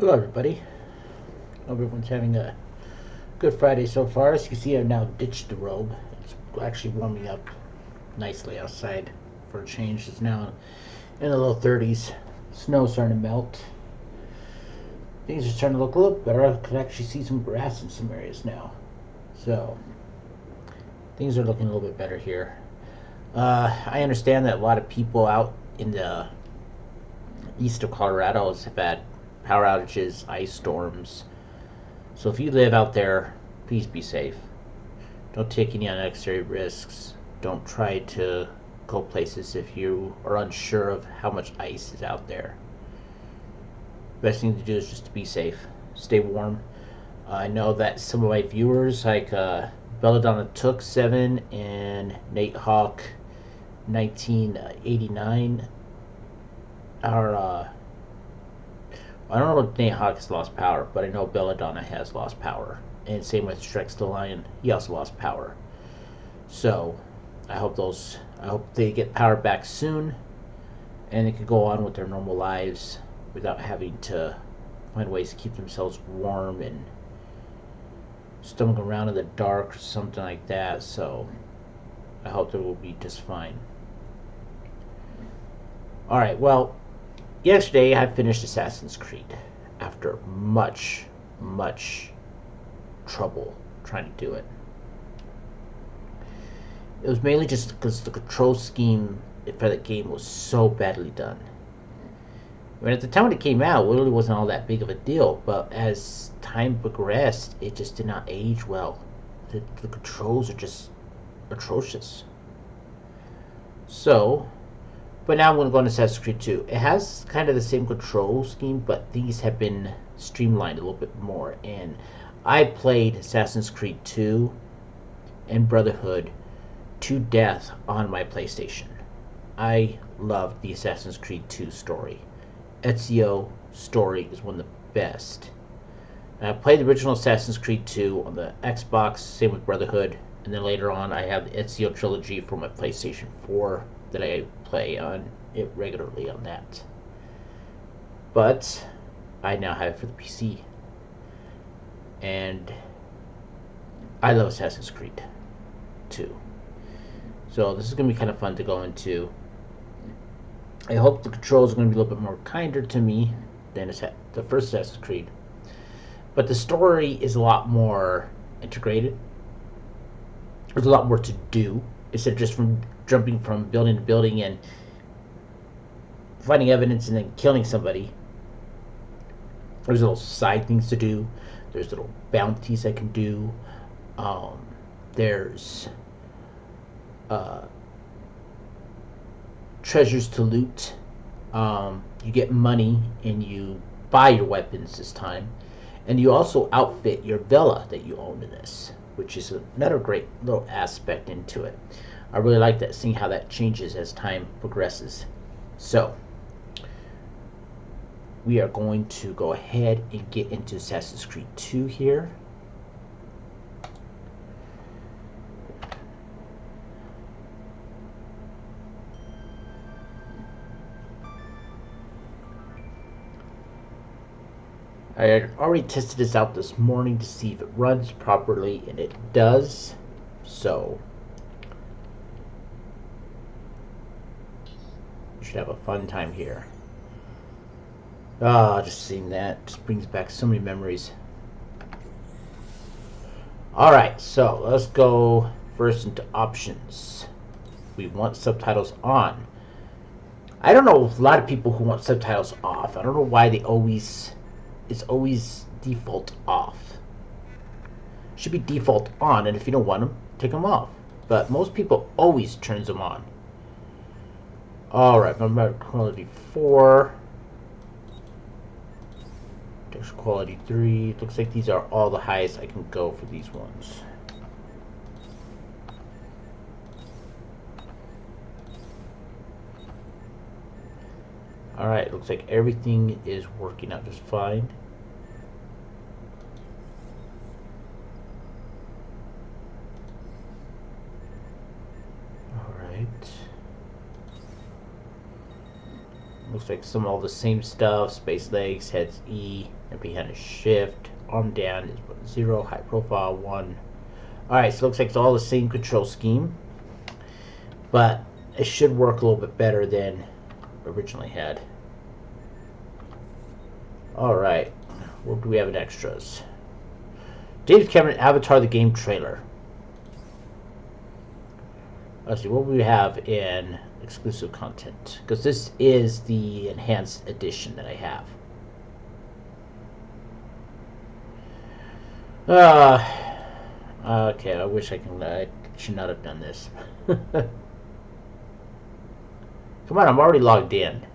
Hello, everybody. Hope everyone's having a good Friday so far. As you can see, I've now ditched the robe. It's actually warming up nicely outside for a change. It's now in the low 30s. Snow's starting to melt. Things are starting to look a little better. I can actually see some grass in some areas now. So, things are looking a little bit better here. I understand that a lot of people out in the east of Colorado have had power outages, ice storms. So if you live out there, please be safe. Don't take any unnecessary risks. Don't try to go places if you are unsure of how much ice is out there. Best thing to do is just to be safe. Stay warm. I know that some of my viewers, like Belladonna Took 7 and Nate Hawk 1989, are I don't know if Nate Hawk has lost power, but I know Belladonna has lost power. And same with Strex the Lion, he also lost power. So I hope they get power back soon and they can go on with their normal lives without having to find ways to keep themselves warm and stumbling around in the dark or something like that. So I hope they will be just fine. Alright, well, yesterday I finished Assassin's Creed after much trouble trying to do it. It was mainly just because the control scheme for that game was so badly done. I mean, at the time when it came out, it really wasn't all that big of a deal, but as time progressed, it just did not age well. The controls are just atrocious. So, but now I'm going to go on Assassin's Creed 2. It has kind of the same control scheme, but things have been streamlined a little bit more. And I played Assassin's Creed 2 and Brotherhood to death on my PlayStation. I loved the Assassin's Creed 2 story. Ezio story is one of the best. And I played the original Assassin's Creed 2 on the Xbox, same with Brotherhood. And then later on, I have the Ezio trilogy for my PlayStation 4 that I play on it regularly on that. But I now have it for the PC. And I love Assassin's Creed 2. So this is going to be kind of fun to go into. I hope the controls are going to be a little bit more kinder to me than the first Assassin's Creed. But the story is a lot more integrated. There's a lot more to do instead of just from jumping from building to building and finding evidence and then killing somebody. There's little side things to do. There's little bounties I can do. There's treasures to loot. You get money and you buy your weapons this time. And you also outfit your villa that you own in this, which is another great little aspect into it. I really like that, seeing how that changes as time progresses. So, we are going to go ahead and get into Assassin's Creed 2 here. I had already tested this out this morning to see if it runs properly, and it does. So, you should have a fun time here. Just seeing that just brings back so many memories. Alright, so let's go first into options. We want subtitles on. I don't know a lot of people who want subtitles off. I don't know why it's always default off. It should be default on, and if you don't want them, take them off. But most people always turns them on. Alright, number quality 4. Text quality 3. Looks like these are all the highest I can go for these ones. Alright, looks like everything is working out just fine. Alright. Looks like all the same stuff. Space legs, heads E. MP hand is shift. Arm down is 0. High profile 1. Alright, so it looks like it's all the same control scheme. But it should work a little bit better than originally had. Alright, what do we have in extras? David Cameron Avatar the Game trailer. Let's see, what do we have in exclusive content? Because this is the enhanced edition that I have. Okay, I wish I should not have done this. Come on, I'm already logged in.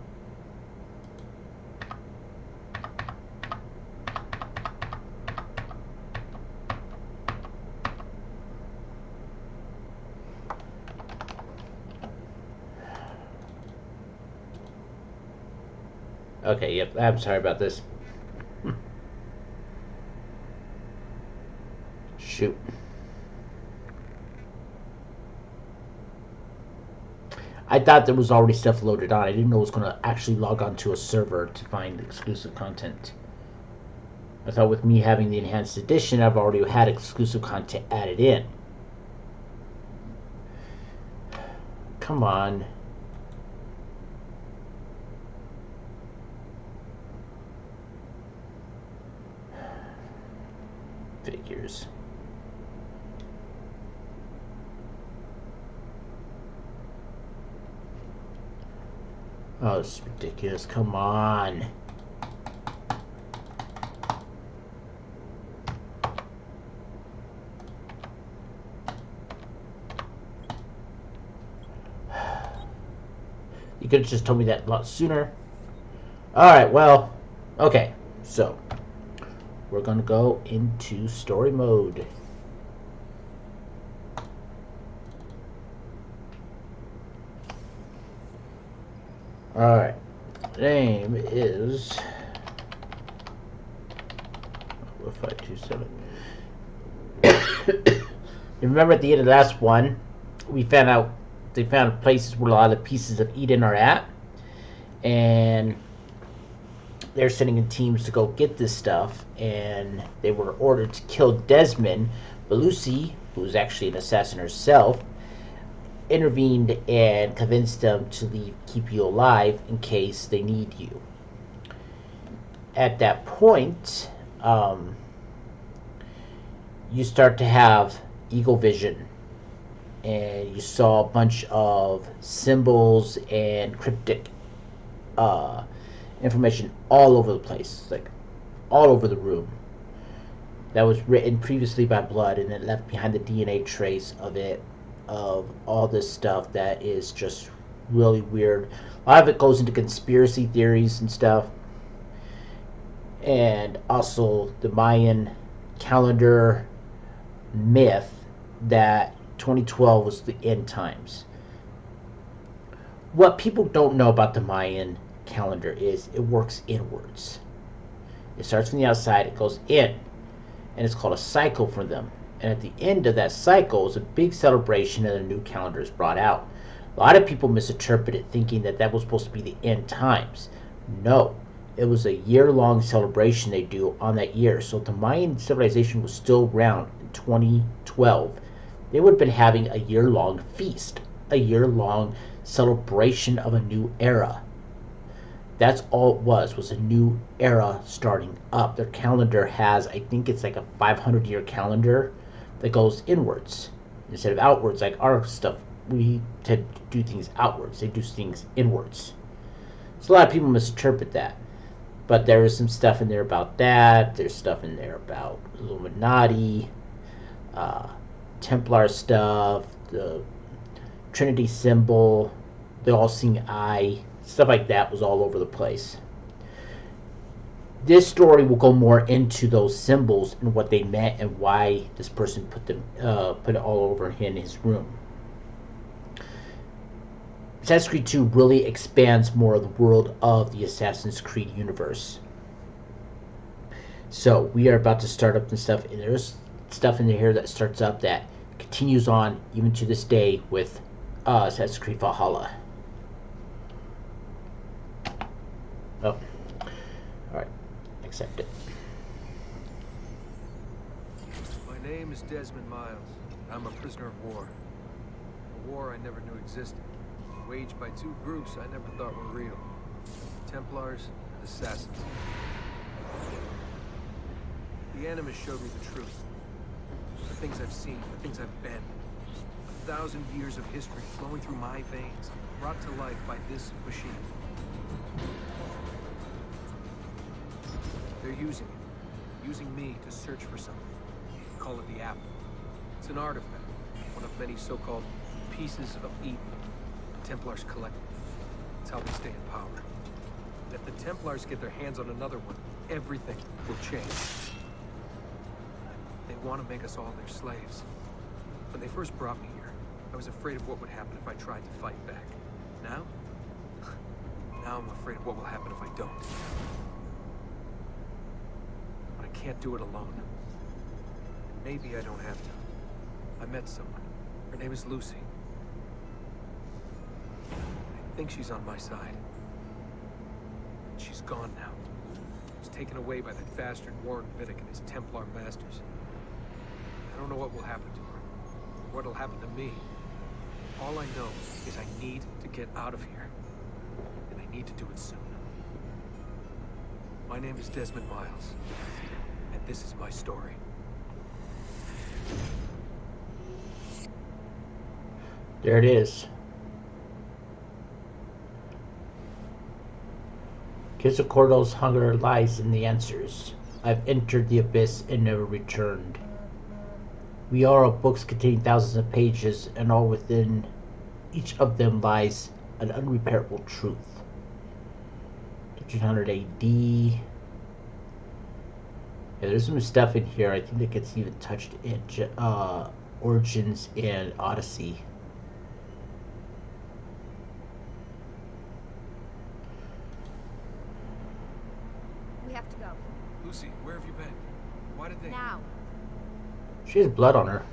Okay, yep, I'm sorry about this. Shoot. I thought there was already stuff loaded on. I didn't know it was going to actually log on to a server to find exclusive content. I thought with me having the enhanced edition, I've already had exclusive content added in. Come on. Figures. Oh, this is ridiculous. Come on. You could have just told me that a lot sooner. Alright, well, okay. So, we're going to go into story mode. Alright, name is 527. You remember at the end of the last one, we found out they found places where a lot of the pieces of Eden are at, and they're sending in teams to go get this stuff, and they were ordered to kill Desmond. But Lucy, who's actually an assassin herself, intervened and convinced them to keep you alive in case they need you. At that point, you start to have eagle vision, and you saw a bunch of symbols and cryptic information all over the place, like all over the room. That was written previously by Blood, and it left behind the DNA trace of it, of all this stuff that is just really weird. A lot of it goes into conspiracy theories and stuff, and also the Mayan calendar myth that 2012 was the end times. What people don't know about the Mayan calendar is it works inwards. It starts from the outside, it goes in, and it's called a cycle for them. And at the end of that cycle is a big celebration, and a new calendar is brought out. A lot of people misinterpret it, thinking that that was supposed to be the end times. No, it was a year-long celebration they do on that year. So if the Mayan civilization was still around in 2012, they would have been having a year-long feast, a year-long celebration of a new era. That's all it was a new era starting up. Their calendar has, I think it's like a 500-year calendar that goes inwards instead of outwards like our stuff. We tend to do things outwards. They do things inwards. So a lot of people misinterpret that. But there is some stuff in there about that. There's stuff in there about Illuminati, Templar stuff, the Trinity symbol, the all-seeing eye, stuff like that was all over the place. This story will go more into those symbols and what they meant and why this person put it all over in his room. Assassin's Creed 2 really expands more of the world of the Assassin's Creed universe. So we are about to start up some stuff, and there's stuff in here that starts up that continues on even to this day with Assassin's Creed Valhalla. Oh, alright, accept it. name is Desmond Miles. I'm a prisoner of war. A war I never knew existed. Waged by two groups I never thought were real. Templars and Assassins. The Animus showed me the truth. The things I've seen, the things I've been. 1,000 years of history flowing through my veins, brought to life by this machine. They're using it. Using me to search for something. Call it the Apple. It's an artifact. One of many so-called pieces of Eden. The Templars collect them. It's how they stay in power. And if the Templars get their hands on another one, everything will change. They want to make us all their slaves. When they first brought me here, I was afraid of what would happen if I tried to fight back. Now? Now I'm afraid of what will happen if I don't. But I can't do it alone. Maybe I don't have to. I met someone. Her name is Lucy. I think she's on my side. She's gone now. She's taken away by that bastard Warren Vidic and his Templar masters. I don't know what will happen to her, or what'll happen to me. All I know is I need to get out of here, and I need to do it soon. My name is Desmond Miles, and this is my story. There it is. Quetzalcoatl's hunger lies in the answers. I've entered the abyss and never returned. We are books containing thousands of pages, and all within each of them lies an unrepairable truth. 1300 AD. Yeah, there's some stuff in here I think that gets even touched in Origins and Odyssey. We have to go. Lucy, where have you been? Why did they... Now. She has blood on her.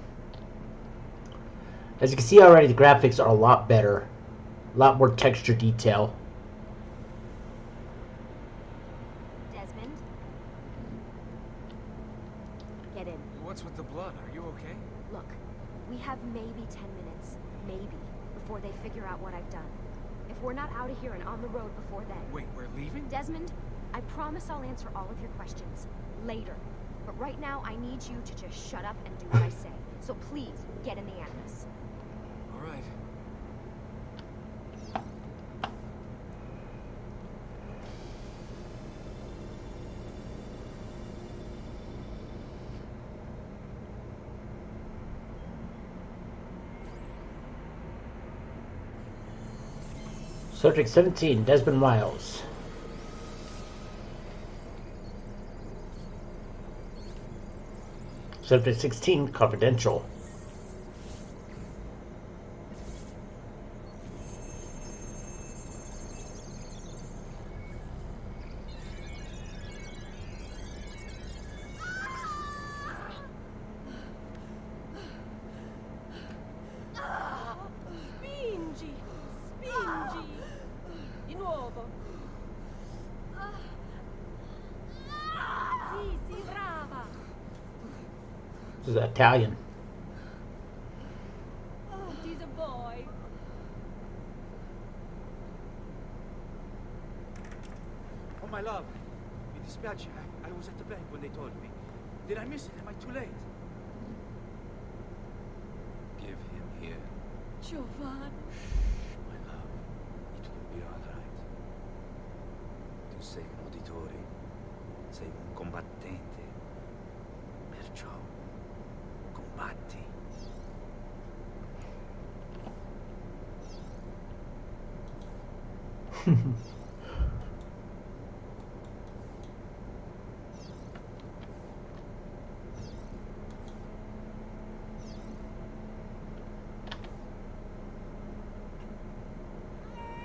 As you can see already, the graphics are a lot better. A lot more texture detail. Desmond? Get in. What's with the blood? Are you okay? Look, we have maybe 10 minutes, maybe, before they figure out what I've done. If we're not out of here and on the road before then... Wait, we're leaving? Desmond, I promise I'll answer all of your questions later. But right now, I need you to just shut up and do what I say. So please, get in the Animus. All right. Subject 17, Desmond Miles. Subject 16, confidential. Spingi, spingi. Di nuovo. Sì, sì, brava. This is Italian. It is a boy. Oh, my love. Mi dispiace. I was at the bank when they told me. Did I miss it? Am I too late? Give him here. Giovanni. My love. It will be all right. Tu sei un uditore. Sei un combattente. Perciò, combatti.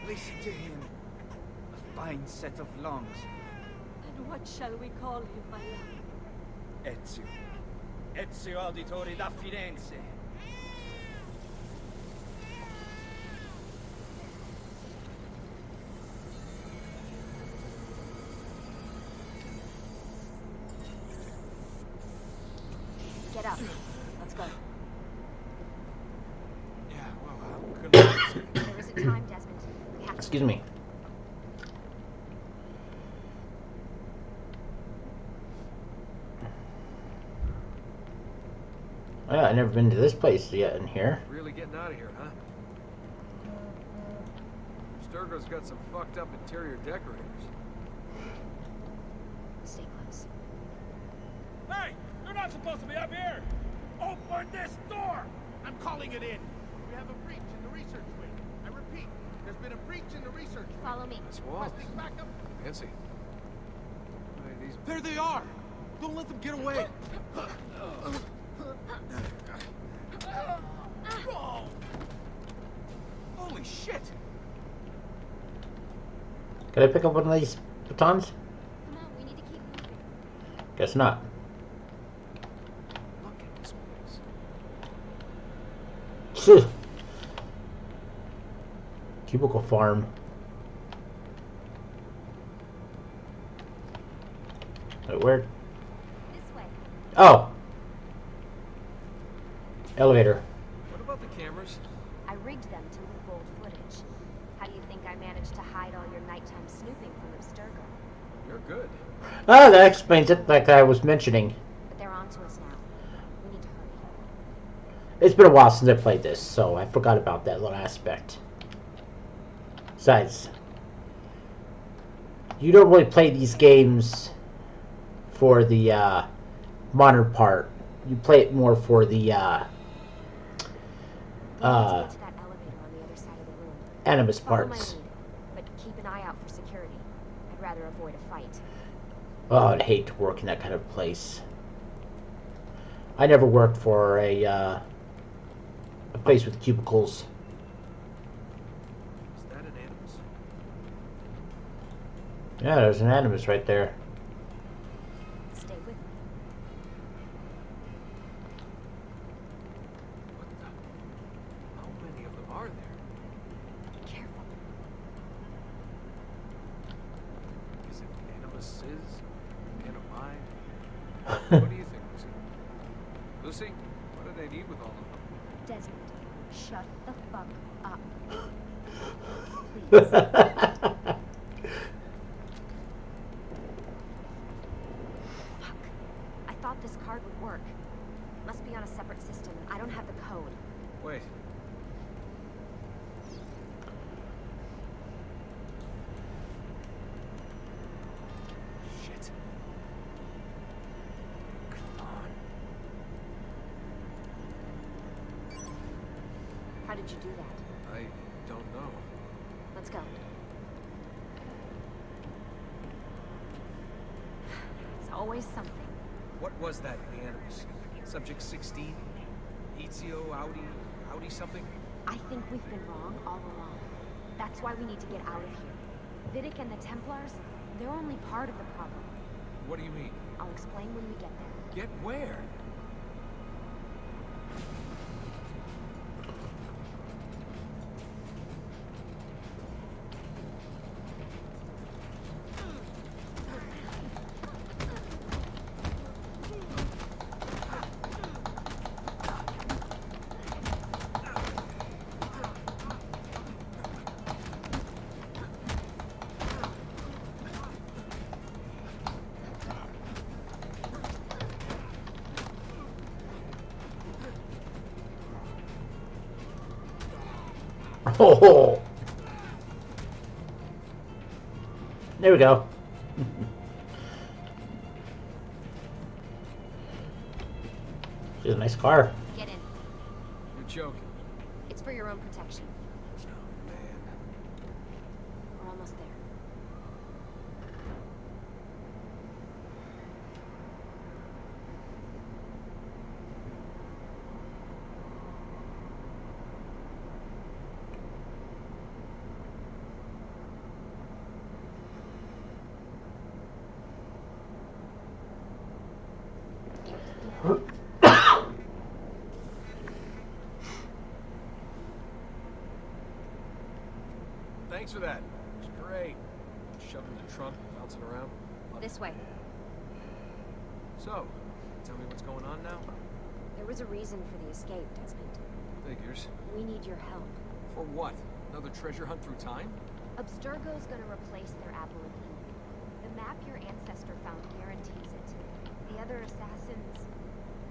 Listen to him. A fine set of lungs. And what shall we call him, my love? Ezio. Ezio Auditore da Firenze. Get up. Let's go. Yeah, well, I'm gonna... There isn't time, Desmond. We have to. Excuse me. Oh, yeah, I've never been to this place yet in here. Really getting out of here, huh? Sturgo's got some fucked up interior decorators. Stay close. Hey! You're not supposed to be up here! Open this door! I'm calling it in. We have a breach in the research wing. I repeat, there's been a breach in the research wing. Follow me. That's walls. Requesting backup. Fancy. Hey, these... There they are! Don't let them get away! Holy shit! Can I pick up one of these batons? Come on, we need to keep moving. Guess not. Look at this place. Phew. Cubicle farm. Wait, where? This way. Oh! Elevator. What about the cameras? I rigged them to loop old footage. How do you think I managed to hide all your nighttime snooping from Abstergo? You're good. Ah, that explains it, like I was mentioning. But they're on to us now. We need to hurry. It's been a while since I played this, so I forgot about that little aspect. Besides, you don't really play these games for the modern part. You play it more for the We need to get to that elevator on the other side of the room. Animus Follow my parts. lead, but keep an eye out for security. I'd rather avoid a fight. Oh, I'd hate to work in that kind of place. I never worked for a place with cubicles. Is that an Animus? Yeah, there's an Animus right there. Stay with me. What the? How many of them are there? Careful. Is it Animuses? Animi? What do you think, Lucy? Lucy, what do they need with all of them? Desmond, shut the fuck up. Please. Fuck. I thought this card would work. Must be on a separate system. I don't have the code. Wait. Shit. Come on. How did you do that? I don't know. Let's go. It's always something. What was that in the Animus? Subject 16? Ezio, Audi something? I think we've been wrong all along. That's why we need to get out of here. Vidic and the Templars, they're only part of the problem. What do you mean? I'll explain when we get there. Get where? Oh, there we go. She's a nice car. Get in. You're joking. It's for your own protection. Oh, man. We're almost there. Thanks for that. It's great. Shoving the trunk, bouncing around. This way. So, tell me what's going on now? There was a reason for the escape, Desmond. Figures. We need your help. For what? Another treasure hunt through time? Abstergo's gonna replace their Apple of Eden. The map your ancestor found guarantees it. The other assassins,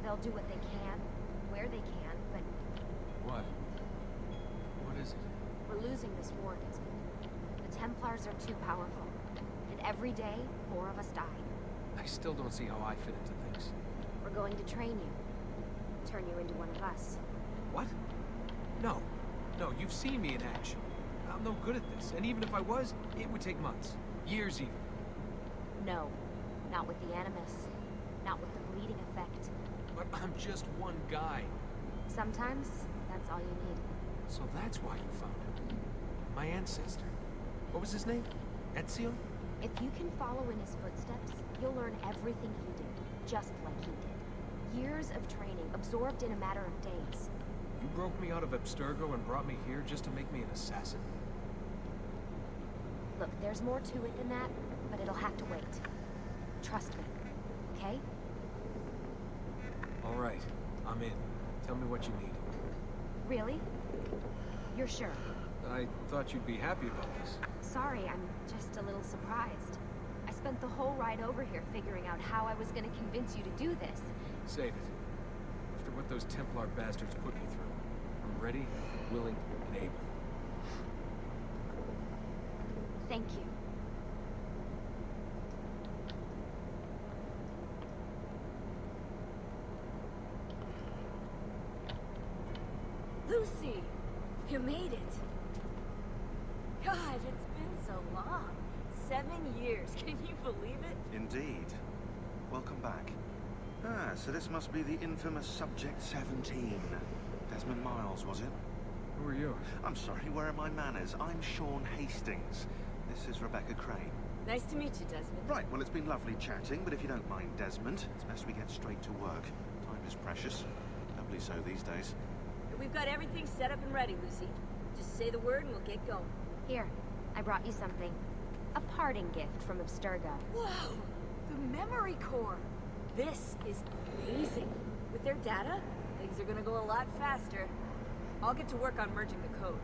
they'll do what they can, where they can, but What? What is it? we're losing this war, Desmond. The Templars are too powerful, and every day, more of us die. I still don't see how I fit into things. We're going to train you. Turn you into one of us. What? No. No, you've seen me in action. I'm no good at this, and even if I was, it would take months. Years even. No, not with the Animus. Not with the bleeding effect. But I'm just one guy. Sometimes, that's all you need. So that's why you found him. My ancestor. What was his name? Ezio? If you can follow in his footsteps, you'll learn everything he did, just like he did. Years of training, absorbed in a matter of days. You broke me out of Abstergo and brought me here just to make me an assassin? Look, there's more to it than that, but it'll have to wait. Trust me, okay? All right, I'm in. Tell me what you need. Really? You're sure? I thought you'd be happy about this. Sorry, I'm just a little surprised. I spent the whole ride over here figuring out how I was gonna convince you to do this. Save it. After what those Templar bastards put me through, I'm ready, willing, and able. Thank you. Lucy, you made it. God, it's been so long. 7 years, can you believe it? Indeed. Welcome back. Ah, so this must be the infamous Subject 17. Desmond Miles, was it? Who are you? I'm sorry, where are my manners? I'm Sean Hastings. This is Rebecca Crane. Nice to meet you, Desmond. Right, well, it's been lovely chatting, but if you don't mind, Desmond, it's best we get straight to work. Time is precious. Doubly so these days. We've got everything set up and ready, Lucy. Just say the word and we'll get going. Here, I brought you something. A parting gift from Abstergo. Whoa! The memory core! This is amazing. With their data, things are gonna go a lot faster. I'll get to work on merging the code.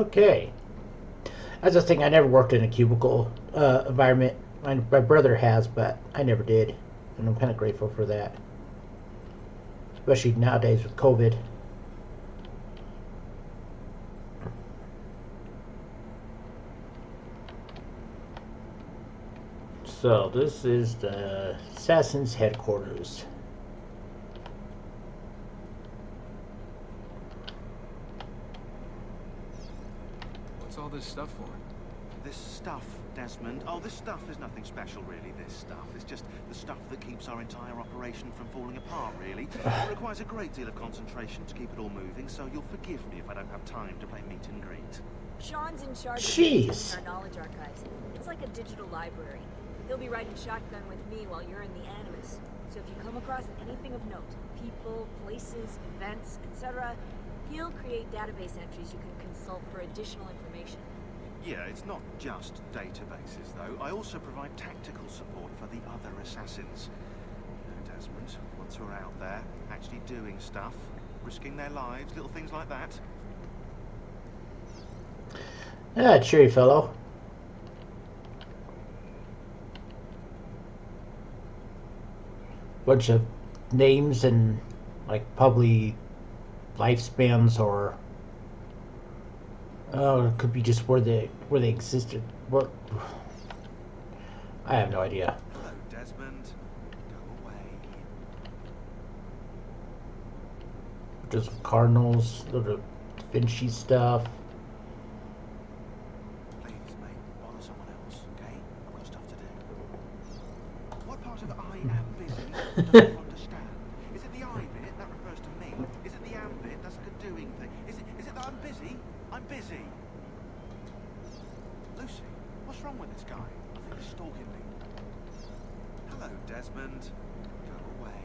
Okay. That's the thing. I never worked in a cubicle environment. My brother has, but I never did, and I'm kind of grateful for that. Especially nowadays with COVID. So this is the Assassin's headquarters. What's all this stuff for? This stuff, Desmond. Oh, this stuff is nothing special, really. This stuff is just the stuff that keeps our entire operation from falling apart, really. It requires a great deal of concentration to keep it all moving, so you'll forgive me if I don't have time to play meet and greet. Sean's in charge Jeez. of maintaining our knowledge archives. It's like a digital library. He'll be riding shotgun with me while you're in the Animus. So if you come across anything of note, people, places, events, etc., he'll create database entries you can consult for additional information. Yeah, it's not just databases, though. I also provide tactical support for the other assassins. You know, Desmond, once we're out there, actually doing stuff, risking their lives, little things like that. Ah, cheery fellow. Bunch of names and like probably lifespans, or it could be just where they existed. What? I have no idea. Hello, Desmond. Go away. Just Cardinals, little Da Vinci stuff. Please, mate, bother someone else, okay? I've got stuff to do. What part of I am busy don't you understand? Is it the I bit? That refers to me. Is it the am bit? That's like a doing thing. Is it that I'm busy? I'm busy. Lucy, what's wrong with this guy? I think he's stalking me. Hello, Desmond. Go away.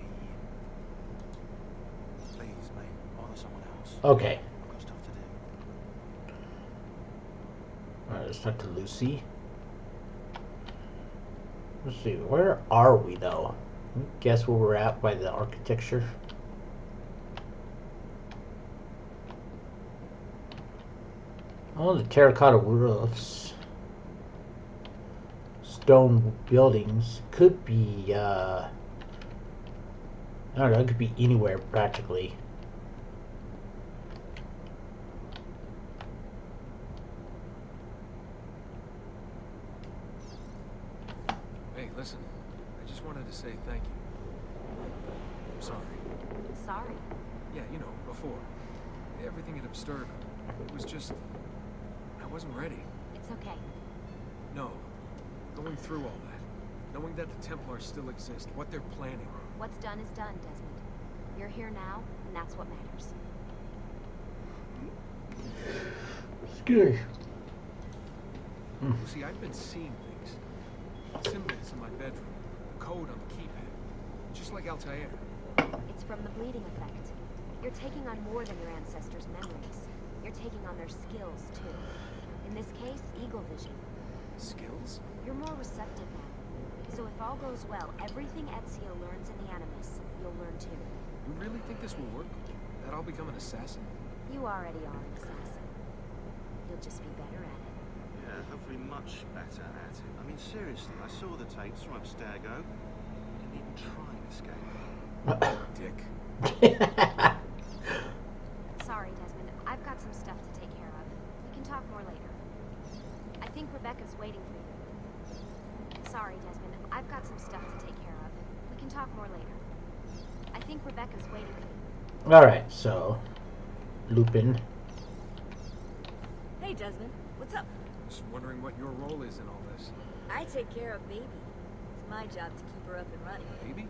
Please, mate, bother someone else. Okay. I've got stuff to do. Alright, let's talk to Lucy. Let's see, where are we though? Guess where we're at by the architecture. Oh, the terracotta roofs. Stone buildings. Could be, I don't know, it could be anywhere practically. Hey, listen. I just wanted to say thank you. I'm sorry. Sorry. Yeah, you know, before. Everything at Abstergo. It was just... I wasn't ready. It's okay. No. Going through all that. Knowing that the Templars still exist, what they're planning. What's done is done, Desmond. You're here now, and that's what matters. Scary. You see, I've been seeing things. Symbols in my bedroom. The code on the keypad. Just like Altair. It's from the bleeding effect. You're taking on more than your ancestors' memories. You're taking on their skills, too. In this case, Eagle Vision. Skills? You're more receptive now. So if all goes well, everything Ezio learns in the Animus, you'll learn too. You really think this will work? That I'll become an assassin? You already are an assassin. You'll just be better at it. Yeah, hopefully much better at it. I mean, seriously, I saw the tapes from Abstergo. You didn't even try and escape. Dick. Sorry, Desmond. I've got some stuff to take care of. We can talk more later. I think Rebecca's waiting for you. Sorry, Desmond. I've got some stuff to take care of. We can talk more later. I think Rebecca's waiting for you. Alright, so Lupin. Hey, Desmond. What's up? Just wondering what your role is in all this. I take care of Baby. It's my job to keep her up and running. Baby?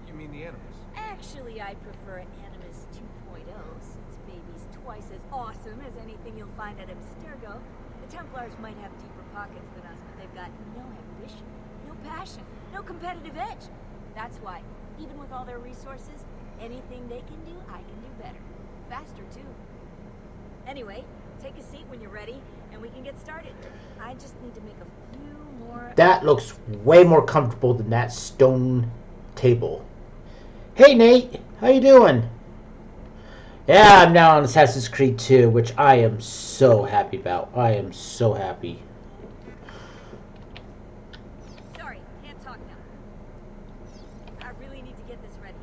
You mean the Animus? Actually, I prefer Animus 2.0, since Baby's twice as awesome as anything you'll find at Abstergo. The Templars might have deeper pockets than us, but they've got no ambition, no passion, no competitive edge. That's why, even with all their resources, anything they can do, I can do better. Faster, too. Anyway, take a seat when you're ready, and we can get started. I just need to make a few more... That looks way more comfortable than that stone table. Hey Nate, how you doing? Yeah, I'm now on Assassin's Creed 2, which I am so happy about. I am so happy. Sorry, can't talk now. I really need to get this ready.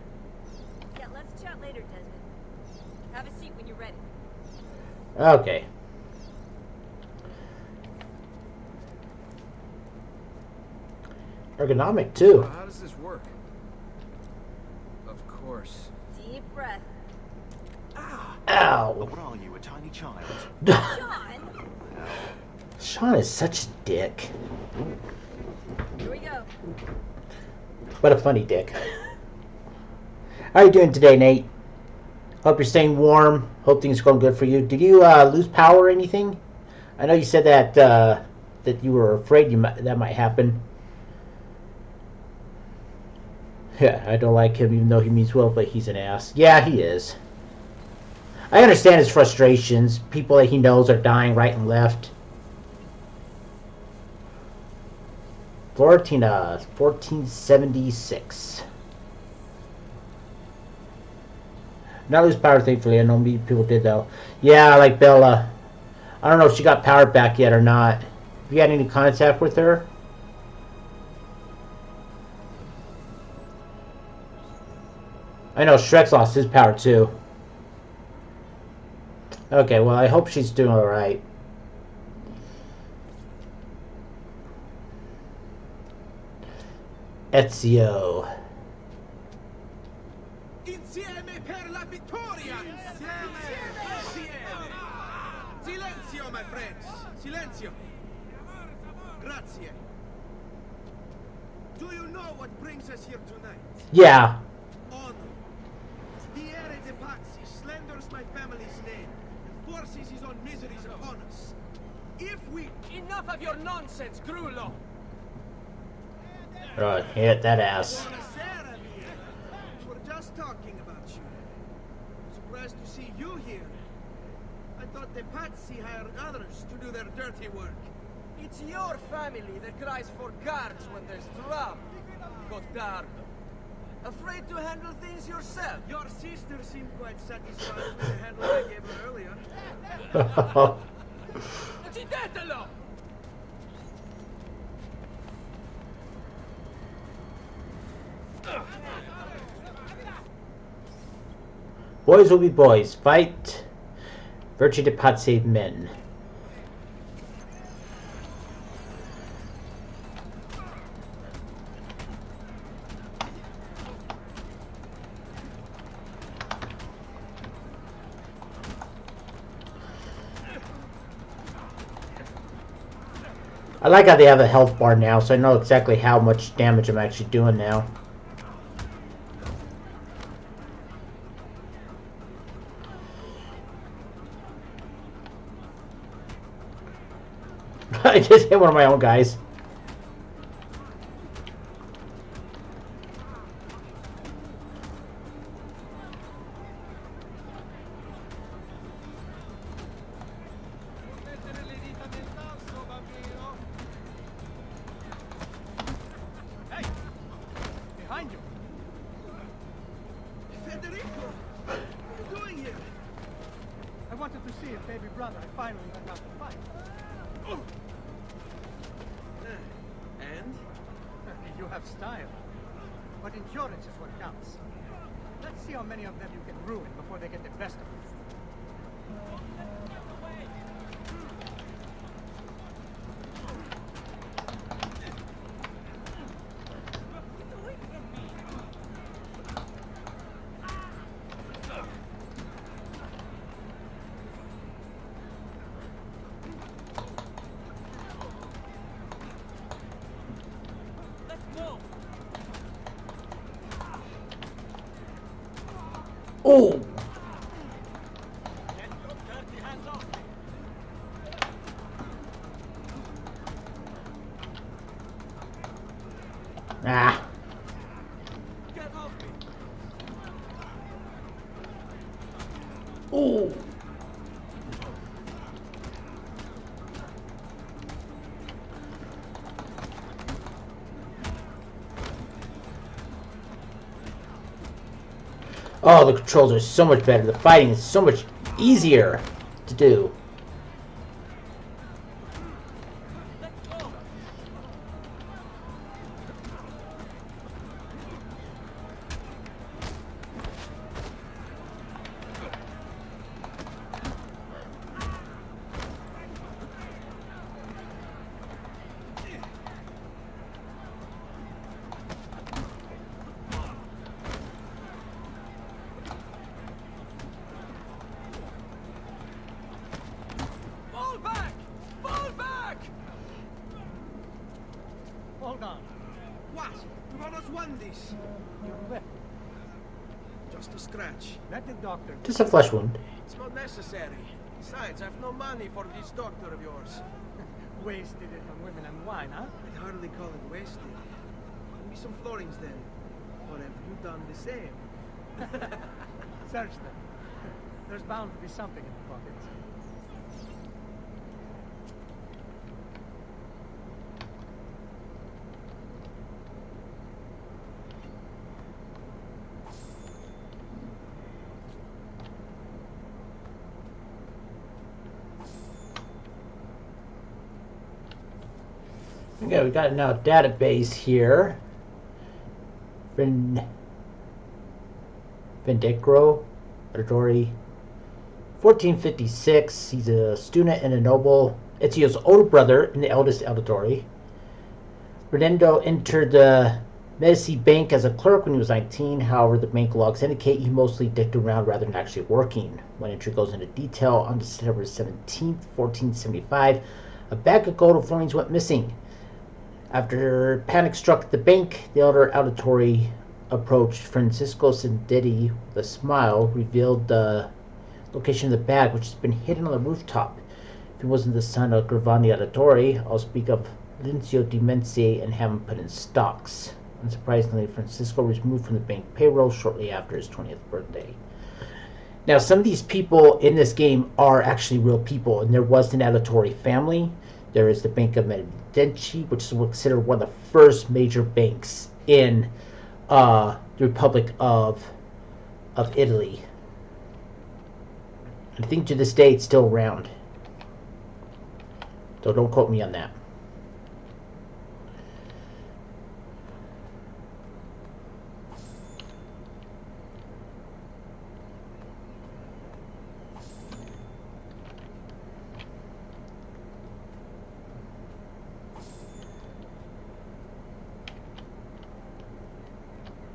Yeah, let's chat later, Desmond. Have a seat when you're ready. Okay. Ergonomic too. Well, how does this work? Of course. Deep breath. Ow. What are you, a tiny child? John! Sean is such a dick. Here we go. What a funny dick. How are you doing today, Nate? Hope you're staying warm. Hope things are going good for you. Did you lose power or anything? I know you said that that you were afraid that might happen. Yeah, I don't like him even though he means well, but he's an ass. Yeah, he is. I understand his frustrations. People that he knows are dying right and left. 1476. Not lose power, thankfully. I know many people did, though. Yeah, like Bella. I don't know if she got power back yet or not. Have you had any contact with her? I know Shrek's lost his power, too. Okay, well, I hope she's doing alright. Ezio. Insieme per la vittoria! Insieme! Silenzio, my friends! Silenzio! Grazie. Do you know what brings us here tonight? Yeah. Honor. Viere de Pazzi slanders my family's name and forces his own miseries upon us. If we... Enough of your nonsense, Grullo! Right, hit that ass. Buonasera, Mia. We were just talking about you. Surprised to see you here. I thought the Pazzi hired others to do their dirty work. It's your family that cries for guards when there's trouble. Got Bastardo. Afraid to handle things yourself. Your sister seemed quite satisfied with the handle I gave her earlier. Uccidetelo! Boys will be boys. Fight. Virtue de pace men. I like how they have a health bar now, so I know exactly how much damage I'm actually doing now. I just hit one of my own guys. Hey! Behind you! Federico! What are you doing here? I wanted to see if baby brother had finally learned how to fight. Oh. And? You have style. But endurance is what counts. Let's see how many of them you can ruin before they get the best of you. Oh! Get your dirty hands off me! Ah. Get off me! Oh! Oh, the controls are so much better. The fighting is so much easier to do. Fall back! Fall back! Hold on. What? You almost won this. Your lip. Just a scratch. Let the doctor. Just a flesh wound. It's not necessary. Besides, I've no money for this doctor of yours. Wasted it on women and wine, huh? I'd hardly call it wasted. Give me some florins then. Or have you done the same? Search them. There's bound to be something in the pockets. Okay, we got now a database here. Vindicro, Auditory, 1456. He's a student and a noble. Ezio's older brother and the eldest Auditory. Renendo entered the Medici Bank as a clerk when he was 19. However, the bank logs indicate he mostly dicked around rather than actually working. One entry goes into detail. On December 17th, 1475, a bag of gold and florins went missing. After panic struck the bank, the elder Auditory approached Francisco Sandetti with a smile, revealed the location of the bag, which has been hidden on the rooftop. If he wasn't the son of Gravani Auditory, I'll speak of Lincio di Menzi and have him put in stocks. Unsurprisingly, Francisco was moved from the bank payroll shortly after his 20th birthday. Now, some of these people in this game are actually real people, and there was an Auditory family. There is the Bank of Medici, which is considered one of the first major banks in the Republic of Italy. I think to this day it's still around. So don't quote me on that.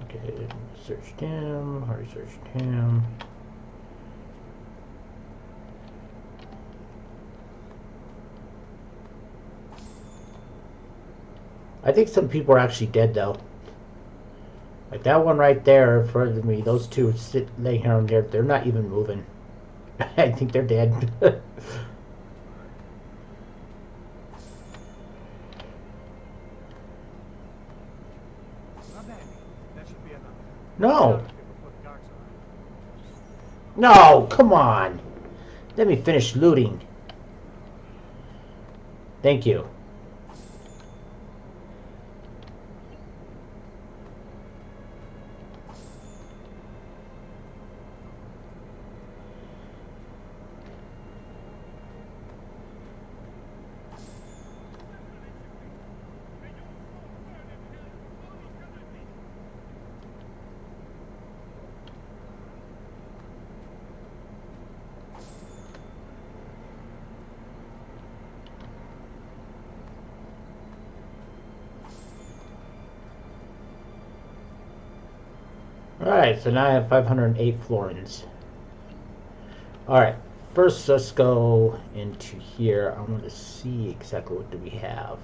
Okay, searched him, already searched him. I think some people are actually dead though. Like that one right there in front of me, those two sit laying here and there, they're not even moving. I think they're dead. Not bad. That should be enough. No. Before the guards arrive. No, come on. Let me finish looting. Thank you. Alright, so now I have 508 florins. Alright, first let's go into here. I want to see exactly what do we have.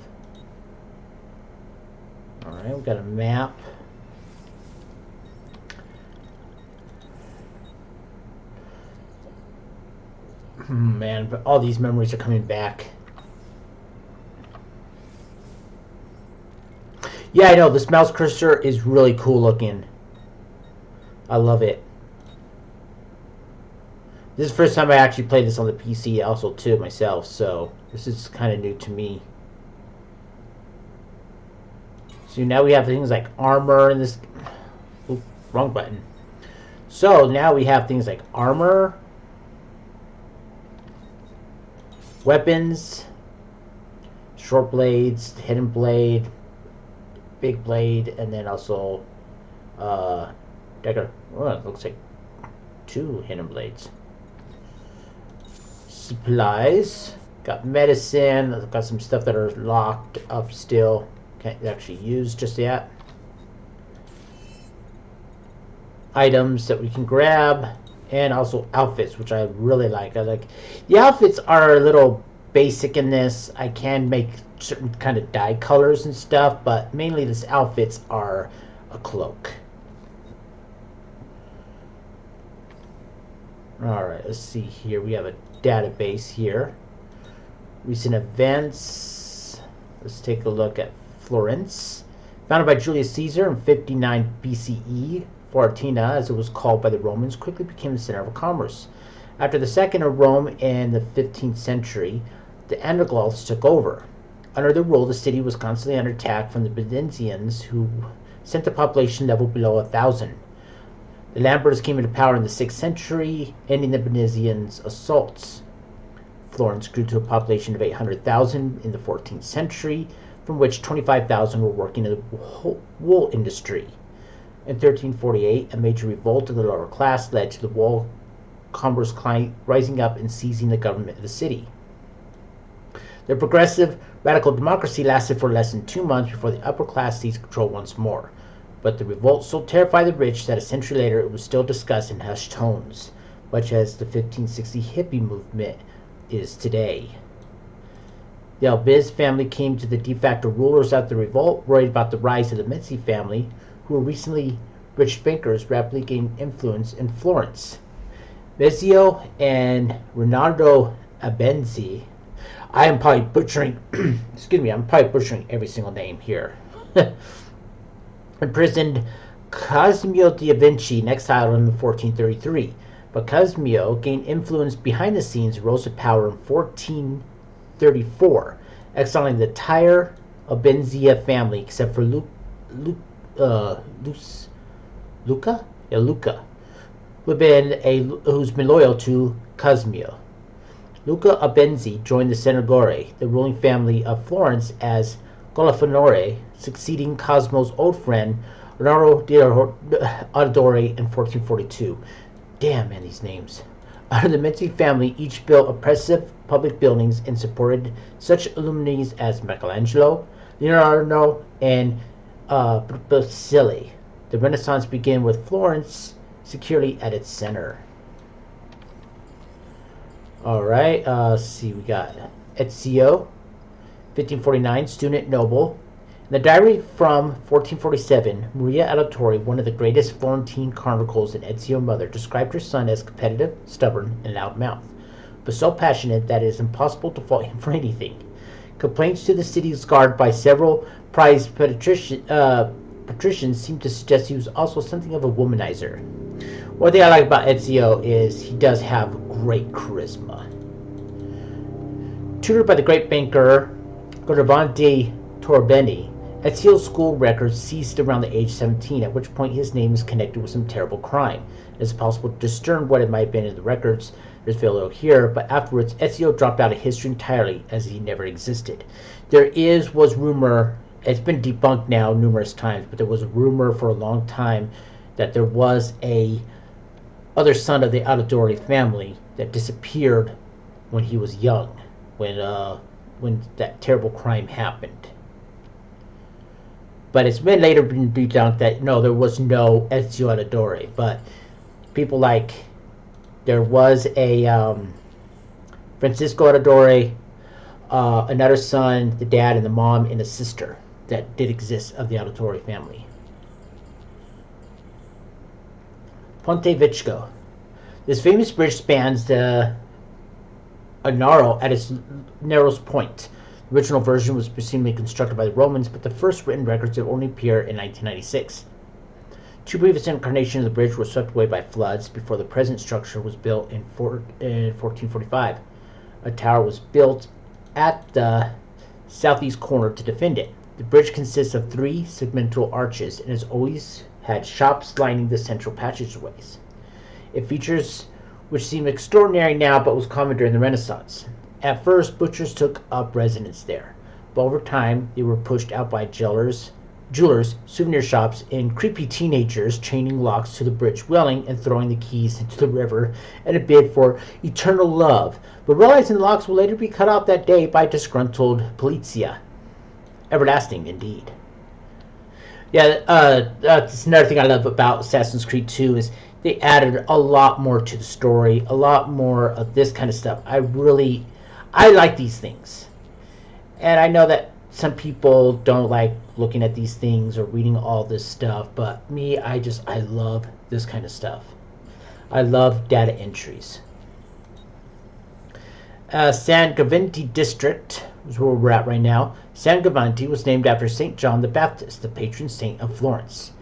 Alright, we've got a map. Man, but all these memories are coming back. Yeah, I know, this mouse cursor is really cool looking. I love it. This is the first time I actually played this on the PC also too myself, so this is kind of new to me. So now we have things like armor in this... Oop, wrong button. So now we have things like armor, weapons, short blades, hidden blade, big blade, and then also it looks like 2 hidden blades. Supplies. Got medicine. Got some stuff that are locked up still. Can't actually use just yet. Items that we can grab. And also outfits, which I really like. I like the outfits are a little basic in this. I can make certain kind of dye colors and stuff, but mainly these outfits are a cloak. Alright, let's see here. We have a database here. Recent events. Let's take a look at Florence. Founded by Julius Caesar in 59 BCE, Florentina, as it was called by the Romans, quickly became the center of commerce. After the second of Rome in the 15th century, the Anglophils took over. Under their rule, the city was constantly under attack from the Bernicians, who sent the population level below 1,000. The Lamberts came into power in the 6th century, ending the Bernicians' assaults. Florence grew to a population of 800,000 in the 14th century, from which 25,000 were working in the wool industry. In 1348, a major revolt of the lower class led to the wool commerce client rising up and seizing the government of the city. The progressive radical democracy lasted for less than 2 months before the upper class seized control once more. But the revolt so terrified the rich that a century later it was still discussed in hushed tones, much as the 1560 hippie movement is today. The Albiz family came to the de facto rulers after the revolt, worried about the rise of the Medici family, who were recently rich bankers rapidly gained influence in Florence. Vezio and Rinaldo Abenzi, I am probably butchering, excuse me, I'm probably butchering every single name here. Imprisoned Cosimo de' Vinci and exiled him in 1433, but Cosimo gained influence behind the scenes and rose to power in 1434, exiling the entire Albizia family except for Luca? Yeah, Luca, who's been loyal to Cosimo. Luca Abenzi joined the Senegore, the ruling family of Florence, as Golifonore, succeeding Cosimo's old friend Leonardo di Auditore in 1442. Damn, man, these names. Under the Medici family, each built impressive public buildings and supported such illuminaries as Michelangelo, Leonardo, and Botticelli. The Renaissance began with Florence securely at its center. Alright, let's see, we got Ezio, 1549, student noble. In the diary from 1447, Maria Auditore, one of the greatest Florentine chronicles, and Ezio's mother, described her son as competitive, stubborn, and loud-mouthed, but so passionate that it is impossible to fault him for anything. Complaints to the city's guard by several prized patricians seem to suggest he was also something of a womanizer. One thing I like about Ezio is he does have great charisma. Tutored by the great banker Gordon de Torbeni, Ezio's school records ceased around the age 17, at which point his name is connected with some terrible crime. It is possible to discern what it might have been in the records. There's very little here, but afterwards Ezio dropped out of history entirely, as he never existed. There was rumor, it's been debunked now numerous times, but there was a rumor for a long time that there was a other son of the Auditore family that disappeared when he was young, when that terrible crime happened. But it's been later been debunked that no, there was no Ezio Auditore, but people like there was a Francisco Auditore, another son, the dad, and the mom, and a sister that did exist of the Auditore family. Ponte Vecchio. This famous bridge spans the Arno at its narrowest point. The original version was presumably constructed by the Romans, but the first written records would only appear in 1996. Two previous incarnations of the bridge were swept away by floods before the present structure was built in 1445. A tower was built at the southeast corner to defend it. The bridge consists of 3 segmental arches and has always had shops lining the central passageways. It features which seem extraordinary now but was common during the Renaissance. At first, butchers took up residence there, but over time they were pushed out by jewelers, souvenir shops, and creepy teenagers chaining locks to the bridge railing and throwing the keys into the river in a bid for eternal love, but realizing the locks will later be cut off that day by disgruntled polizia. Everlasting, indeed. Yeah, that's another thing I love about Assassin's Creed 2 is they added a lot more to the story, a lot more of this kind of stuff. I like these things. And I know that some people don't like looking at these things or reading all this stuff, but me, I love this kind of stuff. I love data entries. San Giovanni District is where we're at right now. San Giovanni was named after St. John the Baptist, the patron saint of Florence.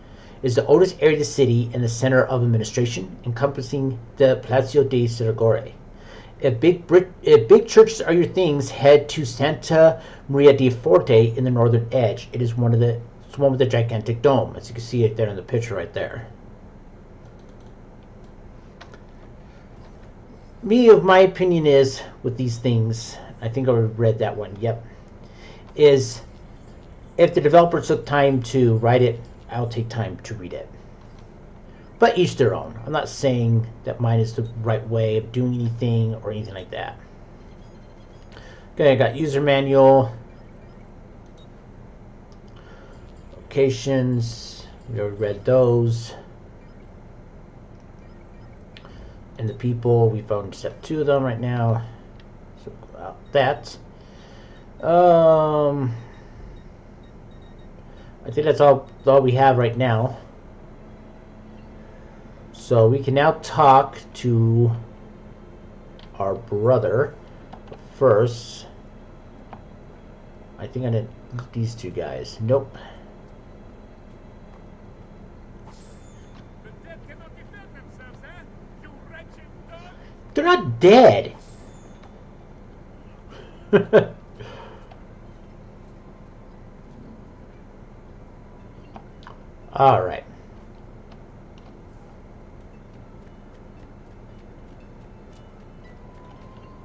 It is the oldest area of the city and the center of administration, encompassing the Palazzo dei Senegore. If big churches are your things, head to Santa Maria di Forte in the northern edge. It's one with the gigantic dome, as you can see it there in the picture right there. My opinion is with these things, I think I read that one. Yep, is if the developer took time to write it, I'll take time to read it. But each their own. I'm not saying that mine is the right way of doing anything or anything like that. Okay, I got user manual, locations. We already read those. And the people, we found step 2 of them right now. So about that. I think that's all we have right now. So we can now talk to our brother. But first, I think I need these 2 guys. Nope. The dead cannot defend themselves, eh? You wretched dog! They're not dead. All right.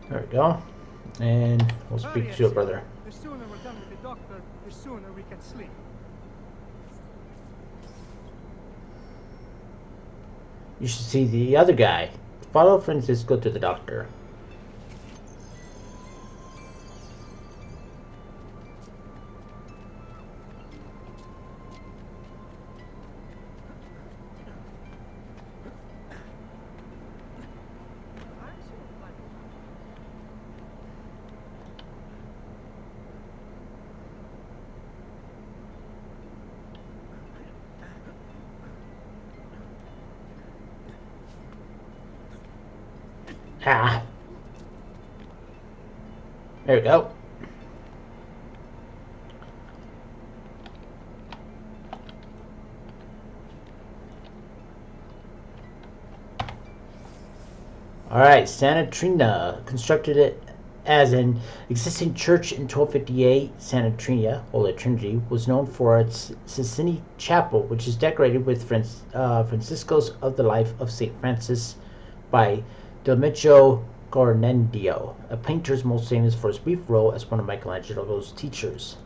There we go. And we'll speak Hurry, to your Ezio. brother. The sooner we're done with the doctor, the sooner we can sleep. You should see the other guy. Follow Francisco to the doctor. Ah. There we go. Alright, Santa Trina constructed it as an existing church in 1258. Santa Trina, Holy Trinity, was known for its Sistine Chapel, which is decorated with Franciscos of the Life of St. Francis by Domenico Garnendio, a painter most famous for his brief role as one of Michelangelo's teachers.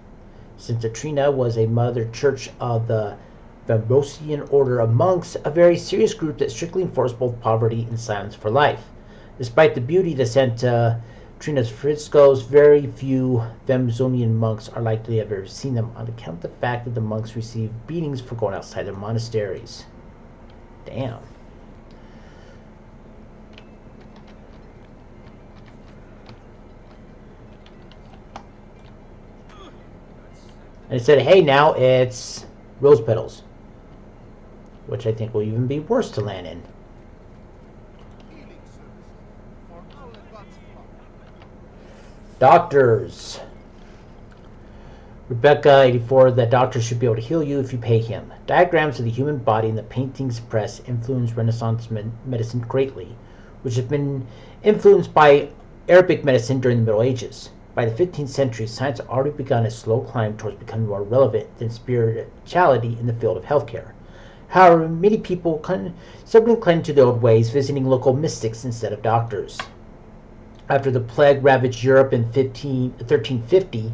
Santa Trina was a mother church of the Ambrosian order of monks, a very serious group that strictly enforced both poverty and silence for life. Despite the beauty of Santa Trina's frescoes, very few Ambrosian monks are likely to have ever seen them, on account of the fact that the monks received beatings for going outside their monasteries. Damn. And it said, hey, now it's rose petals, which I think will even be worse to land in. Healing service for all advanced flock. Doctors. Rebecca 84, the doctor should be able to heal you if you pay him. Diagrams of the human body in the paintings press influenced Renaissance medicine greatly, which has been influenced by Arabic medicine during the Middle Ages. By the 15th century, science had already begun a slow climb towards becoming more relevant than spirituality in the field of healthcare. However, many people stubbornly clung to the old ways, visiting local mystics instead of doctors. After the plague ravaged Europe in 1350,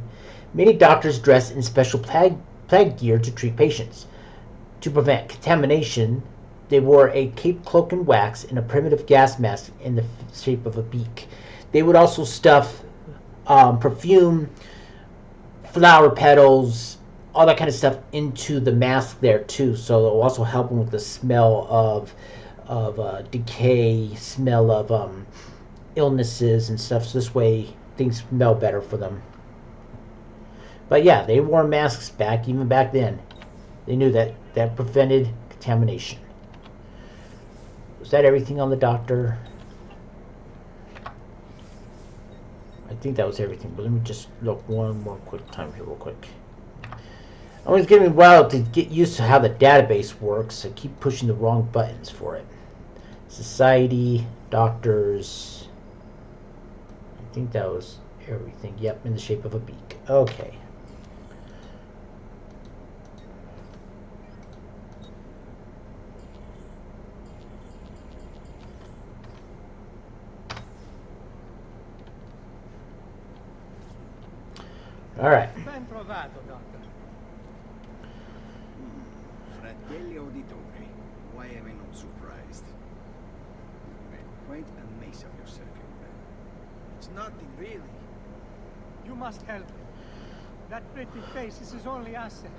many doctors dressed in special plague gear to treat patients. To prevent contamination, they wore a cape, cloak, and wax and a primitive gas mask in the shape of a beak. They would also stuff perfume, flower petals, all that kind of stuff into the mask there too. So it'll also help them with the smell of decay, smell of illnesses and stuff. So this way things smell better for them. But yeah, they wore masks even back then. They knew that prevented contamination. Was that everything on the doctor? I think that was everything, but let me just look one more quick time here real quick. I was getting a while to get used to how the database works. I keep pushing the wrong buttons for it. Society, doctors. I think that was everything. Yep, in the shape of a beak. Okay. All right. Ben trovato, doctor. Fratelli Auditori, why am I not surprised? You made quite a mess of yourself, young man. It's nothing really. You must help him. That pretty face is his only asset.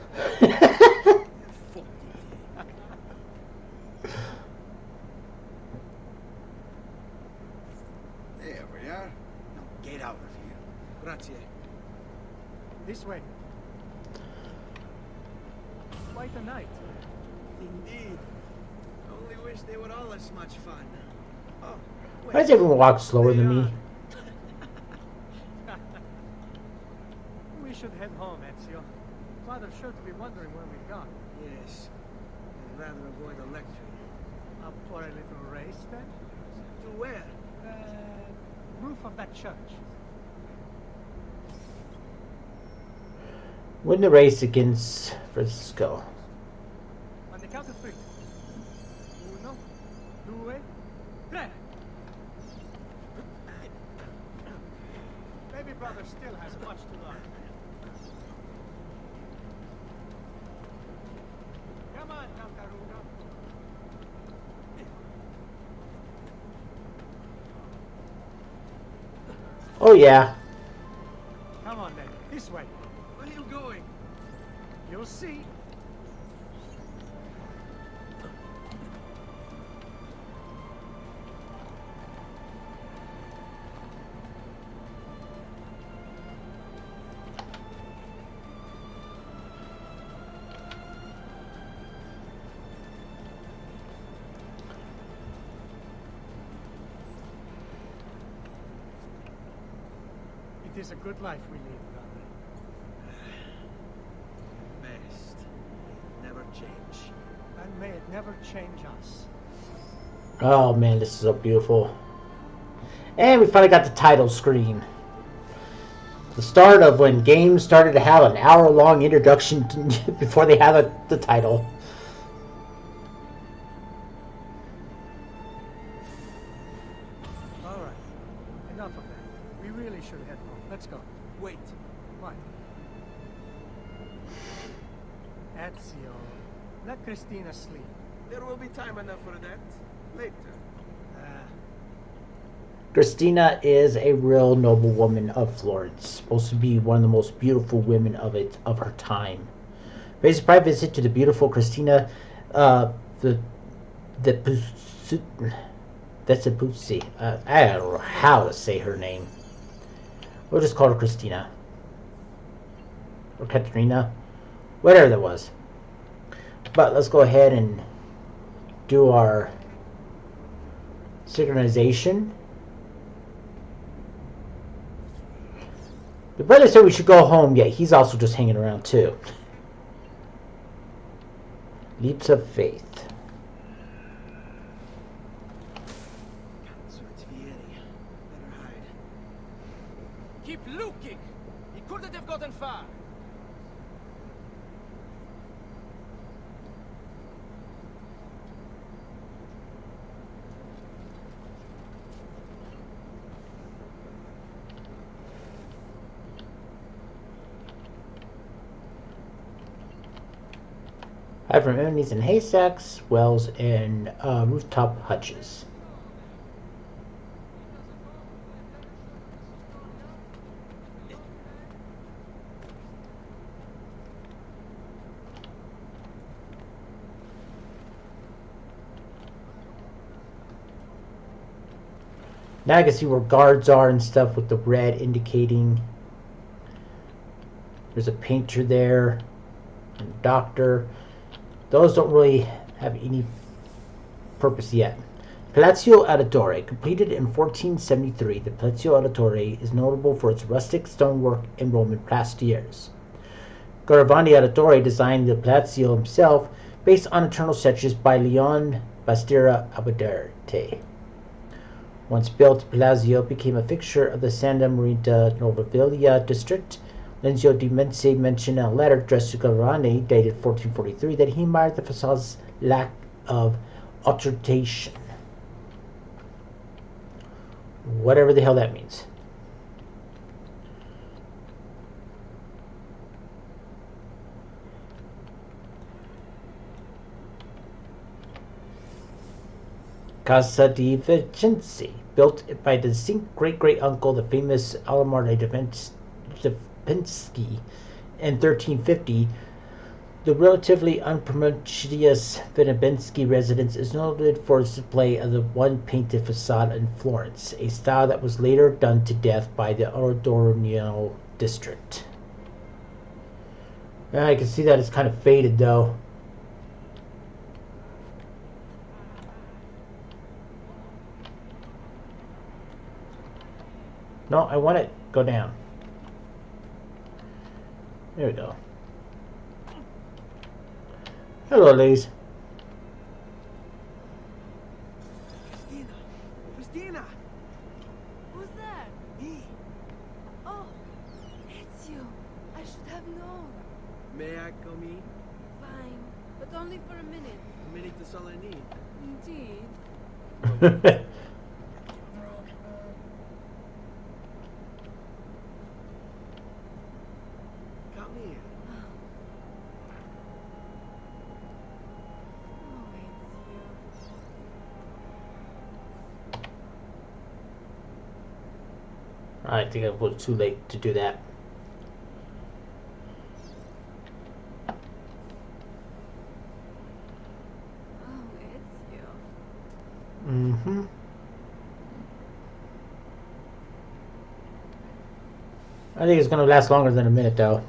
Fuck There we are. Now get out of here. Grazie. This way. Quite a night. Indeed. Only wish they were all as much fun. Oh, wait. Why does everyone walk slower than me? We should head home, Ezio. Father's sure to be wondering where we've gone. Yes. I'd rather avoid a lecture. Up for a little race, then? To where? Roof of that church. Win the race against Francisco. count of 3. Uno, due, tre. Baby brother still has much to learn. Come on, Cantaruga. Oh yeah. Come on then, this way. Where are you going? You'll see. It is a good life we lead, brother. Best. Never change. And may it never change us. Oh man, this is so beautiful. And we finally got the title screen. The start of when games started to have an hour-long introduction before they have the title. All right. Enough of that. We really should head home. Let's go. Wait. What? Ezio, let Christina sleep. There will be time enough for that. Later. Christina is a real noble woman of Florence, supposed to be one of the most beautiful women of her time. Pays a private visit to the beautiful Christina, that's a Pussy. I don't know how to say her name. We'll just call her Christina. Or Katerina. Whatever that was. But let's go ahead and do our synchronization. The brother said we should go home, yet he's also just hanging around too. Leaps of faith. So it's Vieri. Better hide. Keep looking! He couldn't have gotten far. Hide from enemies in haystacks, wells, and rooftop hutches. Now I can see where guards are and stuff with the red indicating. There's a painter there, and a doctor. Those don't really have any purpose yet. Palazzo Auditore, completed in 1473, the Palazzo Auditore is notable for its rustic stonework and Roman plastiers. Garavani Auditore designed the Palazzo himself, based on eternal sketches by Leon Battista Alberti. Once built, Palazzo became a fixture of the Santa Maria Novella district. Lenzio di Mense mentioned in a letter addressed to Gavarani, dated 1443, that he admired the facade's lack of alteration. Whatever the hell that means. Casa di Vincenzi, built by the distinct great-great-uncle, the famous Alamar da Vinci, in 1350, the relatively unpretentious Vincenzi residence is noted for its display of the one-painted facade in Florence, a style that was later done to death by the Adorno district. Now I can see that it's kind of faded, though. No, I want it. Go down. There we go. Hello, ladies. Christina! Christina! Who's there? Me! Oh, it's you. I should have known. May I come in? Fine, but only for a minute. A minute is all I need. Indeed. Come here. Oh, it's you. I think it was too late to do that. Oh, it's you. Mm-hmm. I think it's gonna last longer than a minute, though.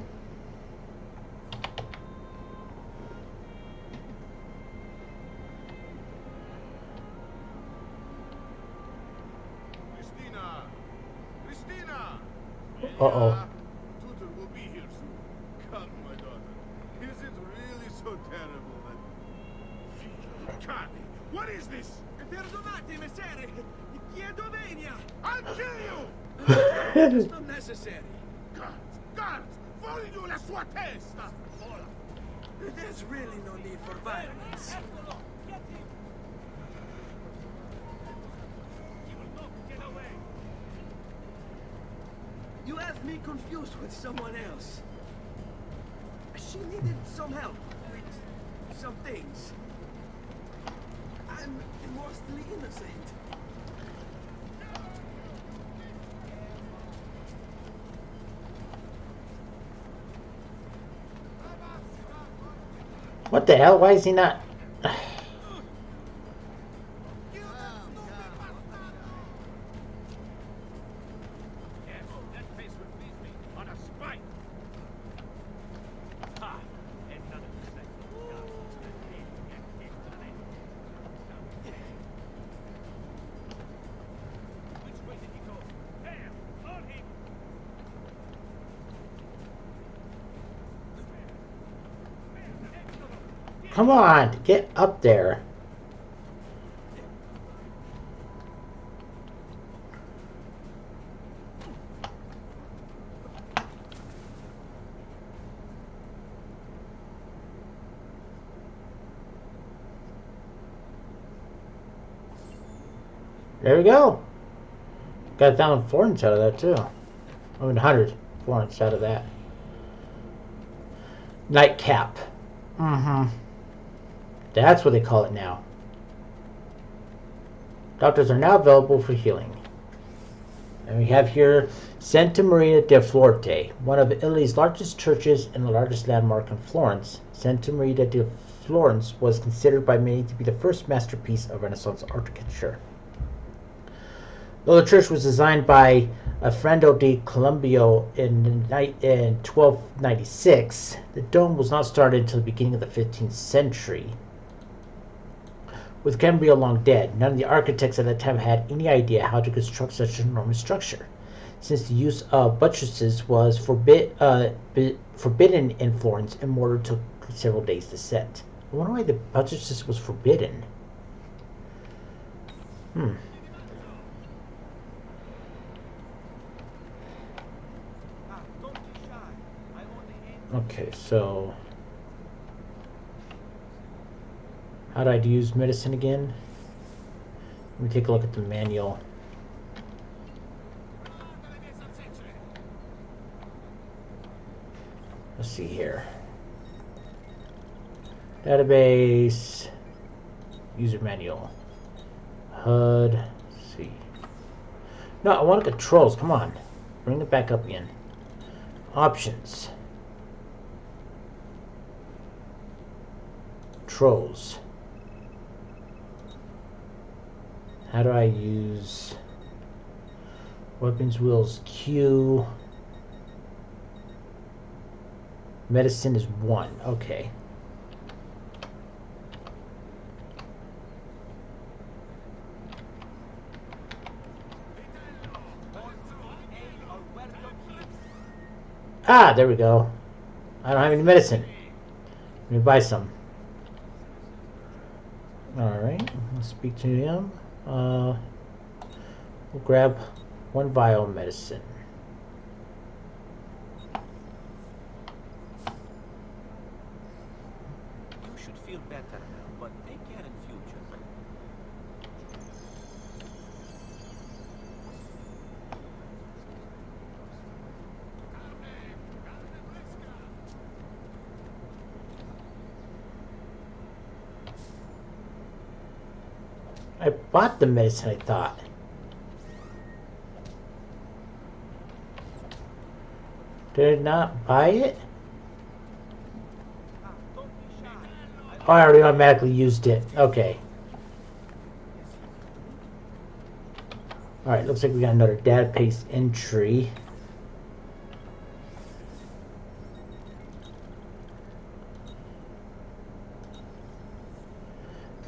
Christina! Christina! Uh-oh. Tutor will be here soon. Come, my daughter. Is it really so terrible that... Figlio di cane! What is this? Perdonate, messere! Chiedo venia! I'll kill you! It's not necessary. Guards! Guards! Voglio la sua testa! Ora! There's really no need for violence. You have me confused with someone else. She needed some help with some things. I'm mostly innocent. What the hell? Why is he not? Yes, that face would please me on a spike. Ha! And none of this. Which way did he go? Damn! On him! Come on, get up there. There we go. Got 1,000 florins out of that too. I mean 100 florins out of that. Nightcap. Mm-hmm. That's what they call it now. Doctors are now available for healing. And we have here Santa Maria del Forte, one of Italy's largest churches and the largest landmark in Florence. Santa Maria del Florence was considered by many to be the first masterpiece of Renaissance architecture. Though the church was designed by Alfredo di Colombio in 1296, the dome was not started until the beginning of the 15th century. With Cambria long dead, none of the architects at that time had any idea how to construct such an enormous structure, since the use of buttresses was forbidden in Florence and mortar took several days to set. I wonder why the buttresses was forbidden. Okay, so how do I use medicine again? Let me take a look at the manual. Let's see here. Database, user manual, HUD. Let's see. No, I want controls. Come on, bring it back up again. Options. Controls. How do I use weapons wheels? Q. Medicine is 1. Okay. Ah, there we go. I don't have any medicine. Let me buy some. Alright, let's speak to him. We'll grab 1 vial of medicine. You should feel I bought the medicine, I thought. Did I not buy it? Oh, I already automatically used it. Okay. Alright, looks like we got another database entry.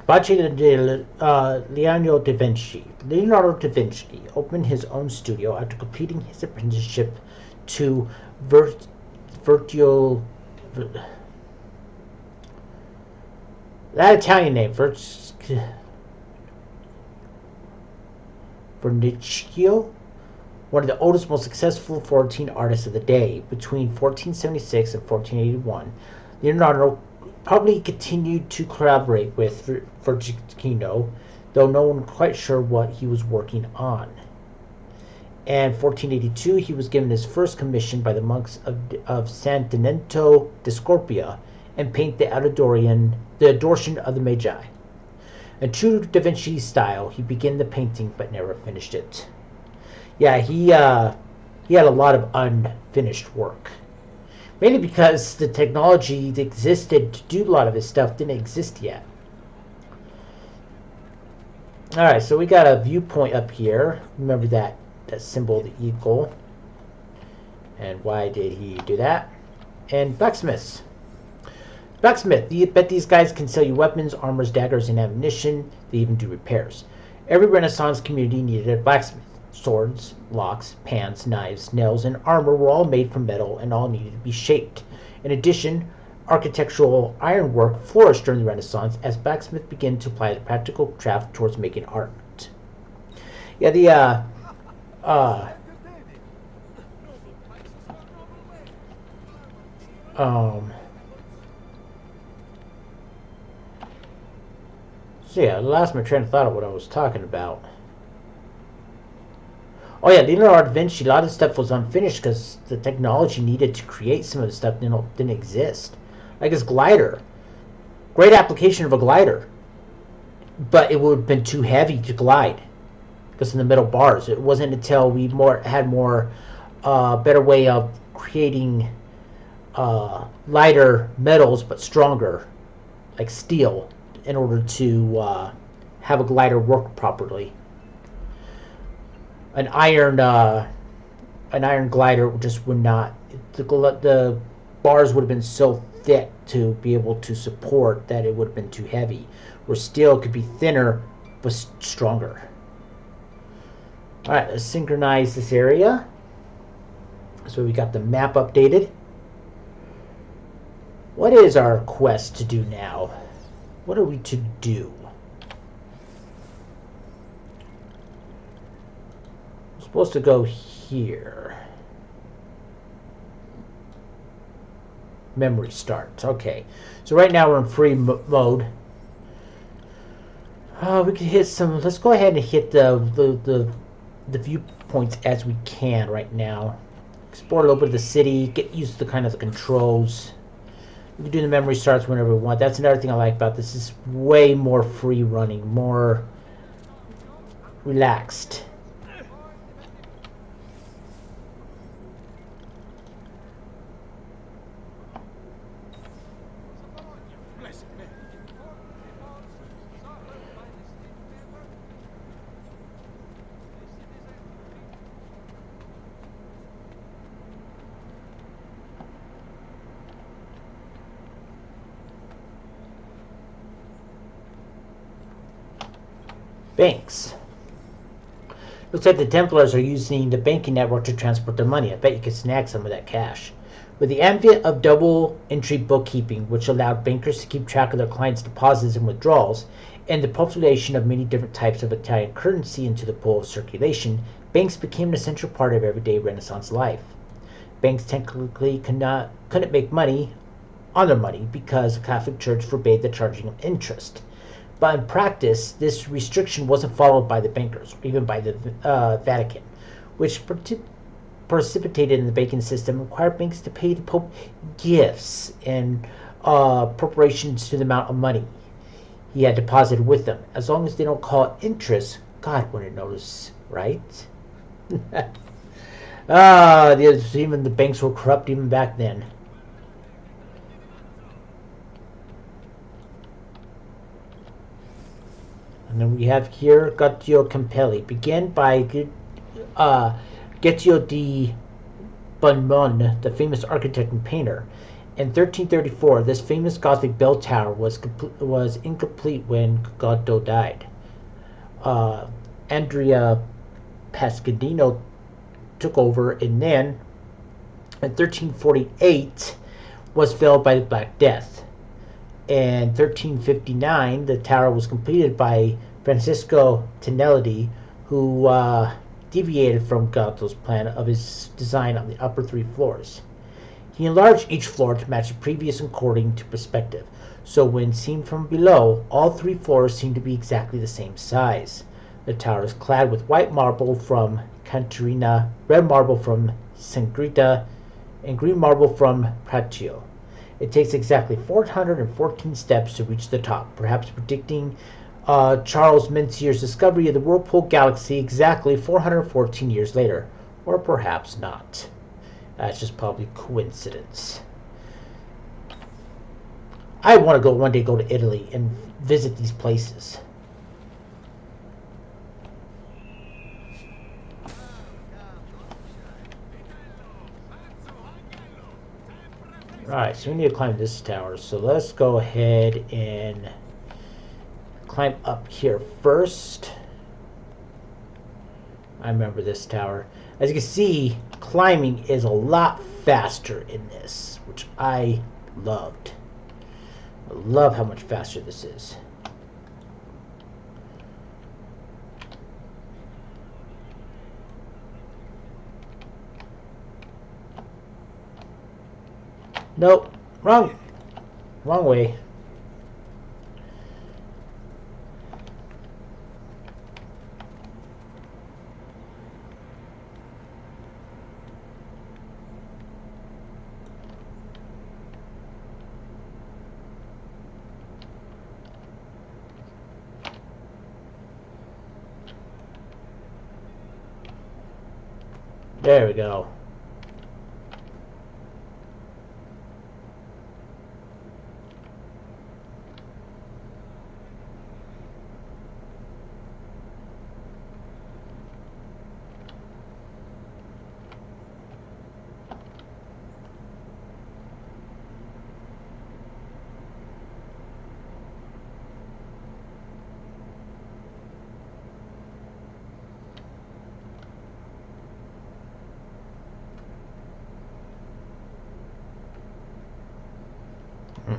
Leonardo da Vinci. Leonardo da Vinci opened his own studio after completing his apprenticeship to Vergil. That Italian name, Vernicchio, one of the oldest, most successful Florentine artists of the day. Between 1476 and 1481, Leonardo probably continued to collaborate with Vergicino, though no one quite sure what he was working on. In 1482, he was given his first commission by the monks of San Denento de Scorpia and paint the Adoration of the Magi. In true Da Vinci style, he began the painting but never finished it. Yeah, he had a lot of unfinished work. Mainly because the technology that existed to do a lot of his stuff didn't exist yet. Alright, so we got a viewpoint up here. Remember that symbol, the eagle. And why did he do that? And blacksmiths. Blacksmith, you bet these guys can sell you weapons, armors, daggers, and ammunition. They even do repairs. Every Renaissance community needed a blacksmith. Swords, locks, pans, knives, nails, and armor were all made from metal and all needed to be shaped. In addition, architectural ironwork flourished during the Renaissance as blacksmiths began to apply the practical craft towards making art. Yeah, so yeah, I lost my train of thought of what I was talking about. Oh yeah, Leonardo da Vinci, a lot of stuff was unfinished because the technology needed to create some of the stuff didn't exist. Like his glider. Great application of a glider. But it would have been too heavy to glide because of the metal bars. It wasn't until we had more better way of creating lighter metals but stronger, like steel, in order to have a glider work properly. An iron glider just would not. The bars would have been so thick to be able to support that it would have been too heavy. Where steel could be thinner but stronger. All right, let's synchronize this area. So we got the map updated. What is our quest to do now? What are we to do? We're supposed to go here. Memory starts. Okay. So right now we're in free mode. We can hit some. Let's go ahead and hit the viewpoints as we can right now. Explore a little bit of the city. Get used to the kind of the controls. We can do the memory starts whenever we want. That's another thing I like about this. Is way more free running, more relaxed. Banks. Looks like the Templars are using the banking network to transport their money. I bet you could snag some of that cash. With the advent of double entry bookkeeping, which allowed bankers to keep track of their clients' deposits and withdrawals, and the population of many different types of Italian currency into the pool of circulation, banks became an essential part of everyday Renaissance life. Banks technically couldn't make money on their money because the Catholic Church forbade the charging of interest. But in practice, this restriction wasn't followed by the bankers, or even by the Vatican, which precipitated in the banking system required banks to pay the Pope gifts and preparations to the amount of money he had deposited with them. As long as they don't call interest, God wouldn't notice, right? Even the banks were corrupt even back then. And then we have here Gautio Campelli, began by Gaetio di Bonmon, the famous architect and painter. In 1334, this famous Gothic bell tower was incomplete when Gautio died. Andrea Pascadino took over, and then in 1348 was felled by the Black Death. In 1359, the tower was completed by Francisco Tinelli, who deviated from Gautio's plan of his design on the upper 3 floors. He enlarged each floor to match the previous according to perspective, so when seen from below, all 3 floors seem to be exactly the same size. The tower is clad with white marble from Cantarina, red marble from Sangrita, and green marble from Pratio. It takes exactly 414 steps to reach the top, perhaps predicting Charles Messier's discovery of the Whirlpool Galaxy exactly 414 years later. Or perhaps not. That's just probably coincidence. I want to one day go to Italy and visit these places. Alright, so we need to climb this tower. So let's go ahead and climb up here first. I remember this tower. As you can see, climbing is a lot faster in this, which I loved. I love how much faster this is. Nope, wrong way. There we go.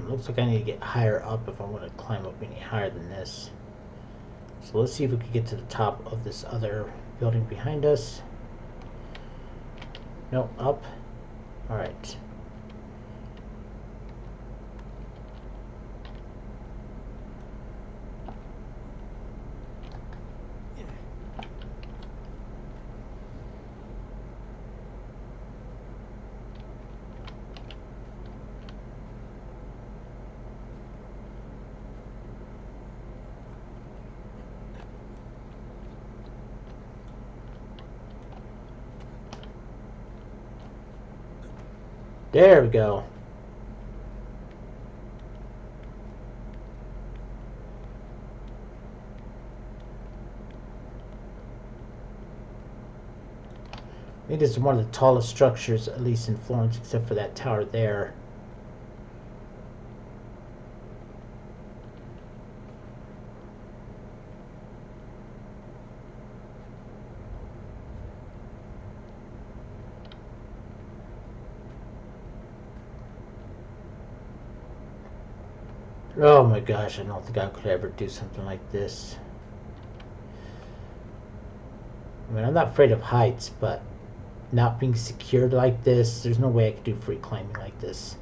Looks like I need to get higher up if I want to climb up any higher than this. So let's see if we can get to the top of this other building behind us. No, up. Alright. There we go. I think this is one of the tallest structures, at least in Florence, except for that tower there. Oh my gosh, I don't think I could ever do something like this. I mean, I'm not afraid of heights, but not being secured like this, there's no way I could do free climbing like this.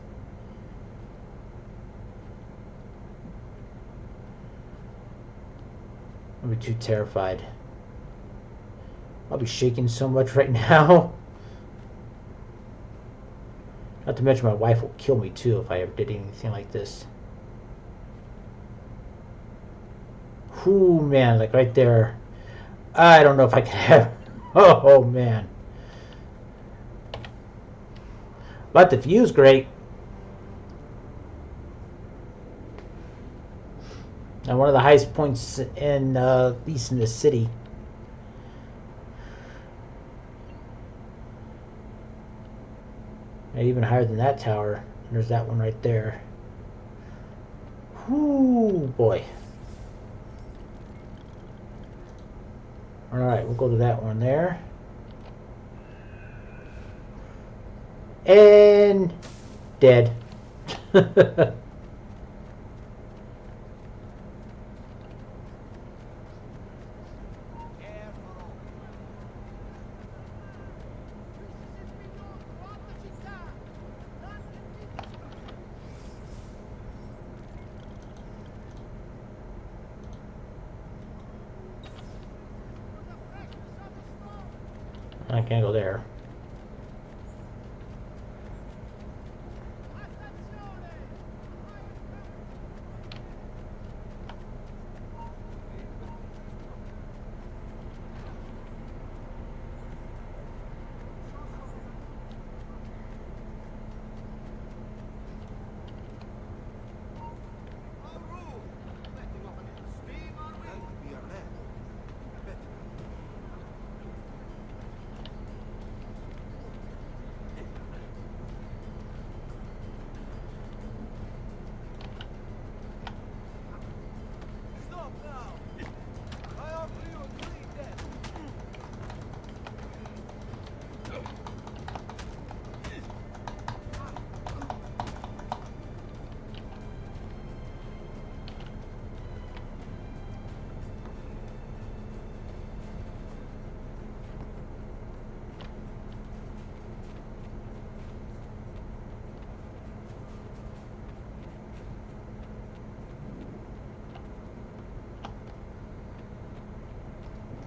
I'll be too terrified. I'll be shaking so much right now. Not to mention my wife will kill me too if I ever did anything like this. Ooh, man, like right there. I don't know if I can have... Oh, man. But the view's great. And one of the highest points in, at least in the city. And even higher than that tower. There's that one right there. Ooh, boy. Alright, we'll go to that one there. And dead. I can't go there.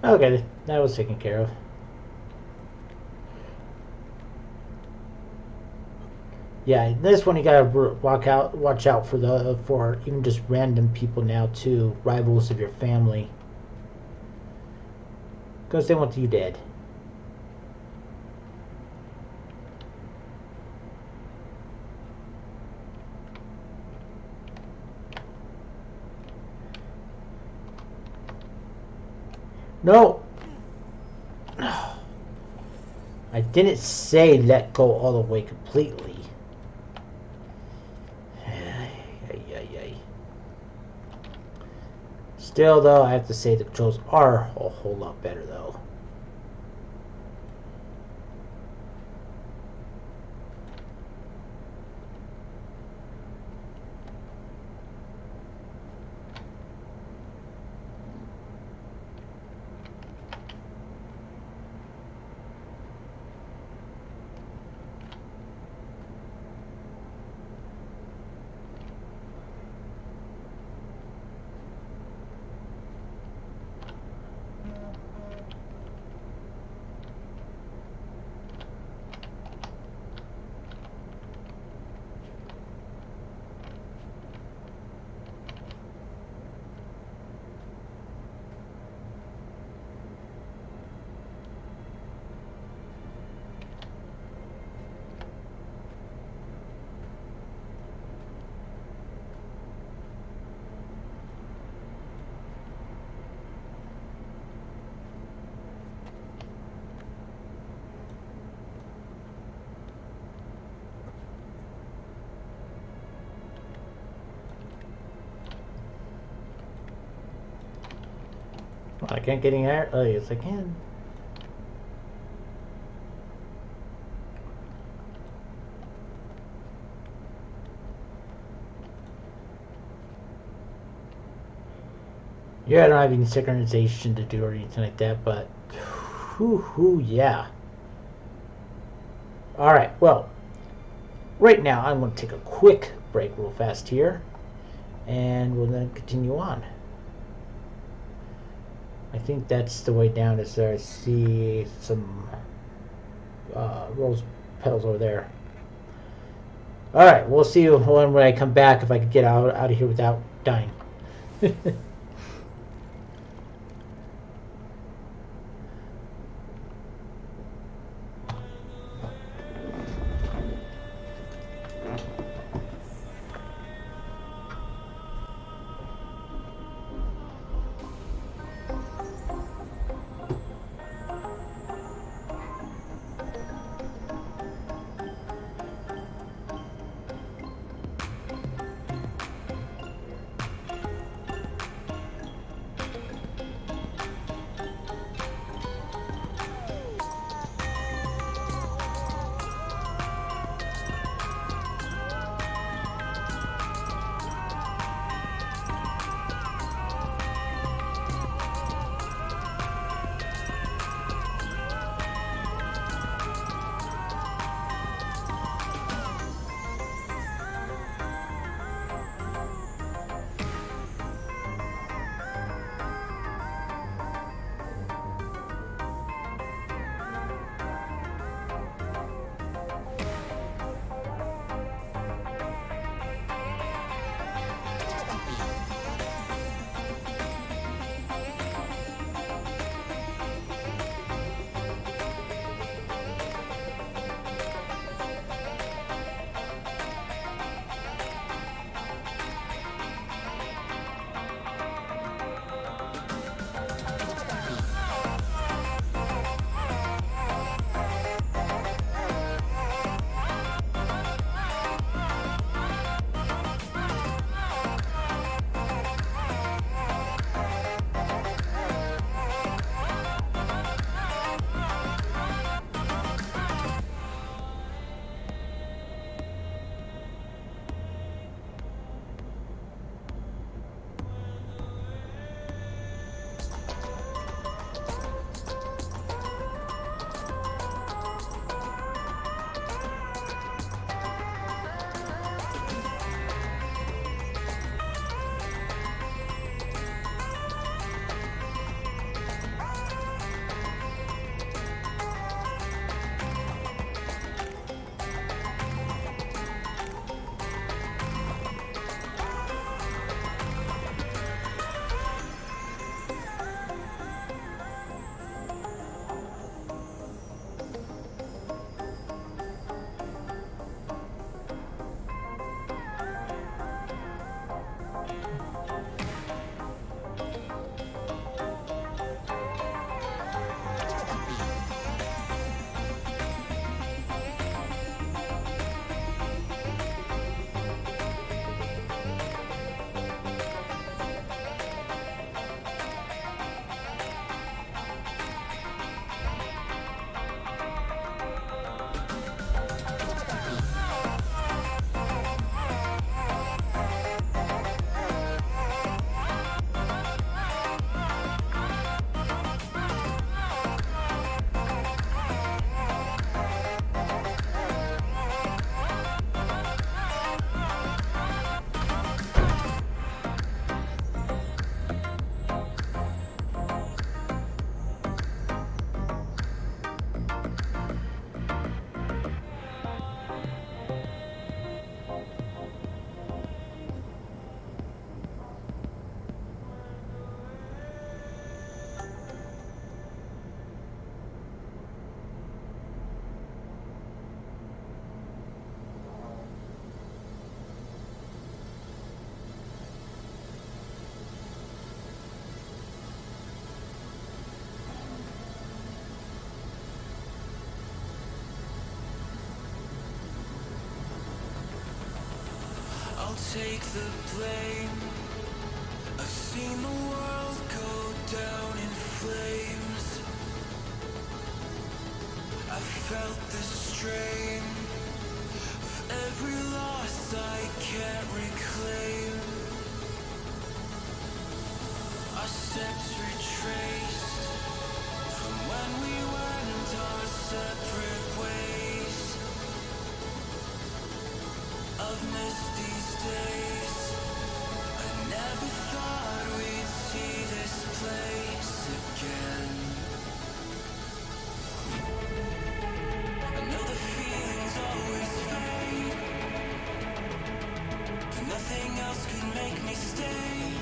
Okay, that was taken care of. Yeah, this one you gotta watch out for even just random people now too, rivals of your family, because they want you dead. No! I didn't say let go all the way completely. Still, though, I have to say the controls are a whole lot better, though. Well, I can't get in there. Oh, yes, I can. Yeah, I don't have any synchronization to do or anything like that, but whoo, yeah. Alright, well, right now I'm going to take a quick break real fast here, and we'll then continue on. I think that's the way down is there. I see some rose petals over there. Alright, we'll see you when I come back if I can get out of here without dying. I'll take the blame. I've seen the world go down in flames. I felt the strain of every loss I can't reclaim. Our steps retraced from when we went our separate ways. I've missed these days. I never thought we'd see this place again. I know the feelings always fade, but nothing else could make me stay.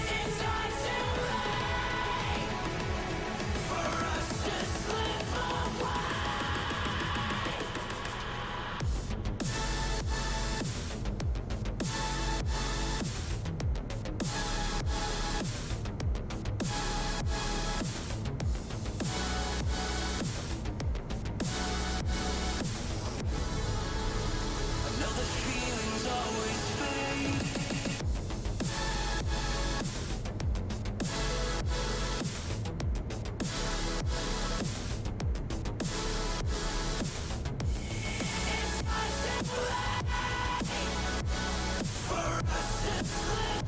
It's not too late for us to slip away. I know the feelings always fade. It's not too late for us to slip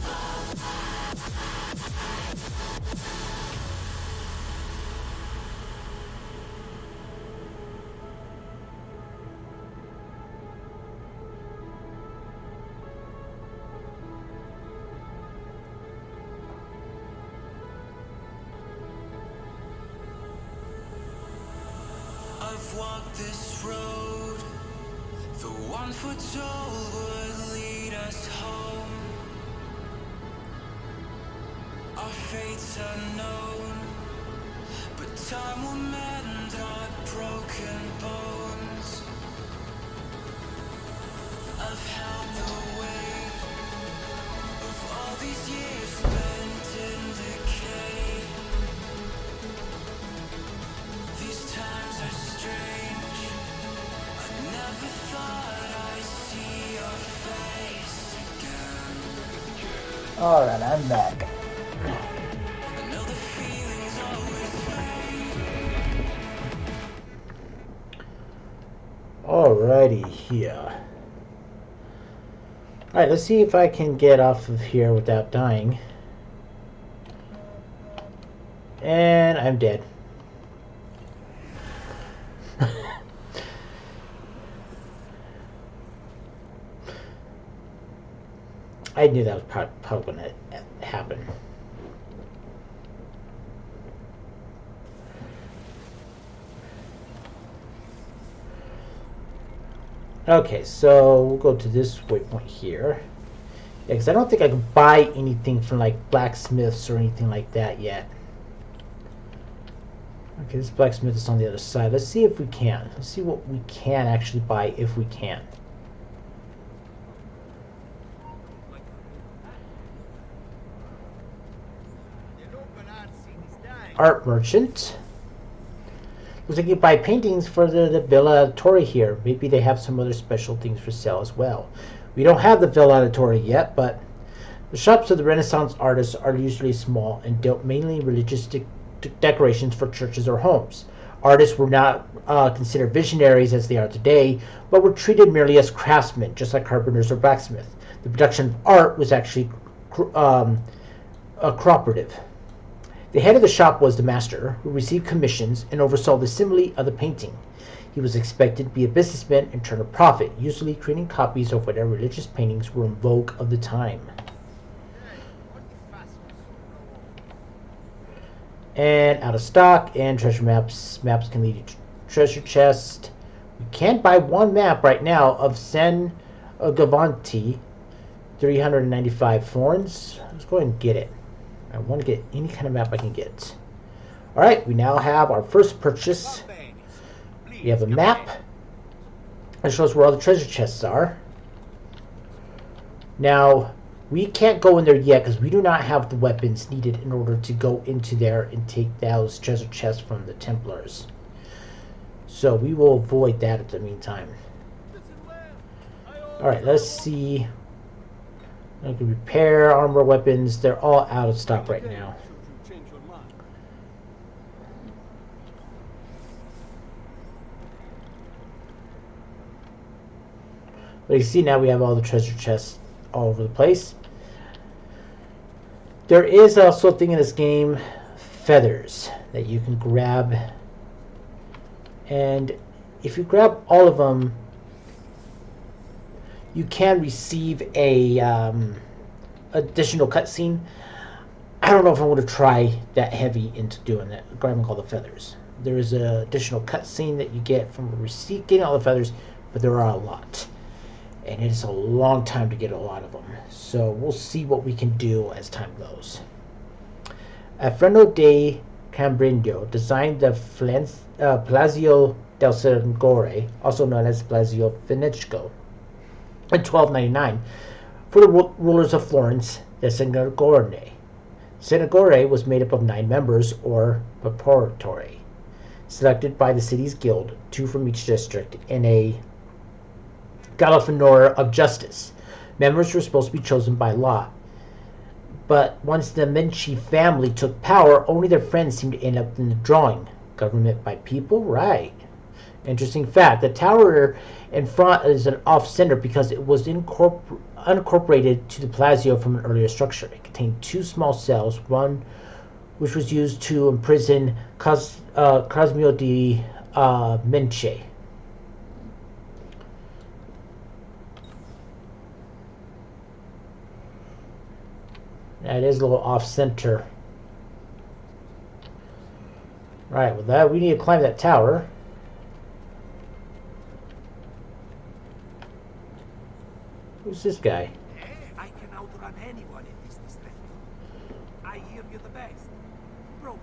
I've walked this road, the one foretold would lead us home. Our fate's unknown, but time will mend our broken bones. I've held the weight of all these years spent in decay. These times are strange. I never thought I'd see your face again. Alright, I'm back. I know the feelings always fade. Alrighty here. Alright, let's see if I can get off of here without dying. And I'm dead. I knew that was probably going to happen. Okay, so we'll go to this waypoint here. Yeah, because I don't think I can buy anything from like blacksmiths or anything like that yet. Okay, this blacksmith is on the other side. Let's see if we can. Let's see what we can actually buy if we can. Art merchant. Looks like you buy paintings for the Villa Torre here. Maybe they have some other special things for sale as well. We don't have the Villa Torre yet, but the shops of the Renaissance artists are usually small and dealt mainly in religious decorations for churches or homes. Artists were not considered visionaries as they are today, but were treated merely as craftsmen, just like carpenters or blacksmiths. The production of art was actually cooperative. The head of the shop was the master, who received commissions and oversaw the assembly of the painting. He was expected to be a businessman and turn a profit, usually creating copies of whatever religious paintings were in vogue of the time. And out of stock, and treasure maps. Maps can lead you to treasure chest. We can buy one map right now of San Gavanti, 395 florins. Let's go ahead and get it. I want to get any kind of map I can get. Alright, we now have our first purchase. We have a map that shows where all the treasure chests are. Now, we can't go in there yet because we do not have the weapons needed in order to go into there and take those treasure chests from the Templars. So we will avoid that at the meantime. Alright, let's see. I can repair, armor, weapons. They're all out of stock right now. But you see now we have all the treasure chests all over the place. There is also a thing in this game, feathers, that you can grab. And if you grab all of them, you can receive a additional cutscene. I don't know if I want to try that heavy into doing that, grabbing all the feathers. There is an additional cutscene that you get from getting all the feathers, but there are a lot. And it is a long time to get a lot of them. So we'll see what we can do as time goes. Alfredo de Cambrinio designed the Palazzo del Senegore, also known as Palazzo Finico, in 1299 for the rulers of Florence, the Senegore. Senegore was made up of 9 members, or Proprietari, selected by the city's guild, 2 from each district, and a Galifanor of justice. Members were supposed to be chosen by law. But once the Medici family took power, only their friends seemed to end up in the drawing. Government by people? Right. Interesting fact. The tower in front is an off-center because it was unincorporated to the Palazzo from an earlier structure. It contained 2 small cells, one which was used to imprison Cosimo di Medici. That is a little off-center. Right, with that, we need to climb that tower. Who's this guy? I can outrun anyone in this district. I hear you're the best. Prove it.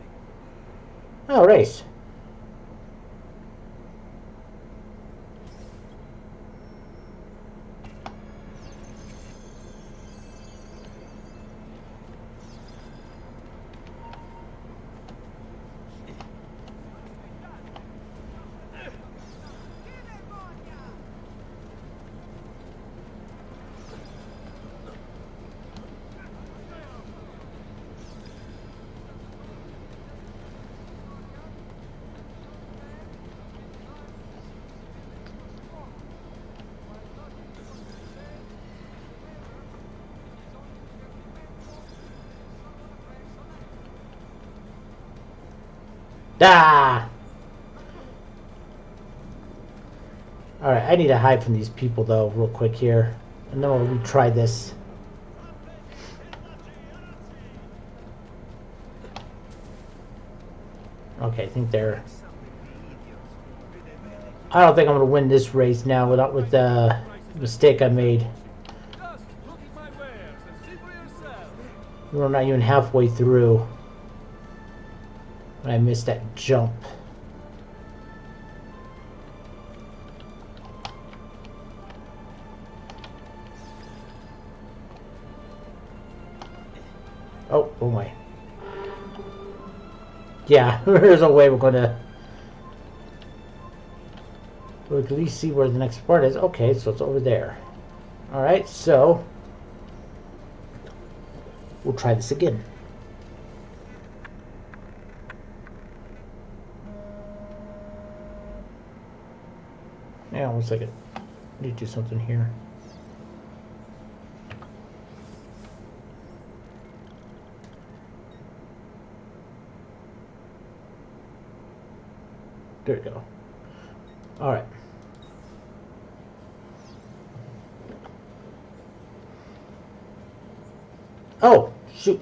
Oh, race. Ah! Alright, I need to hide from these people though, real quick here. And then we'll retry this. Okay, I think they're... I don't think I'm gonna win this race now with the mistake I made. Just look at my wares. We're not even halfway through. I missed that jump. Oh my. Yeah, there's a way we're gonna... We can at least see where the next part is. Okay, so it's over there. Alright, so... We'll try this again. Yeah, 1 second. Need to do something here. There we go. All right. Oh, shoot.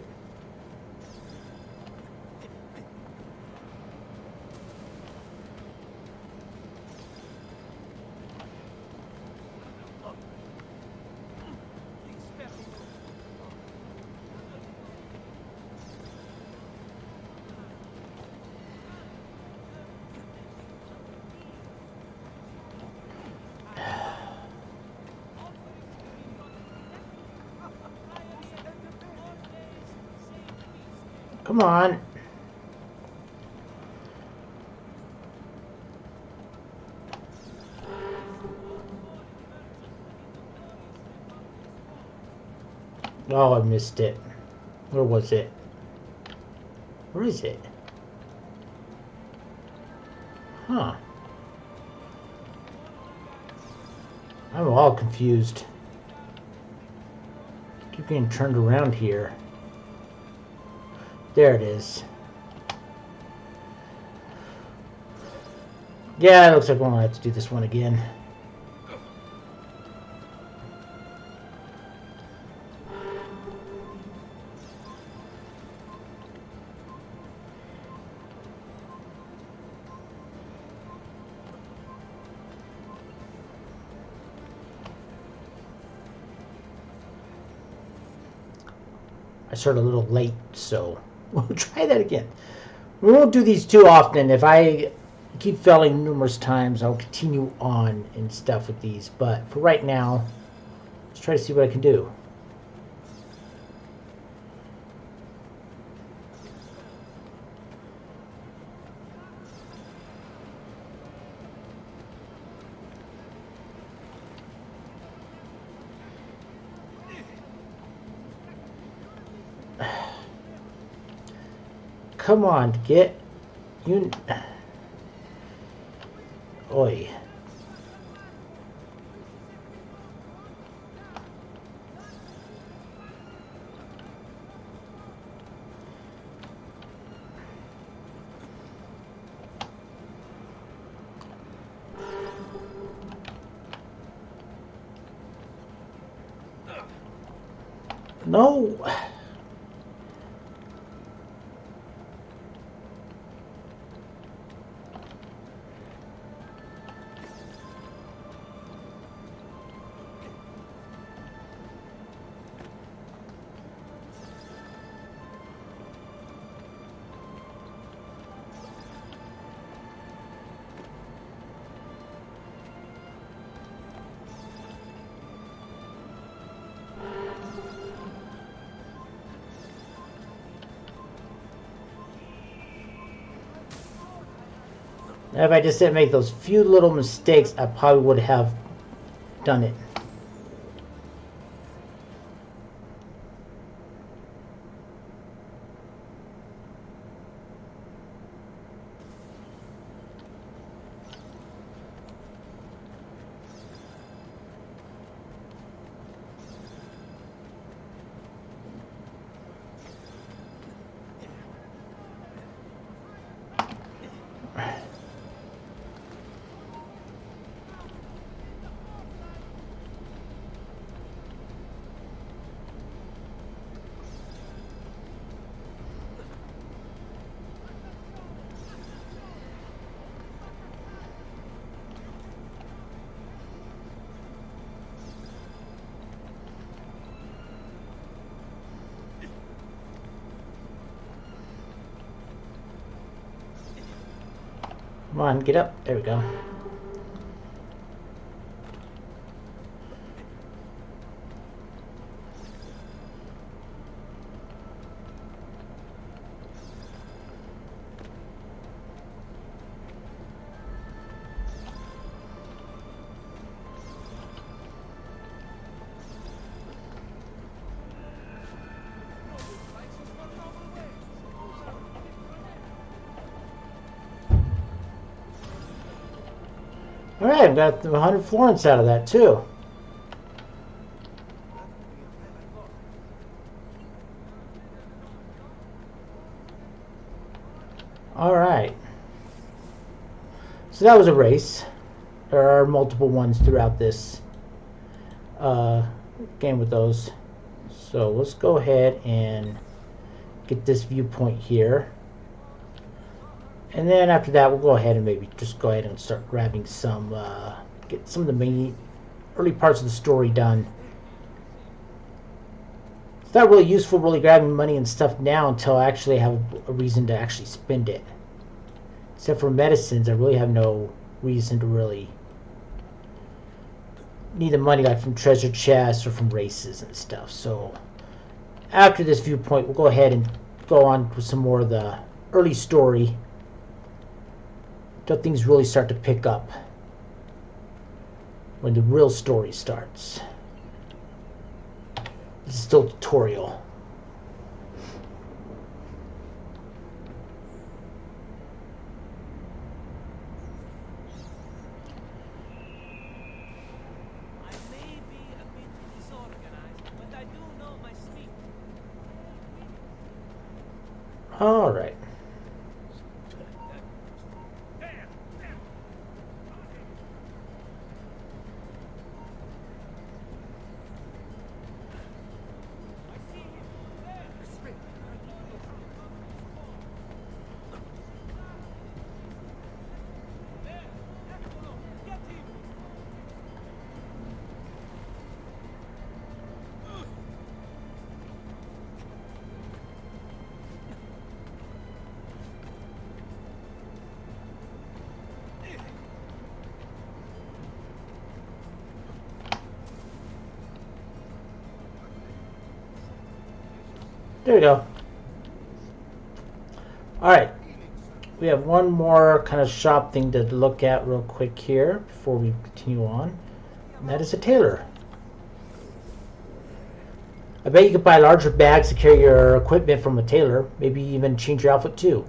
Come on. Oh, I missed it. Where was it? Where is it? Huh. I'm all confused. Keep getting turned around here. There it is. Yeah, it looks like we're gonna have to do this one again. I started a little late, so we'll try that again. We won't do these too often. If I keep failing numerous times, I'll continue on and stuff with these. But for right now, let's try to see what I can do. Come on, get you. Oi. No. If I just didn't make those few little mistakes, I probably would have done it. Come on, get up. There we go. Alright, I've got 100 florins out of that too. Alright. So that was a race. There are multiple ones throughout this game with those. So let's go ahead and get this viewpoint here. And then after that, we'll go ahead and maybe just go ahead and start grabbing some, get some of the main early parts of the story done. It's not really useful really grabbing money and stuff now until I actually have a reason to actually spend it. Except for medicines, I really have no reason to really need the money like from treasure chests or from races and stuff. So after this viewpoint, we'll go ahead and go on with some more of the early story until things really start to pick up when the real story starts. This is still a tutorial. I may be a bit disorganized, but I do know my speed. All right. There we go. Alright. We have one more kind of shop thing to look at real quick here before we continue on. And that is a tailor. I bet you could buy larger bags to carry your equipment from a tailor. Maybe even change your outfit too.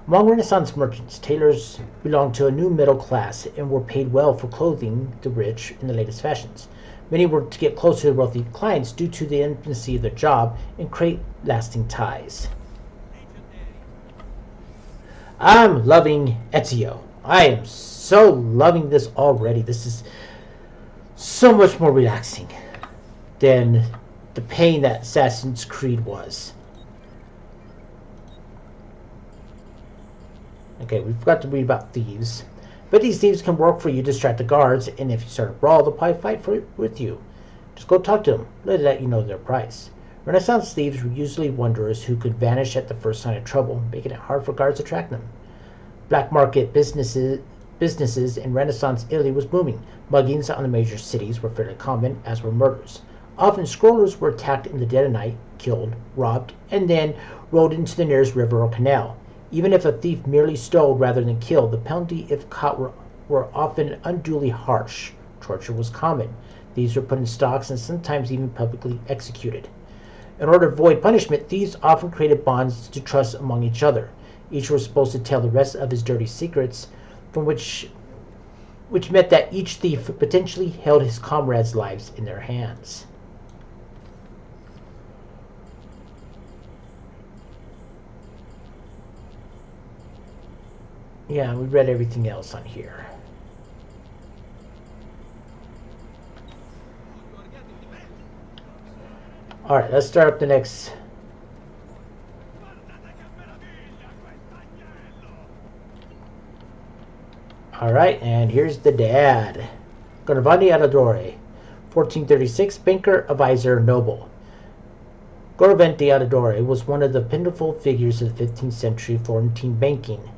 Among Renaissance merchants, tailors belonged to a new middle class and were paid well for clothing the rich in the latest fashions. Many were to get closer to wealthy clients due to the intimacy of their job and create lasting ties. I'm loving Ezio. I am so loving this already. This is so much more relaxing than the pain that Assassin's Creed was. Okay, we forgot to read about thieves. But these thieves can work for you to distract the guards, and if you start a brawl, they'll probably fight with you. Just go talk to them. Let you know their price. Renaissance thieves were usually wanderers who could vanish at the first sign of trouble, making it hard for guards to track them. Black market businesses in Renaissance Italy was booming. Muggings on the major cities were fairly common, as were murders. Often scrollers were attacked in the dead of night, killed, robbed, and then rowed into the nearest river or canal. Even if a thief merely stole rather than killed, the penalty if caught were often unduly harsh. Torture was common. Thieves were put in stocks and sometimes even publicly executed. In order to avoid punishment, thieves often created bonds to trust among each other. Each was supposed to tell the rest of his dirty secrets, from which meant that each thief potentially held his comrades' lives in their hands. Yeah, we read everything else on here. Alright, let's start up the next. Alright, and here's the dad. Giovanni Aladore, 1436, banker, advisor, noble. Giovanni Aladore was one of the pivotal figures of the 15th century Florentine banking.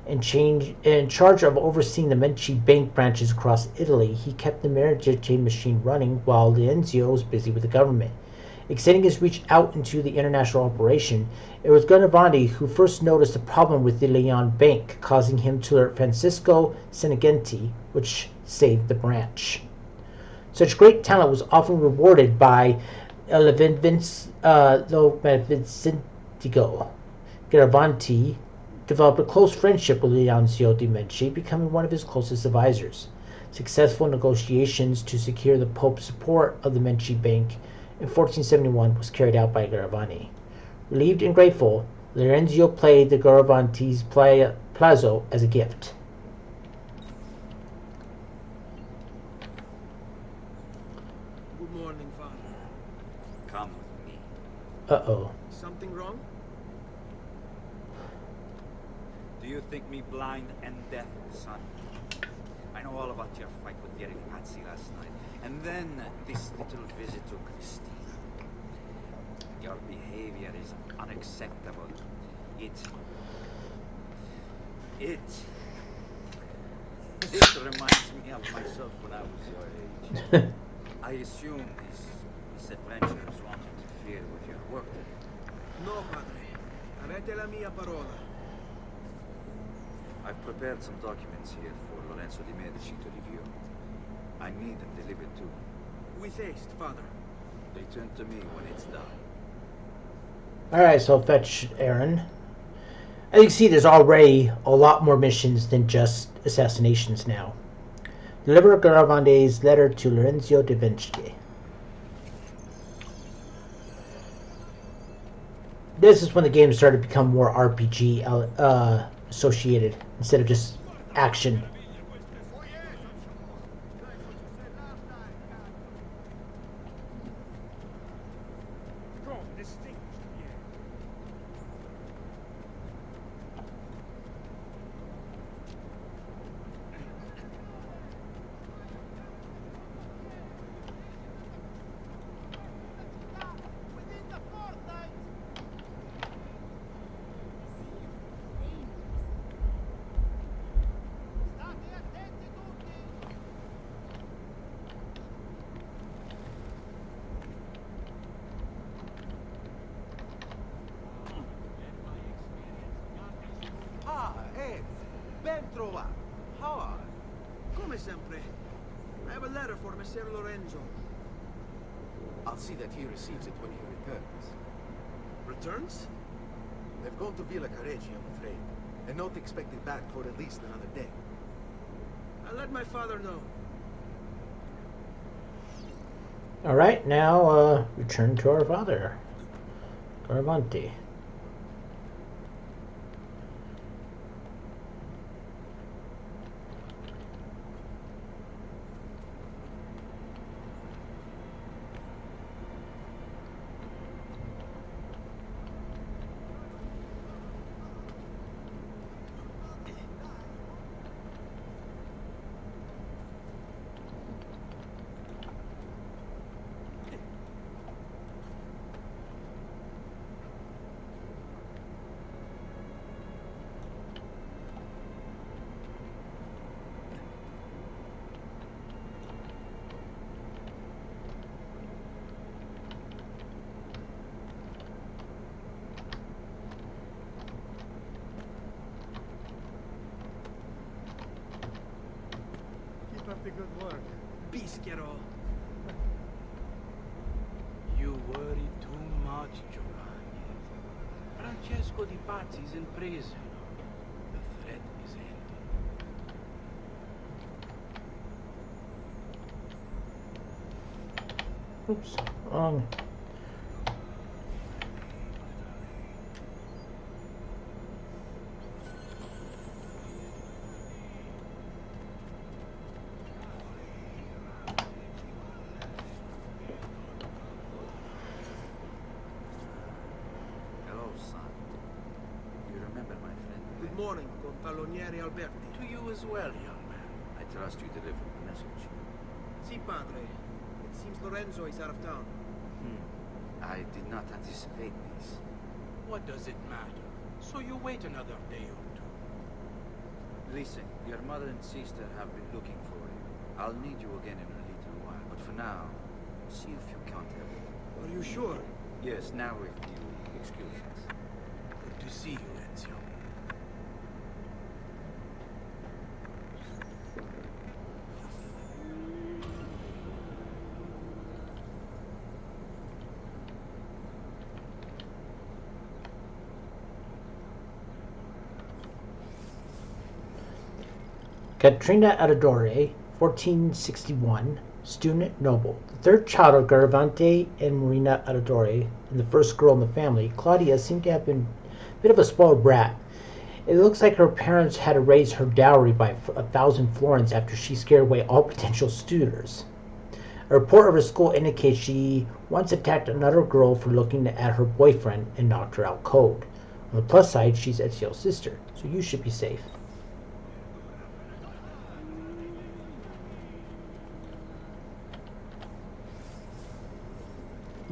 in charge of overseeing the Medici bank branches across Italy. He kept the Medici machine running while Lorenzo was busy with the government. Extending his reach out into the international operation, it was Garibaldi who first noticed a problem with the Leon Bank, causing him to alert Francisco Senegenti, which saved the branch. Such great talent was often rewarded by lo Beneficentico. Garibaldi developed a close friendship with Leoncio de' Medici, becoming one of his closest advisors. Successful negotiations to secure the Pope's support of the Medici Bank in 1471 was carried out by Garibaldi. Relieved and grateful, Lorenzo played the Garibaldi's palazzo as a gift. Good morning, Father. Come with me. Uh-oh. Something wrong? Do you think me blind and deaf, son? I know all about your fight with the Ragazzi last night. And then this little visit to Christina. Your behavior is unacceptable. It reminds me of myself when I was your age. I assume this adventure is won't interfere with your work today. No, Padre. Avete la mia parola. I've prepared some documents here for Lorenzo de' Medici to review. I need them delivered to him. With haste, Father. Return to me when it's done. Alright, so fetch Aaron. As you can see, there's already a lot more missions than just assassinations now. Deliver Garibaldi's letter to Lorenzo de' Medici. This is when the game started to become more RPG associated instead of just action. Ben trovato. How are you? Come sempre. I have a letter for Messer Lorenzo. I'll see that he receives it when he returns. Returns? They've gone to Villa Careggi, I'm afraid. And not expected back for at least another day. I'll let my father know. Alright, now return to our father, Garibaldi. Keep up the good work. Bischero. You worry too much, Giovanni. Francesco Di Pazzi is in prison. The threat is ending. Oops. Hello, son. You remember my friend? Good morning, Gonfaloniere Alberti. To you as well, young man. I trust you delivered the message. Si, padre. It seems Lorenzo is out of town. I did not anticipate this. What does it matter? So you wait another day or two. Listen, your mother and sister have been looking for you. I'll need you again in a little while, but for now, see if you can't help me. Are you sure? Yes, now if you excuse us. Good to see you, Ezio. Katrina Adidore, 1461, student noble. The third child of Garavante and Marina Adidore, and the first girl in the family, Claudia seemed to have been a bit of a spoiled brat. It looks like her parents had to raise her dowry by 1,000 florins after she scared away all potential suitors. A report of her school indicates she once attacked another girl for looking at her boyfriend and knocked her out cold. On the plus side, she's Ezio's sister, so you should be safe.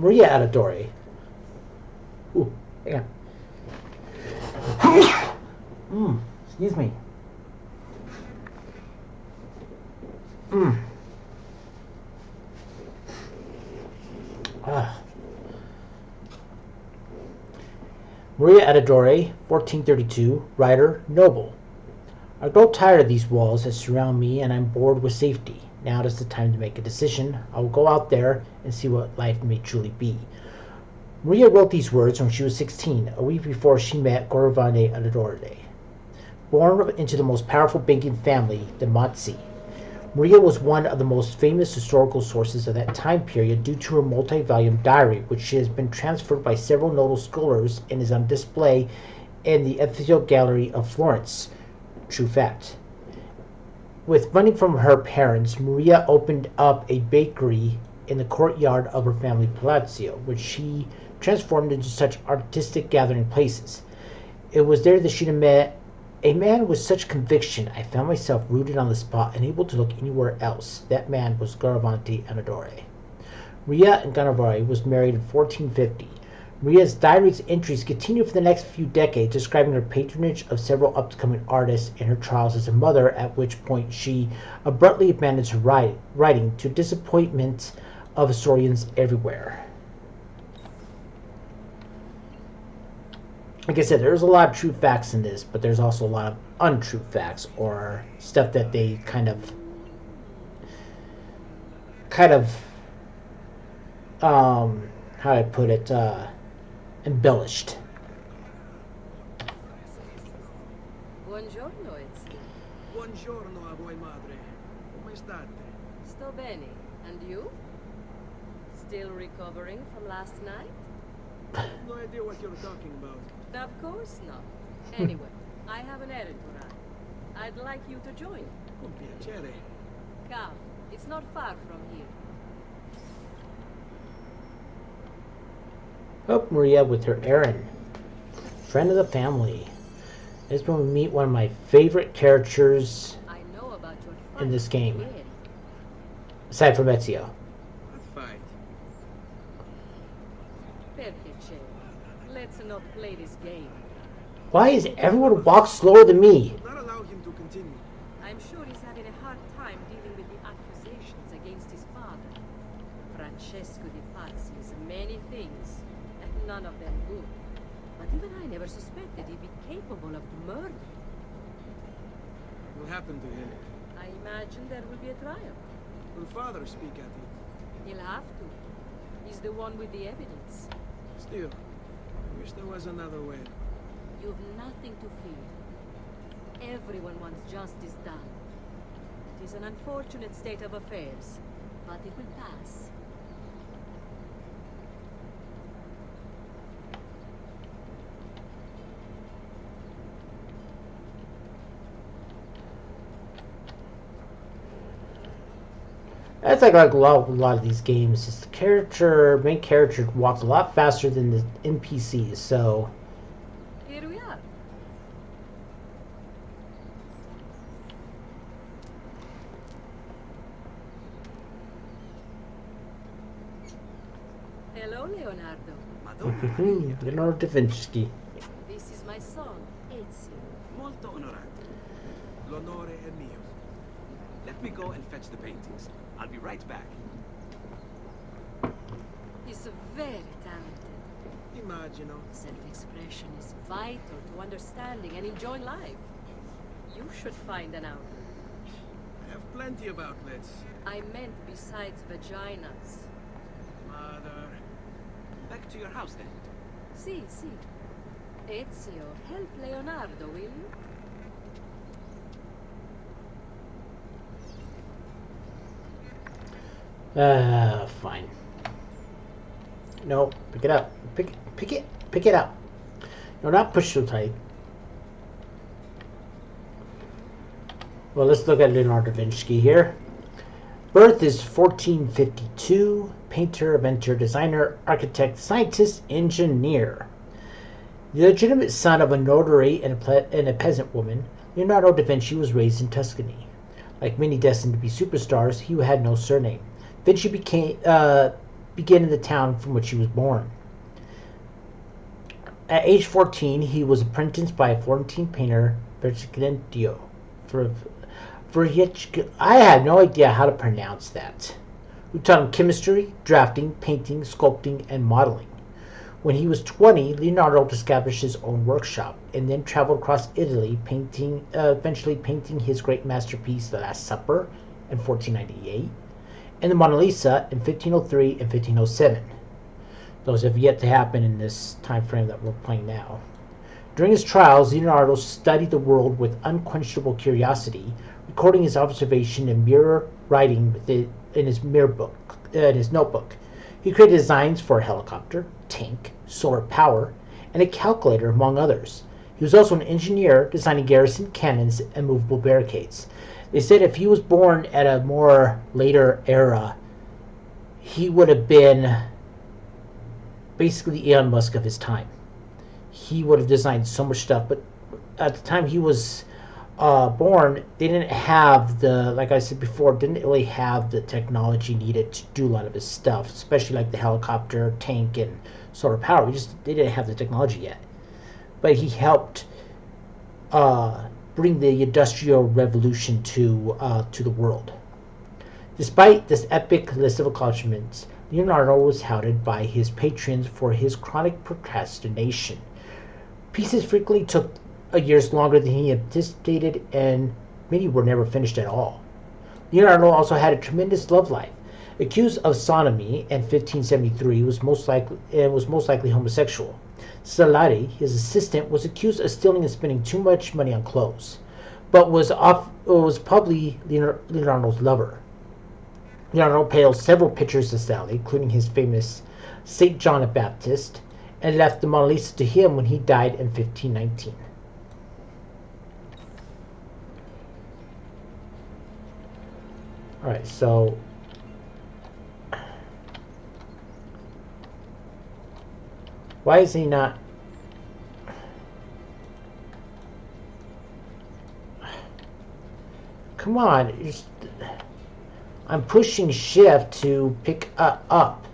Maria Adidore. Ooh, hang on. Excuse me. Maria Adidore, 1432, writer, noble. I grow tired of these walls that surround me, and I'm bored with safety. Now is the time to make a decision. I will go out there and see what life may truly be. Maria wrote these words when she was 16, a week before she met Garavante Adidore. Born into the most powerful banking family, the Mazzi, Maria was one of the most famous historical sources of that time period due to her multi-volume diary, which has been transferred by several notable scholars and is on display in the Uffizi Gallery of Florence. True fact. With money from her parents, Maria opened up a bakery in the courtyard of her family palazzo, which she transformed into such artistic gathering places. It was there that she met a man with such conviction. I found myself rooted on the spot, unable to look anywhere else. That man was Garavante Adidore. Maria Garavante was married in 1450. Maria's diary's entries continue for the next few decades, describing her patronage of several upcoming artists and her trials as a mother, at which point she abruptly abandons her writing to disappointment of historians everywhere. Like I said, there's a lot of true facts in this, but there's also a lot of untrue facts, or stuff that they kind of how do I put it, embellished. Buongiorno, Ezio. Buongiorno a voi, madre. Come state? Sto bene. And you? Still recovering from last night? I have no idea what you're talking about. Of course not. Anyway, I have an errand to run. I'd like you to join. Con piacere. Come, it's not far from here. Help Maria with her errand. Friend of the family. This is when we meet one of my favorite characters I know about your in this game. fight. Aside from Ezio. What fight? Per piacere. Let's not play this game. Why is everyone walk slower than me? Do not allow him to continue. I'm sure he's having a hard time dealing with the accusations against his father. Francesco Di Pazzi is many things, and none of them good. But even I never suspected he'd be capable of murder. What happened to him? I imagine there will be a trial. Will father speak at it? He'll have to. He's the one with the evidence. Still, I wish there was another way. You've nothing to fear. Everyone wants justice done. It is an unfortunate state of affairs, but it will pass. That's like a lot of these games. Just the main character walks a lot faster than the NPCs, so Here we are. Hello, Leonardo. Madonna Maria. Leonardo da Vinci. This is my son, Ezio. Molto onorato. L'onore è mio. Let me go and fetch the paintings. I'll be right back. He's very talented. Immagino. Self-expression is vital to understanding and enjoying life. You should find an outlet. I have plenty of outlets. I meant besides vaginas. Mother. Back to your house then. Si, si. Ezio, help Leonardo, will you? Fine. No, pick it up. Pick it up. No, not push so tight. Well, let's look at Leonardo da Vinci here. Birth is 1452. Painter, inventor, designer, architect, scientist, engineer. The legitimate son of a notary and a peasant woman, Leonardo da Vinci was raised in Tuscany. Like many destined to be superstars, he had no surname. Vinci began in the town from which he was born. At age 14, he was apprenticed by a Florentine painter, Vercingetorix. I had no idea how to pronounce that. Who taught him chemistry, drafting, painting, sculpting, and modeling. When he was 20, Leonardo established his own workshop and then traveled across Italy, eventually painting his great masterpiece, The Last Supper, in 1498, and the Mona Lisa in 1503 and 1507. Those have yet to happen in this time frame that we're playing now. During his trials, Leonardo studied the world with unquenchable curiosity, recording his observation in mirror writing in his notebook. He created designs for a helicopter, tank, solar power, and a calculator, among others. He was also an engineer, designing garrison cannons and movable barricades. They said if he was born at a more later era, he would have been basically the Elon Musk of his time. He would have designed so much stuff, but at the time he was born, they didn't have like I said before, didn't really have the technology needed to do a lot of his stuff, especially like the helicopter, tank, and solar power. They didn't have the technology yet. But he helped bring the Industrial Revolution to the world. Despite this epic list of accomplishments, Leonardo was touted by his patrons for his chronic procrastination. Pieces frequently took years longer than he anticipated, and many were never finished at all. Leonardo also had a tremendous love life. Accused of sodomy in 1573, was most likely homosexual. Salari, his assistant, was accused of stealing and spending too much money on clothes, but was probably Leonardo's lover. Leonardo painted several pictures of Sally, including his famous St. John the Baptist, and left the Mona Lisa to him when he died in 1519. Alright, so why is he not? Come on, I'm pushing shift to pick up.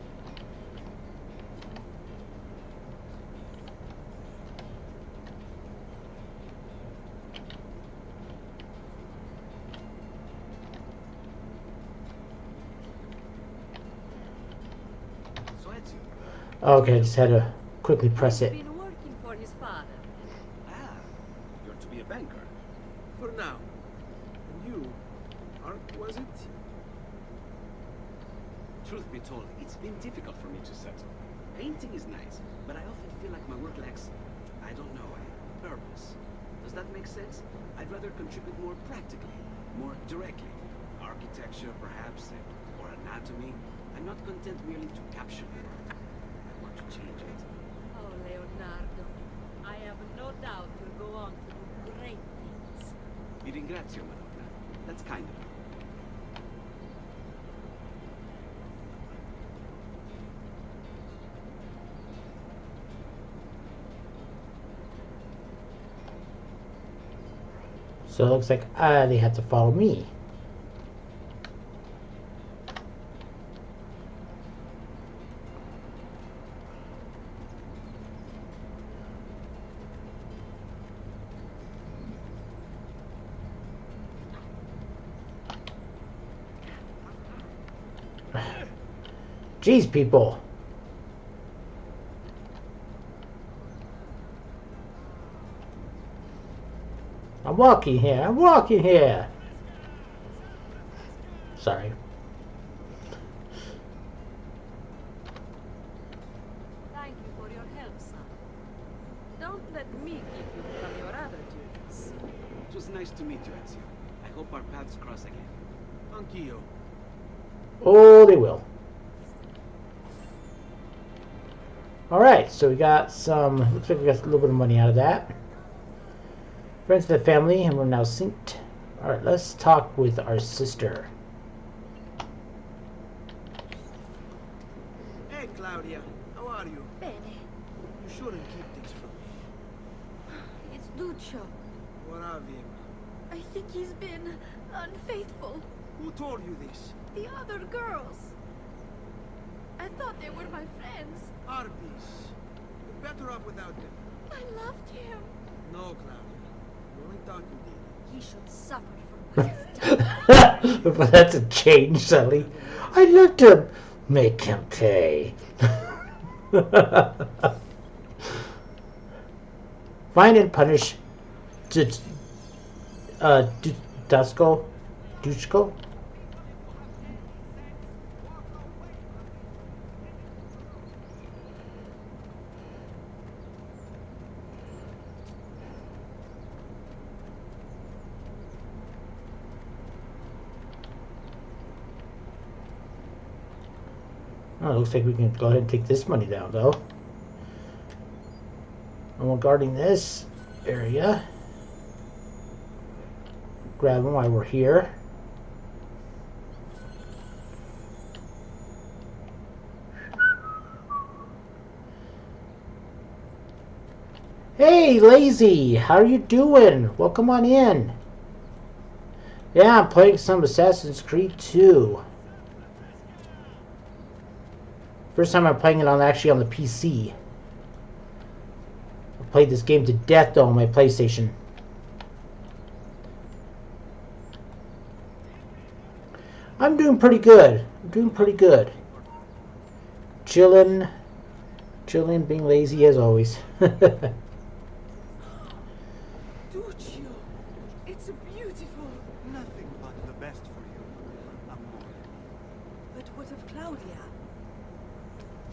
Okay, I just had to quickly press it. He's been working for his father. Ah, you're to be a banker. For now. And you, art, was it? Truth be told, it's been difficult for me to settle. Painting is nice, but I often feel like my work lacks, I don't know, a purpose. Does that make sense? I'd rather contribute more practically, more directly. Architecture, perhaps, or anatomy. I'm not content merely to capture the world. I want to change it. Oh, Leonardo, I have no doubt you'll go on to do great things. Vi ringrazio, Madonna. That's kind of you. So it looks like they have to follow me. Jeez, people. I'm walking here. I'm walking here. Sorry. Thank you for your help, son. Don't let me keep you from your other duties. It was nice to meet you, Ezio. I hope our paths cross again. Anch'io. Oh, they will. Alright, so we got some, looks like we got a little bit of money out of that. Friends of the family, and we're now synced. Alright, let's talk with our sister. Hey, Claudia. How are you? Bene. You shouldn't keep things from me. It's Duccio. What of him? I think he's been unfaithful. Who told you this? The other girls. I thought they were my friends. Arby's. You're better off without them. I loved him. No, Claudia. You only thought you did. He should suffer for what he's done. But that's a change, Sally. I loved him. Make him pay. Find and punish Dushko? Oh, it looks like we can go ahead and take this money down, though. And we're guarding this area. Grab them while we're here. Hey, Lazy! How are you doing? Welcome on in. Yeah, I'm playing some Assassin's Creed 2. First time I'm playing it actually on the PC. I played this game to death though on my PlayStation. I'm doing pretty good. Chillin', being lazy as always. Duccio, it's beautiful. Nothing but the best for you, amore. But what of Claudia?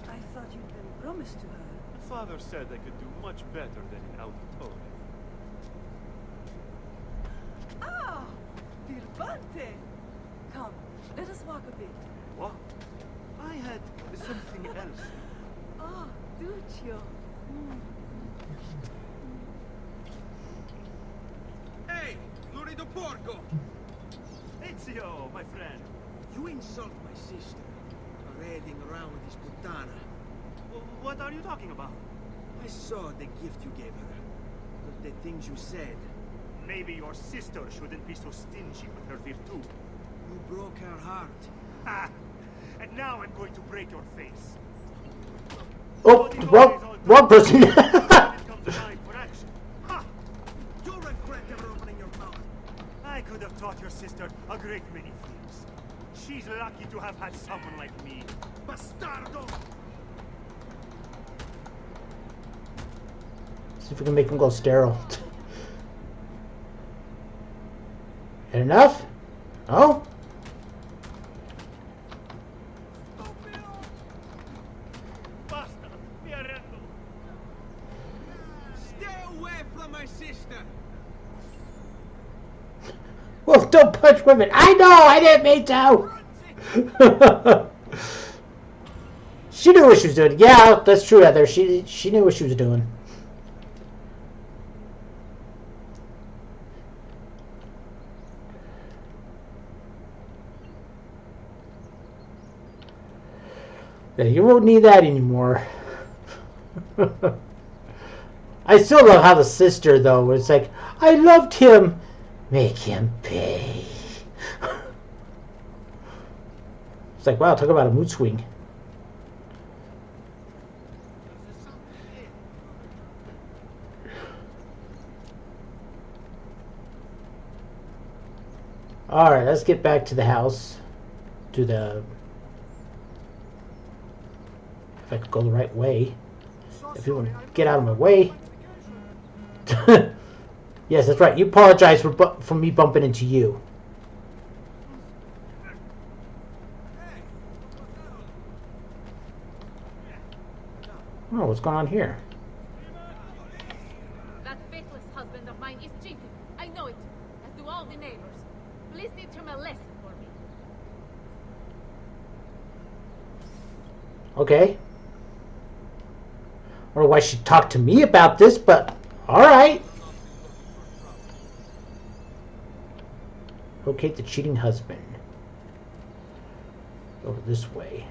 I thought you'd been promised to her. Father said I could do much better than in Auditore. Ah! Birbante! Come, let us walk a bit. What? I had something else. Ah, Duccio. Hey, Lurido Porco! Ezio, my friend. You insult my sister. Parading around with this puttana. What are you talking about? I saw the gift you gave her. The things you said. Maybe your sister shouldn't be so stingy with her virtù. You broke her heart. Ha! And now I'm going to break your face. Oh, wrong person. When it comes time for action. Ha! You'll regret ever opening your mouth. I could have taught your sister a great many things. She's lucky to have had someone like me. Bastardo! See if we can make him go sterile. Had enough? Oh? Basta, mi arrendo. Stay away from my sister! Well, don't punch women. I know, I didn't mean to. She knew what she was doing. Yeah, that's true, Heather. She knew what she was doing. Yeah, you won't need that anymore. I still love how the sister, though, was like, I loved him. Make him pay. It's like, wow, talk about a mood swing. Alright, let's get back to the house. To the If I could go the right way. So If you sorry, want I to get out of my missed way. your Yes, that's right. You apologize for me bumping into you. Oh, what's going on here? That faithless husband of mine is cheating. I know it, as do all the neighbors. Please teach him a lesson for me. Okay. I don't know why she talked to me about this, but alright. Locate the cheating husband. Over this way.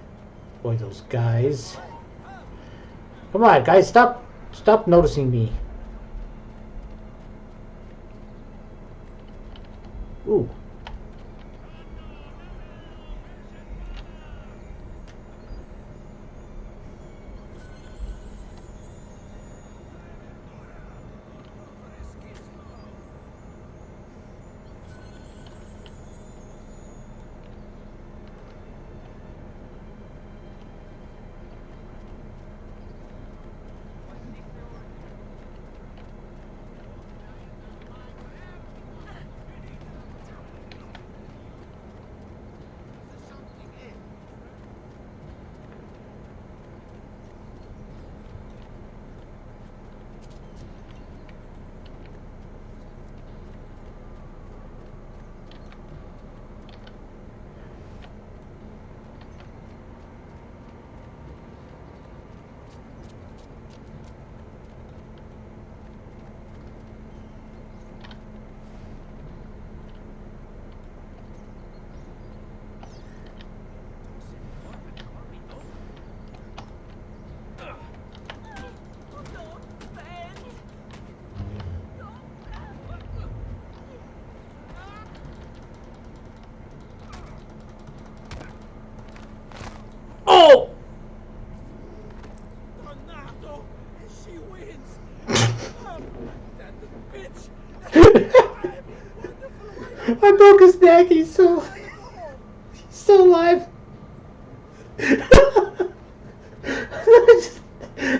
Boy, those guys. Come on, guys, stop noticing me. Ooh. Oh! Tornado! She wins! That bitch! I broke his neck. He's still alive. You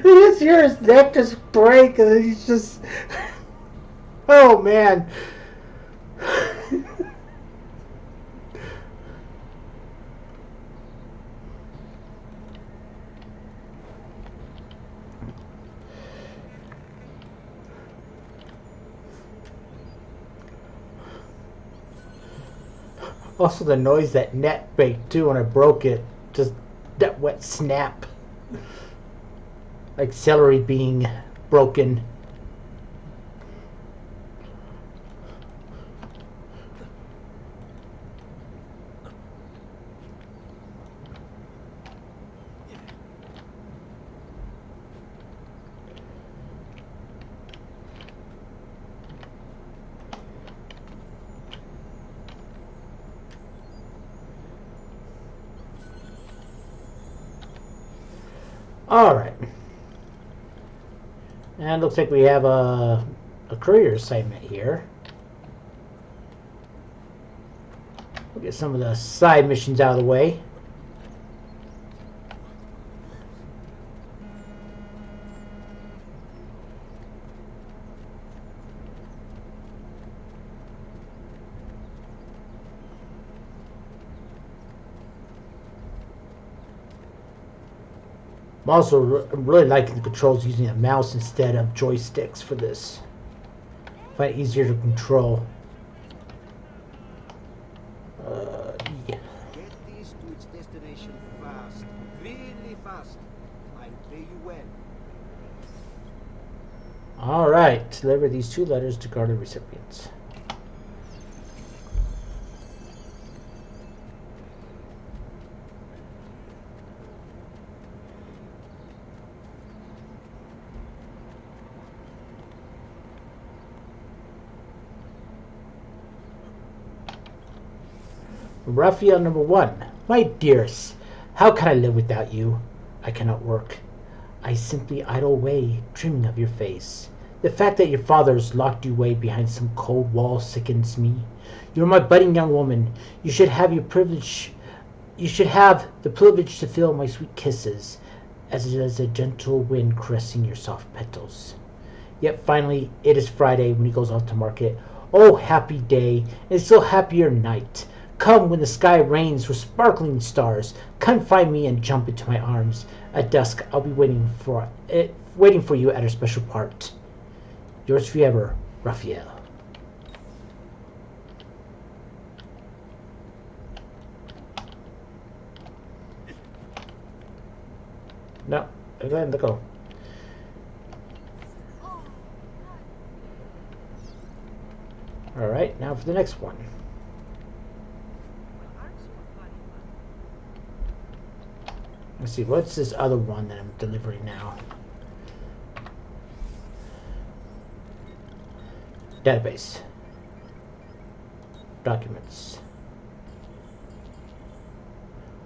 just hear his neck just break, and he's just. Oh man. Also, the noise that net made too when I broke it, just that wet snap, like celery being broken. Alright. And looks like we have a courier assignment here. We'll get some of the side missions out of the way. I'm really liking the controls using a mouse instead of joysticks for this. I find it easier to control. Yeah. Get this to its destination fast. Really fast. I'll pay you well. Alright, deliver these 2 letters to guarded recipients. Raphael number 1. My dearest, how can I live without you? I cannot work. I simply idle away, dreaming of your face. The fact that your father has locked you away behind some cold wall sickens me. You are my budding young woman. You should have the privilege to feel my sweet kisses as it is a gentle wind caressing your soft petals. Yet finally, it is Friday when he goes off to market. Oh, happy day, and still happier night. Come when the sky rains with sparkling stars. Come find me and jump into my arms. At dusk, I'll be waiting for you at our special part. Yours forever, Raphael. No, go ahead, let go. Alright, now for the next one. Let's see, what's this other one that I'm delivering now? Database. Documents.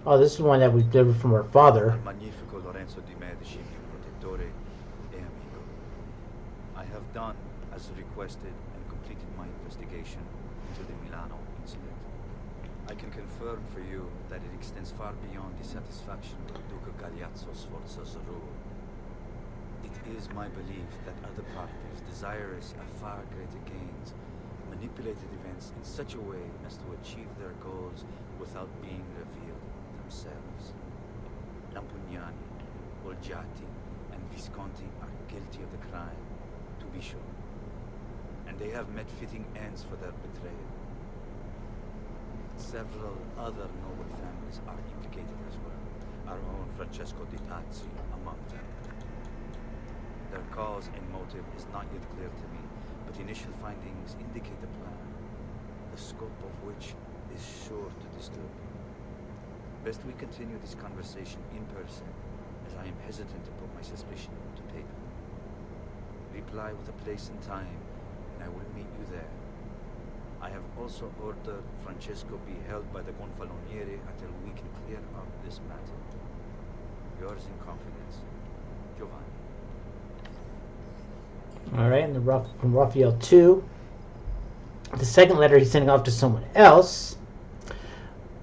Oh, this is one that we delivered from our father. Magnifico Lorenzo di Medici, mio protettore e amico. I have done as requested and completed my investigation into the Milano incident. I can confirm for you that it extends far beyond the satisfaction of Duca Galeazzo Sforza's rule. It is my belief that other parties, desirous of far greater gains, manipulated events in such a way as to achieve their goals without being revealed themselves. Lampugnani, Olgiati, and Visconti are guilty of the crime, to be sure. And they have met fitting ends for their betrayal. Several other noble families are implicated as well, our own Francesco di Pazzi among them. Their cause and motive is not yet clear to me, but initial findings indicate a plan, the scope of which is sure to disturb you. Best we continue this conversation in person, as I am hesitant to put my suspicion to paper. Reply with a place and time, and I will meet you there. I have also ordered Francesco be held by the Gonfaloniere until we can clear up this matter. Yours in confidence, Giovanni. Alright, and from Raphael 2. The second letter he's sending off to someone else.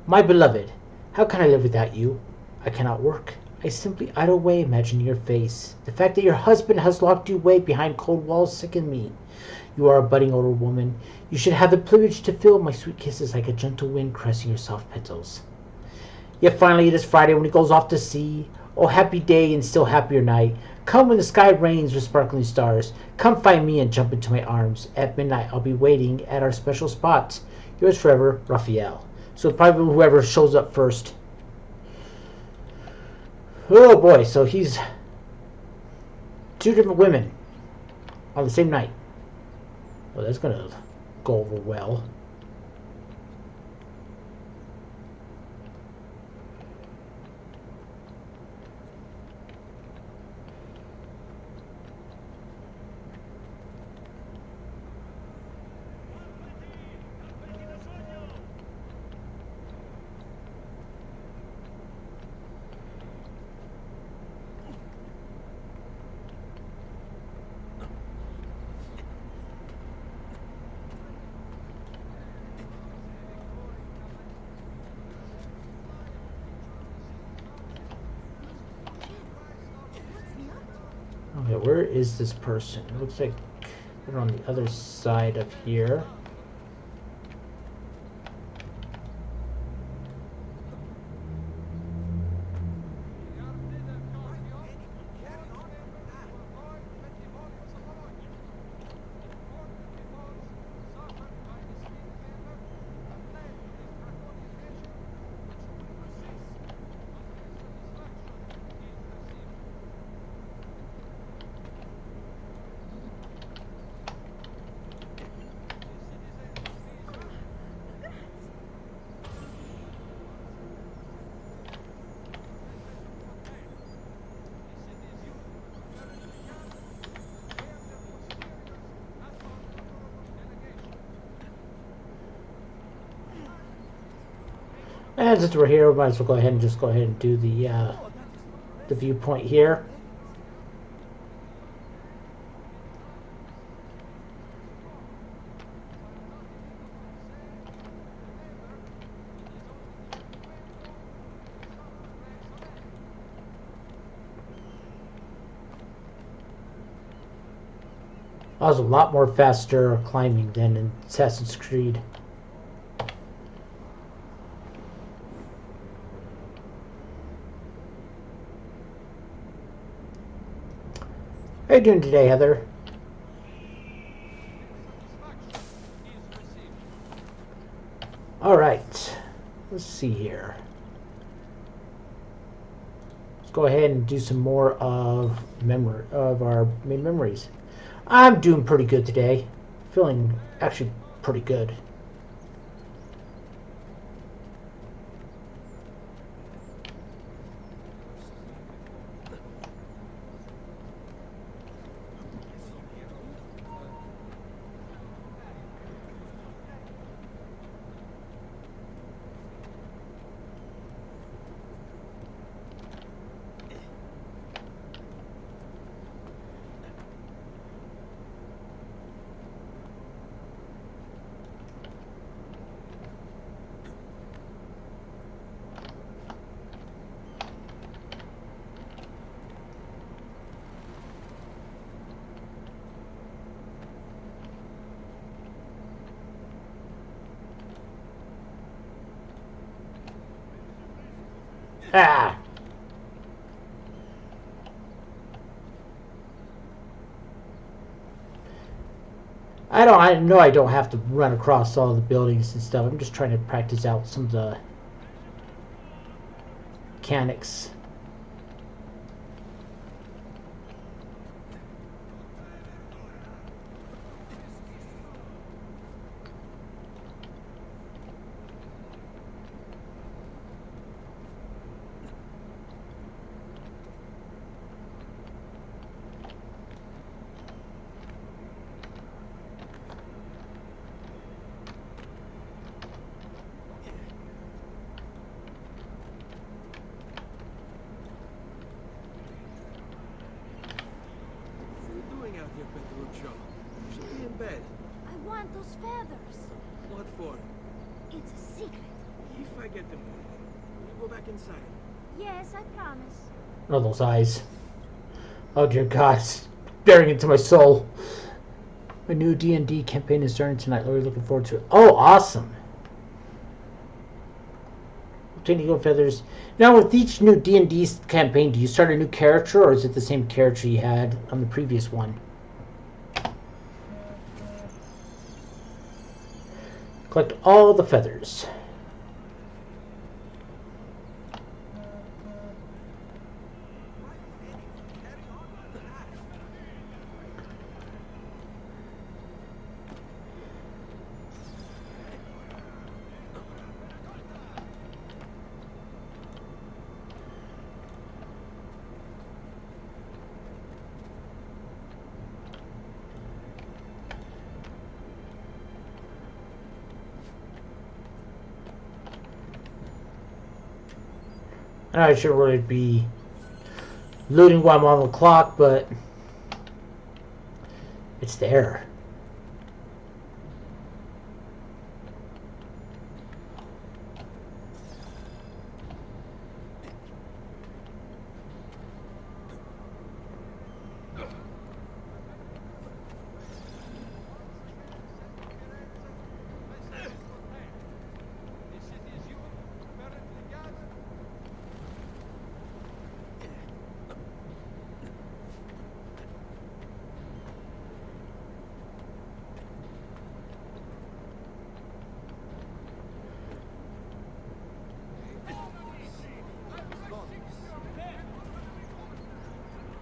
My beloved, how can I live without you? I cannot work. I simply idle away imagining your face. The fact that your husband has locked you away behind cold walls sicken me. You are a budding older woman. You should have the privilege to feel my sweet kisses like a gentle wind caressing your soft petals. Yet finally it is Friday when he goes off to sea. Oh, happy day and still happier night. Come when the sky rains with sparkling stars. Come find me and jump into my arms. At midnight I'll be waiting at our special spot. Yours forever, Raphael. So probably whoever shows up first. Oh boy, so he's 2 different women on the same night. Well, that's gonna go over well. Okay, where is this person? It looks like they're on the other side of here. And since we're here, we might as well go ahead and do the viewpoint here. I was a lot more faster climbing than in Assassin's Creed. How you doing today, Heather? All right, let's see here. Let's go ahead and do some more of our main memories. I'm doing pretty good today. Feeling actually pretty good. Ah! I know I don't have to run across all the buildings and stuff. I'm just trying to practice out some of the mechanics. Petruccio. You should be in bed. I want those feathers. What for? It's a secret. If I get them for you, will you go back inside? Yes, I promise. Oh, those eyes. Oh dear God, it's staring into my soul. My new D&D campaign is starting tonight. Really looking forward to it. Oh, awesome. Obtaining gold feathers. Now, with each new D&D campaign, do you start a new character, or is it the same character you had on the previous one? Collect all the feathers. I shouldn't really be looting while I'm on the clock, but it's there.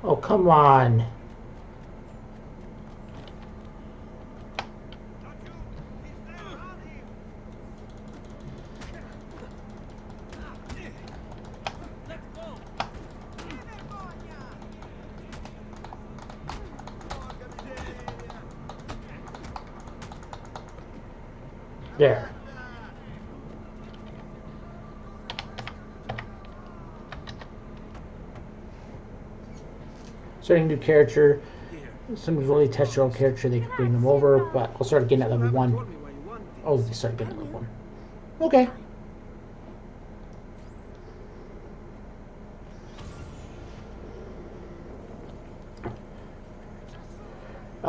Oh, come on. There. Starting a new character. Somebody's really attached to their own character, they can bring them over, but I'll start getting at level 1. Oh, they start getting at level 1. Okay.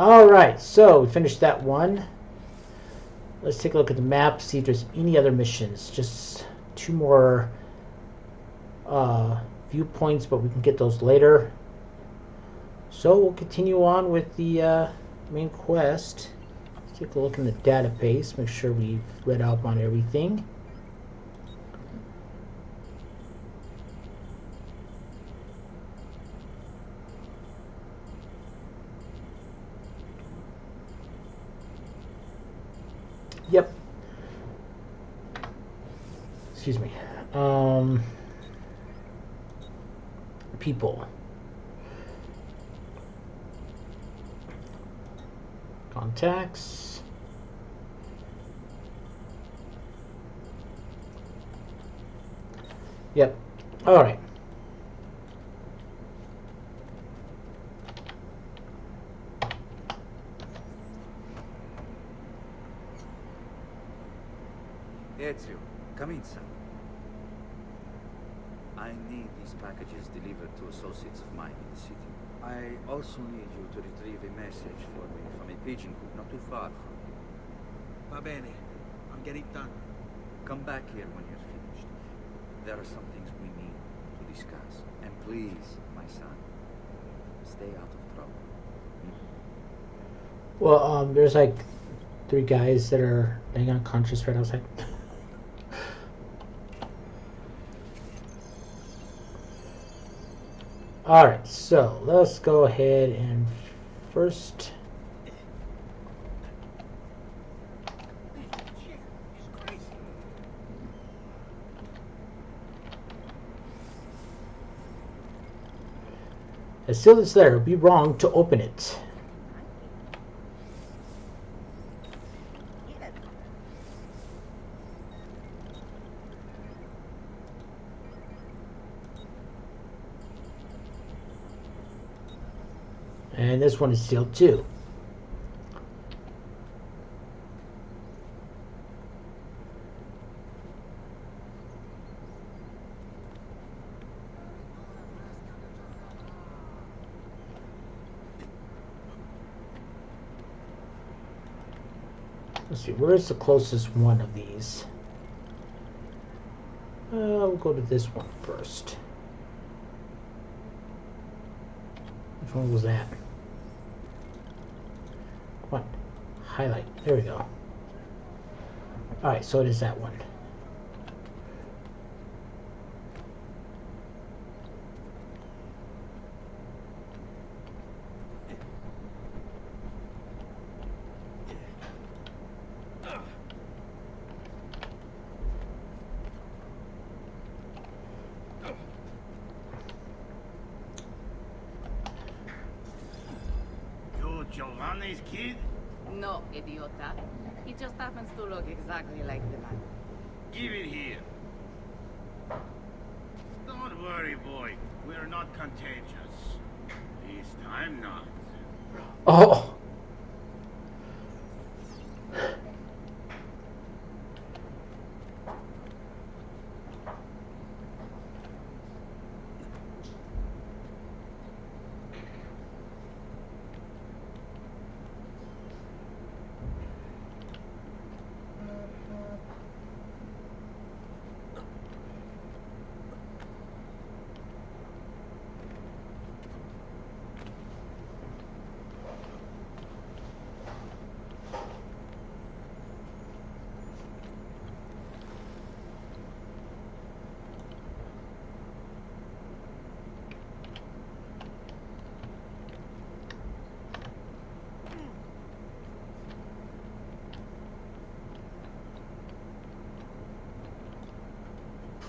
Alright, so we finished that one. Let's take a look at the map, see if there's any other missions. Just 2 more viewpoints, but we can get those later. So we'll continue on with the main quest. Let's take a look in the database, make sure we've read up on everything. Yep. Excuse me. People. Contacts. Yep. All right. Ezio, come in, son. I need these packages delivered to associates of mine in the city. I also need you to retrieve a message for me from a pigeon coop not too far from here. Va bene. I'll get it done. Come back here when you're finished. There are some things we need to discuss. And please, my son, stay out of trouble. Well, there's like 3 guys that are laying unconscious right outside. Alright, so let's go ahead and first... As still as there, it would be wrong to open it. And this one is sealed too. Let's see, where is the closest one of these? We'll go to this one first. Which one was that? Come on, highlight. There we go. Alright, so it is that one. Giovanni's kid? No, idiota. He just happens to look exactly like the man. Give it here. Don't worry, boy. We're not contagious. At least I'm not. Oh!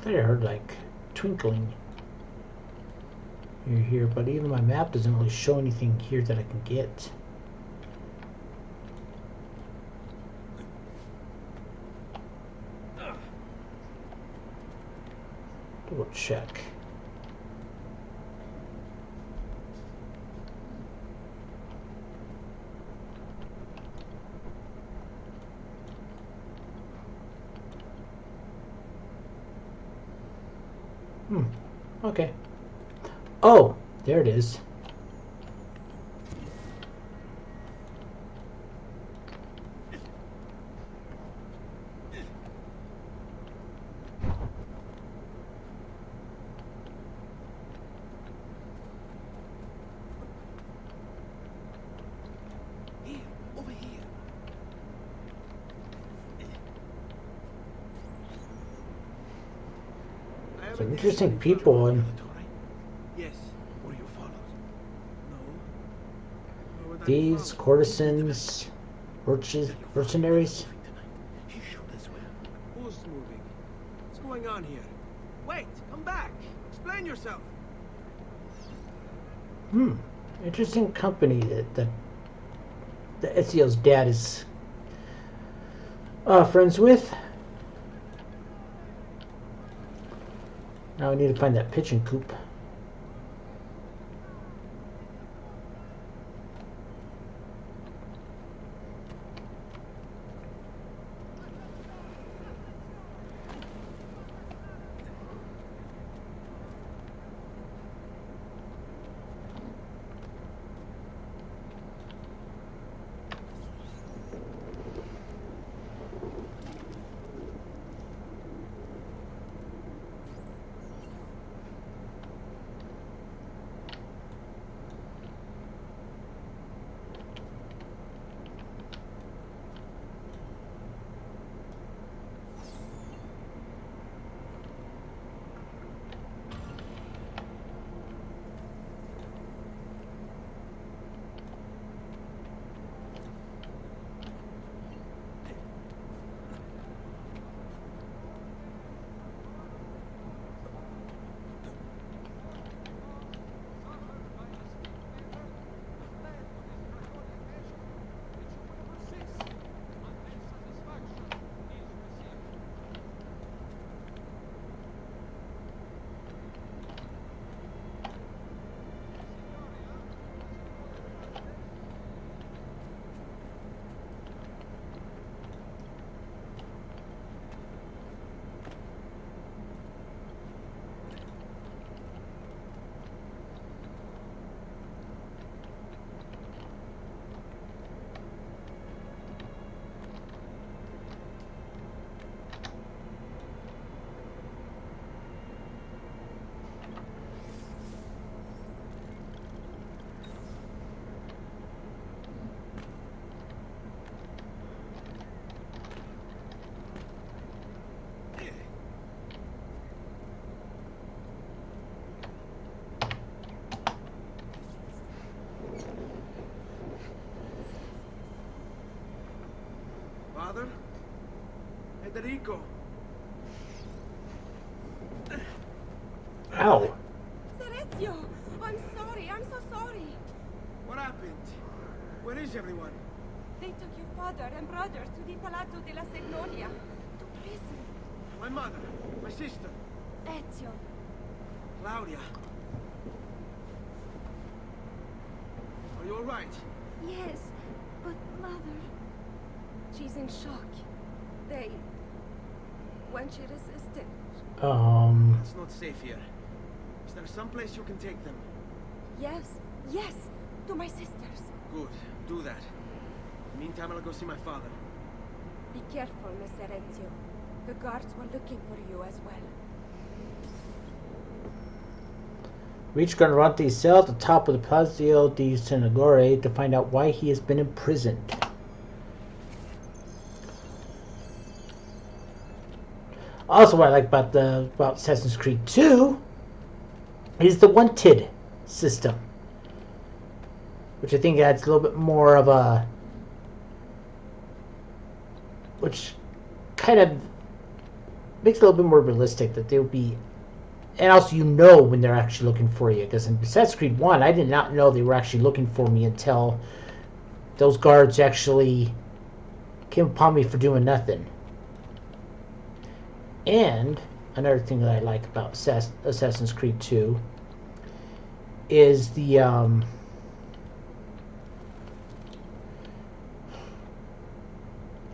I heard like twinkling here, but even my map doesn't really show anything here that I can get. Double check. Okay. Oh, there it is. Some interesting people, and Yes. Were you followed? No. Where would I be thieves, followed? courtesans, mercenaries. He should as well. Who's moving? What's going on here? Wait, come back. Explain yourself. Interesting company that Ezio's dad is friends with. Now we need to find that pigeon coop. Father? Federico. Ow! Serezio! I'm sorry, I'm so sorry. What happened? Where is everyone? They took your father and brother to the Palazzo della Signoria. To prison. My mother, my sister, Ezio. Claudia. Are you alright? Yes, but mother... She's in shock. When she resisted... It's not safe here. Is there some place you can take them? Yes, to my sisters. Good, do that. Meantime, I'll go see my father. Be careful, Mr. Ezio. The guards were looking for you as well. Reach Garnavante's cell at the top of the Palazzo di Signoria to find out why he has been imprisoned. Also, what I like about Assassin's Creed 2 is the wanted system, which I think adds a little bit more of a, which kind of makes it a little bit more realistic that they'll be, and also you know when they're actually looking for you. Because in Assassin's Creed 1, I did not know they were actually looking for me until those guards actually came upon me for doing nothing. And another thing that I like about Assassin's Creed 2 is the I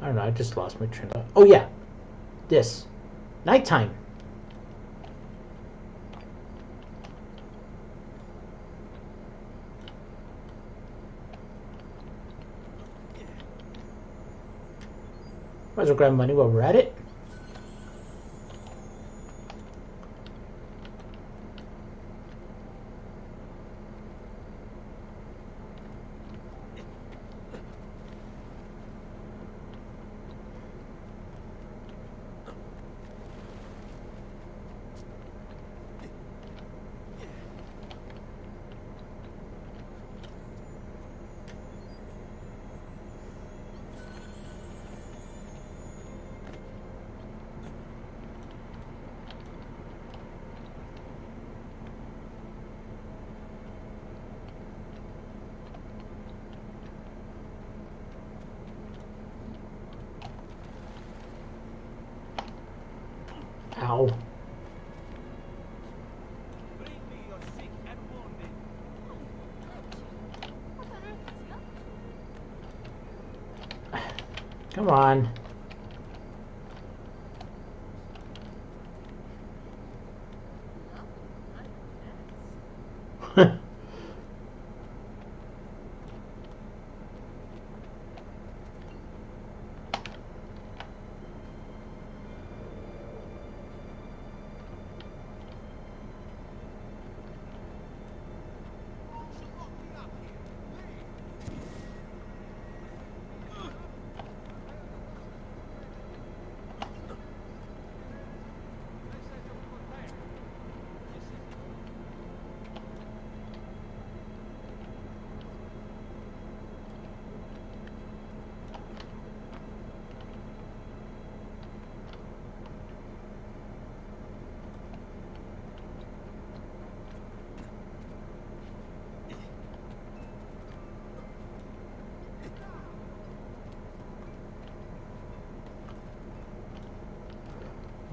don't know, I just lost my train of... Oh yeah, this nighttime. Might as well grab money while we're at it. Ow. Bring me your sick and wounded. What on earth is he up to? Come on.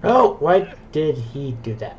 Oh, why did he do that?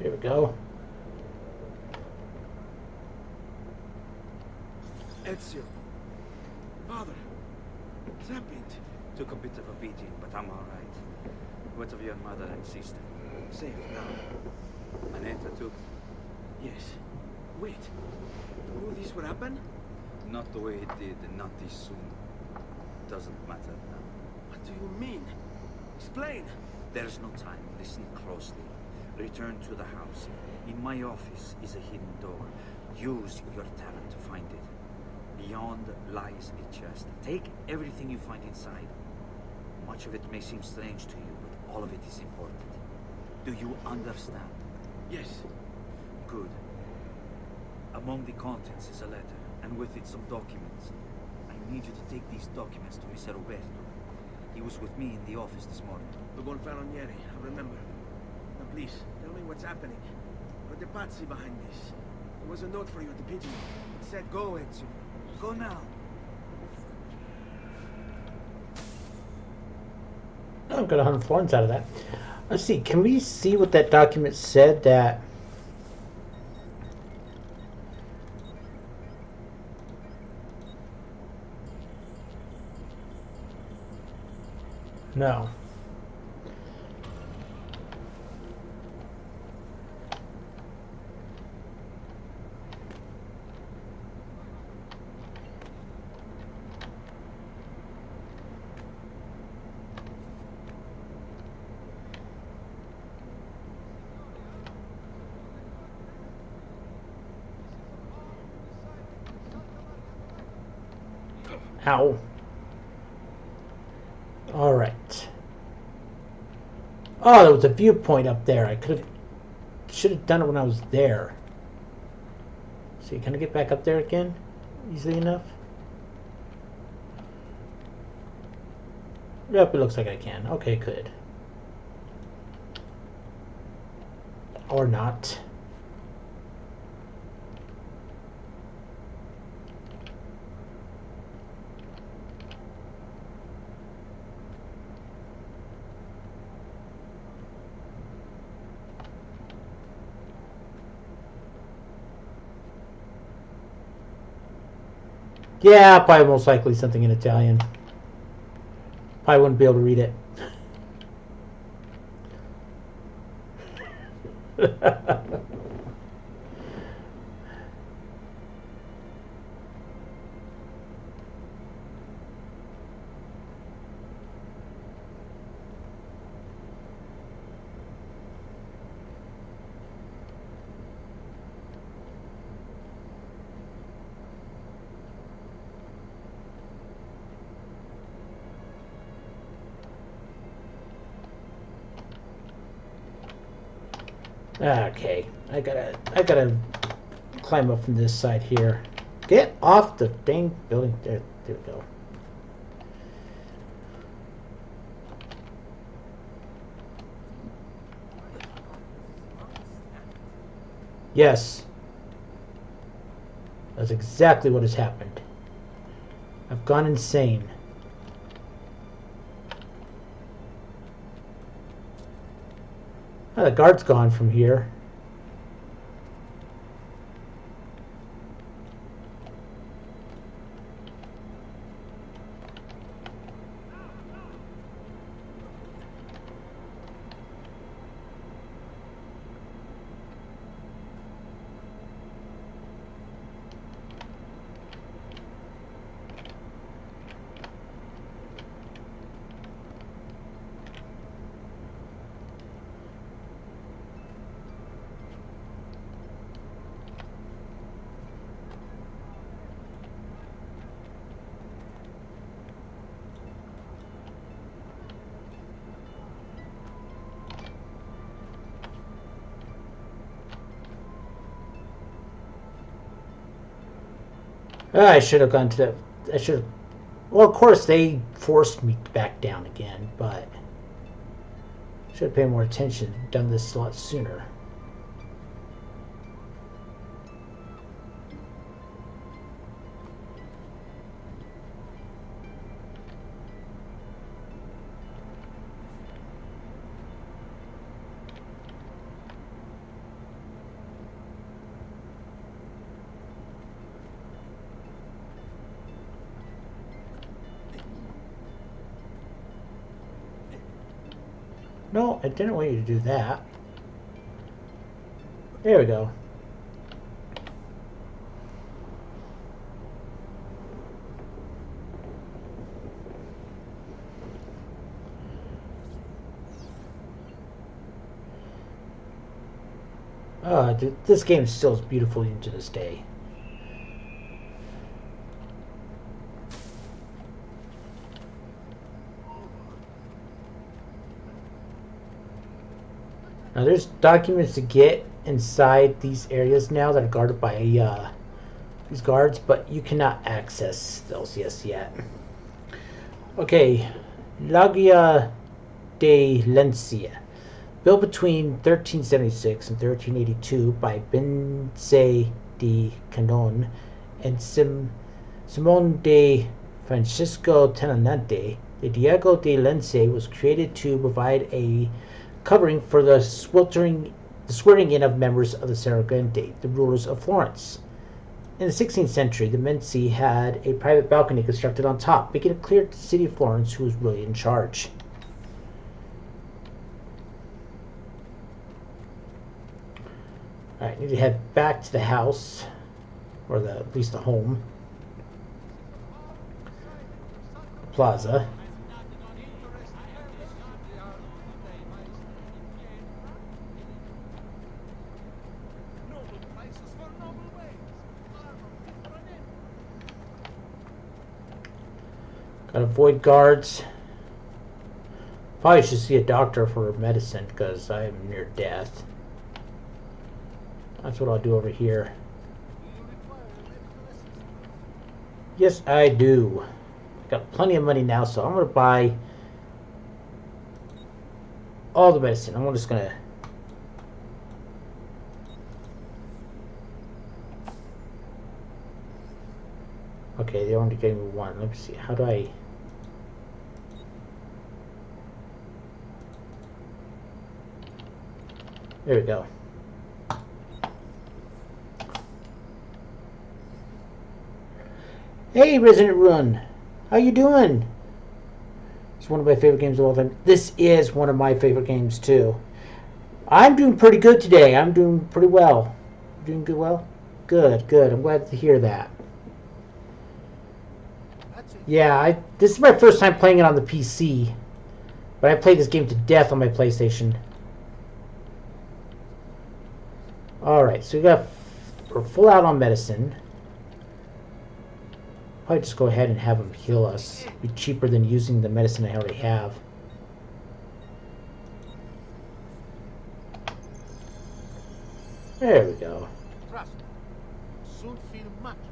Here we go. Ezio. Father. What's happened? Took a bit of a beating, but I'm all right. What of your mother and sister? Safe now. Manetta took Yes. Wait. Knew this would happen? not the way it did and not this soon. Doesn't matter now. What do you mean? Explain. There's no time. Listen closely. Return to the house. In my office is a hidden door. Use your talent to find it. Beyond lies a chest. Take everything you find inside. Much of it may seem strange to you, but all of it is important. Do you understand? Yes. Good. Among the contents is a letter, and with it some documents. I need you to take these documents to Mr. Roberto. He was with me in the office this morning. The Gonfalonieri, I remember. Now please, tell me what's happening. What the Pazzi behind this? There was a note for you at the pigeon. It said go, Ezio. Go now. I'm gonna 100 florins out of that. Let's see, can we see what that document said that... No. Ow. All right. Oh, there was a viewpoint up there. I should have done it when I was there. See, can I get back up there again easily enough? Yep, it looks like I can. Okay, good. Or not. Yeah, probably most likely something in Italian. Probably wouldn't be able to read it. Okay, I gotta climb up from this side here. Get off the dang building. There we go. Yes. That's exactly what has happened. I've gone insane. Oh, the guard's gone from here. I should have gone to that. I should have. Well, of course, they forced me back down again, but should have paid more attention, done this a lot sooner. No, I didn't want you to do that. There we go. This game still is beautiful even to this day. Now there's documents to get inside these areas now that are guarded by these guards, but you cannot access those yet. Okay, Loggia de Lencia, built between 1376 and 1382 by Benze de Canon and Simon de Francisco Tenante. The Diego de Lencia was created to provide a covering for the swearing in of members of the Serengeti, the rulers of Florence. In the 16th century, the Medici had a private balcony constructed on top, making it clear to the city of Florence who was really in charge. Alright, need to head back to the house, or at least the home. Plaza. Gotta avoid guards. Probably should see a doctor for medicine because I am near death. That's what I'll do over here. Yes, I do. Got plenty of money now, so I'm gonna buy all the medicine. I'm just gonna. Okay, they only gave me one. Let me see. How do I? There we go. Hey, Resident Run. How you doing? It's one of my favorite games of all time. This is one of my favorite games, too. I'm doing pretty good today. I'm doing pretty well. Doing good well? Good, good. I'm glad to hear that. Yeah, this is my first time playing it on the PC. But I played this game to death on my PlayStation. Alright, so we're full out on medicine. Probably just go ahead and have them heal us. It'd be cheaper than using the medicine I already have. There we go. Trust me, you'll soon feel much better.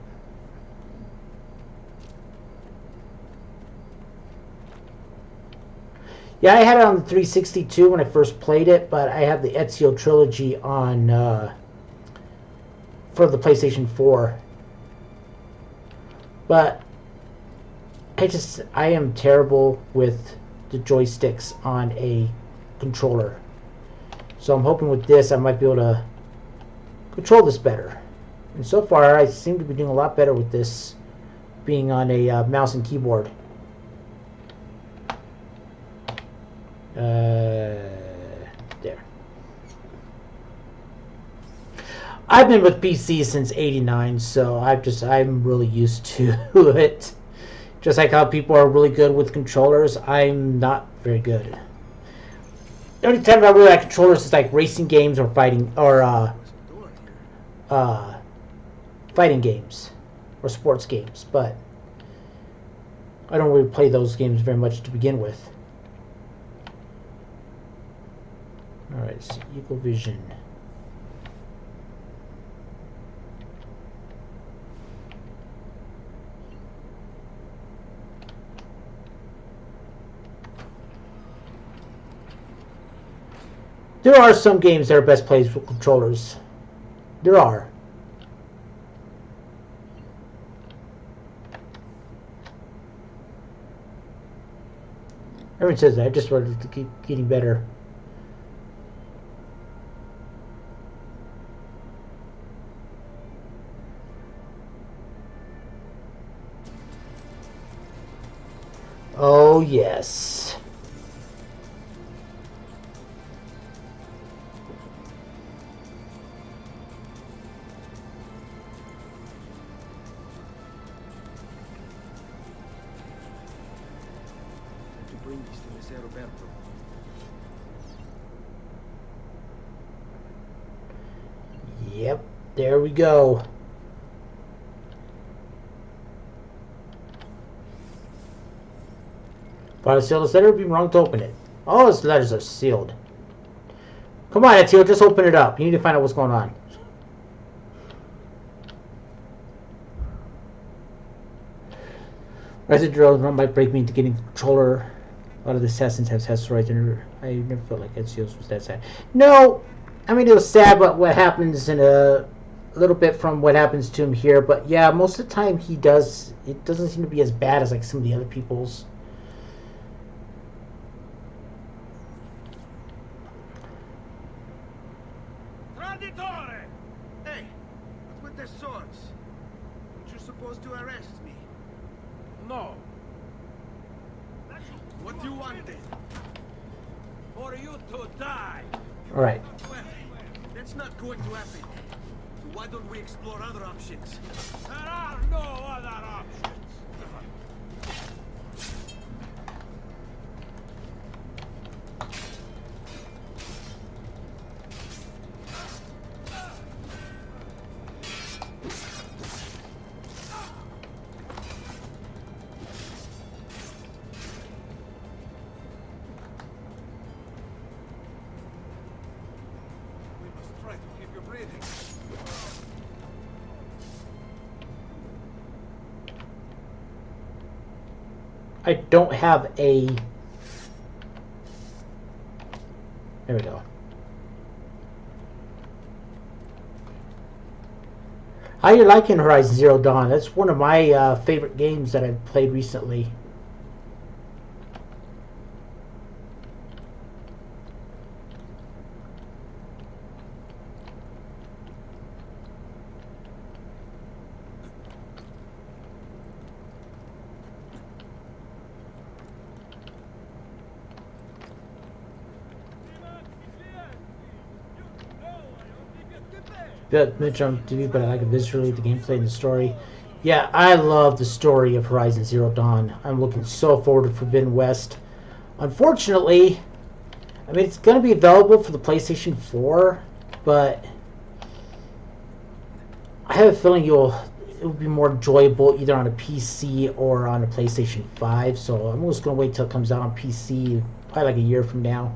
Yeah, I had it on the 360 too when I first played it, but I have the Ezio trilogy on for the PlayStation 4. But I am terrible with the joysticks on a controller. So I'm hoping with this I might be able to control this better. And so far I seem to be doing a lot better with this being on a mouse and keyboard. There. I've been with PC since '89, so I'm really used to it. Just like how people are really good with controllers, I'm not very good. The only time I really like controllers is like racing games or fighting fighting games or sports games, but I don't really play those games very much to begin with. Alright, so Eagle Vision. There are some games that are best played with controllers. There are. Everyone says that. I just wanted to keep getting better. Oh, yes. To bring this to Messer Roberto. Yep, there we go. Father sealed this letter, it would be wrong to open it. All his letters are sealed. Come on, Ezio, just open it up. You need to find out what's going on. Resident Drone run might break me into getting controller. A lot of the assassins have asteroids, and I never felt like Ezio's was that sad. No, I mean it was sad, but what happens in a little bit from what happens to him here. But yeah, most of the time it doesn't seem to be as bad as like some of the other people's. Traditore! Hey, what's with the swords? Aren't you supposed to arrest me? No, What do you want then? for you to die. All right. Well, that's not going to happen. So why don't we explore other options? There are no other options. We must try to keep you breathing. I don't have a There we go. How you liking Horizon Zero Dawn? That's one of my favorite games that I've played recently. Mention on TV, but I like it visually, the gameplay, and the story. Yeah, I love the story of Horizon Zero Dawn. I'm looking so forward to Forbidden West. Unfortunately, I mean, it's going to be available for the PlayStation 4, but I have a feeling it will be more enjoyable either on a PC or on a PlayStation 5. So I'm just going to wait till it comes out on PC, probably like a year from now.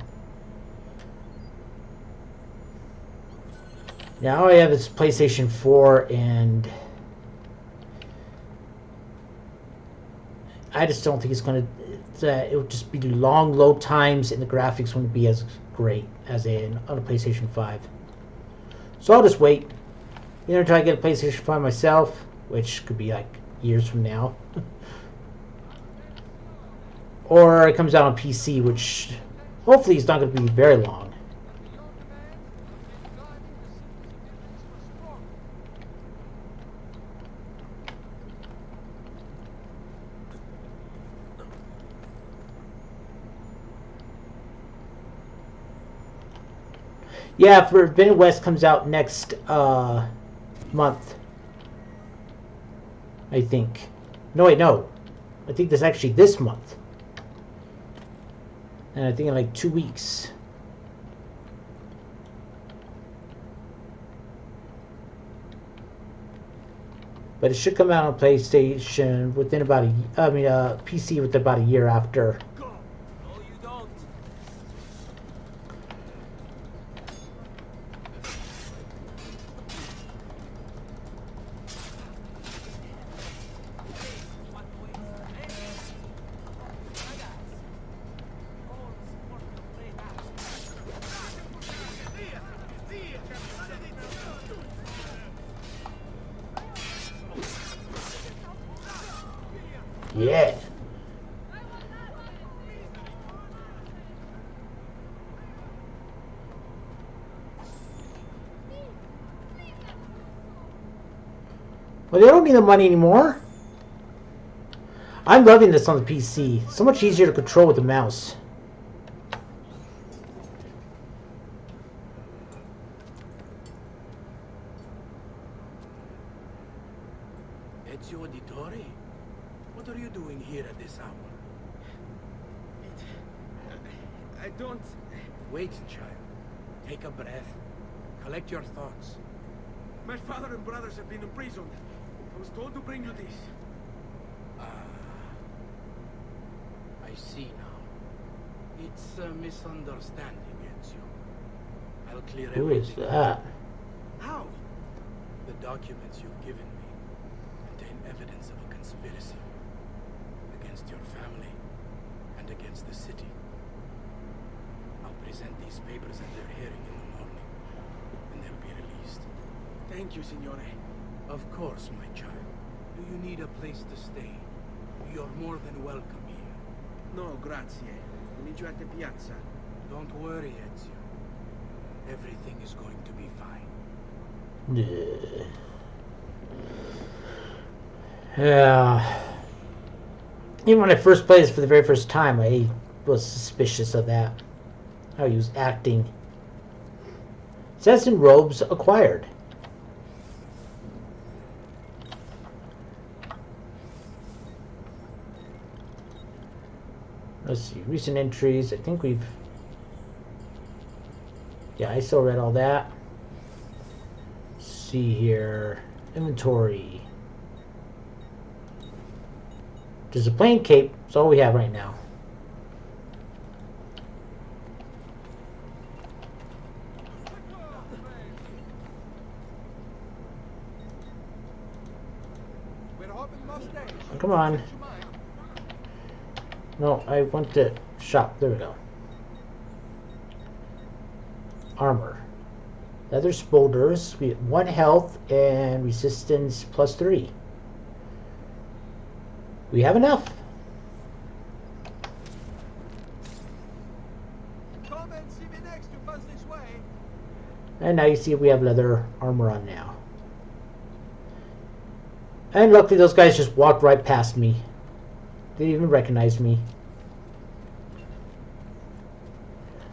Now all I have is PlayStation 4, and I just don't think it's going to... it would just be long load times, and the graphics wouldn't be as great as on a PlayStation 5. So I'll just wait. Either try to get a PlayStation 5 myself, which could be like years from now. Or it comes out on PC, which hopefully is not going to be very long. Yeah, Forbidden West comes out next month, I think. No, wait, no. I think that's actually this month. And I think in like 2 weeks. But it should come out on PlayStation within about PC within about a year after. Yeah. Well, they don't need the money anymore. I'm loving this on the PC. So much easier to control with the mouse. Ezio Auditore? What are you doing here at this hour? I don't... Wait, child. Take a breath. Collect your thoughts. My father and brothers have been imprisoned. I was told to bring you this. I see now. It's a misunderstanding, Ezio. I'll clear Who is everything. that? How? The documents you've given me contain evidence of a conspiracy against your family and against the city. I'll present these papers at their hearing in the morning, and they'll be released. Thank you, Signore. Of course, my child. Do you need a place to stay? You're more than welcome here. No, grazie. We meet you at the piazza. Don't worry, Ezio. Everything is going to be fine. Yeah. Even when I first played this for the very first time, I was suspicious of that. How he was acting. Assassin robes acquired. Let's see, recent entries. I think we've... Yeah, I still read all that. Let's see here. Inventory. There's a plain cape. That's all we have right now. Come on. No, I want to shop. There we go. armor. Leather spolders. We have 1 health and resistance +3. We have enough. Come and see me next to pass this way. And now you see we have leather armor on now. And luckily those guys just walked right past me. They didn't even recognize me.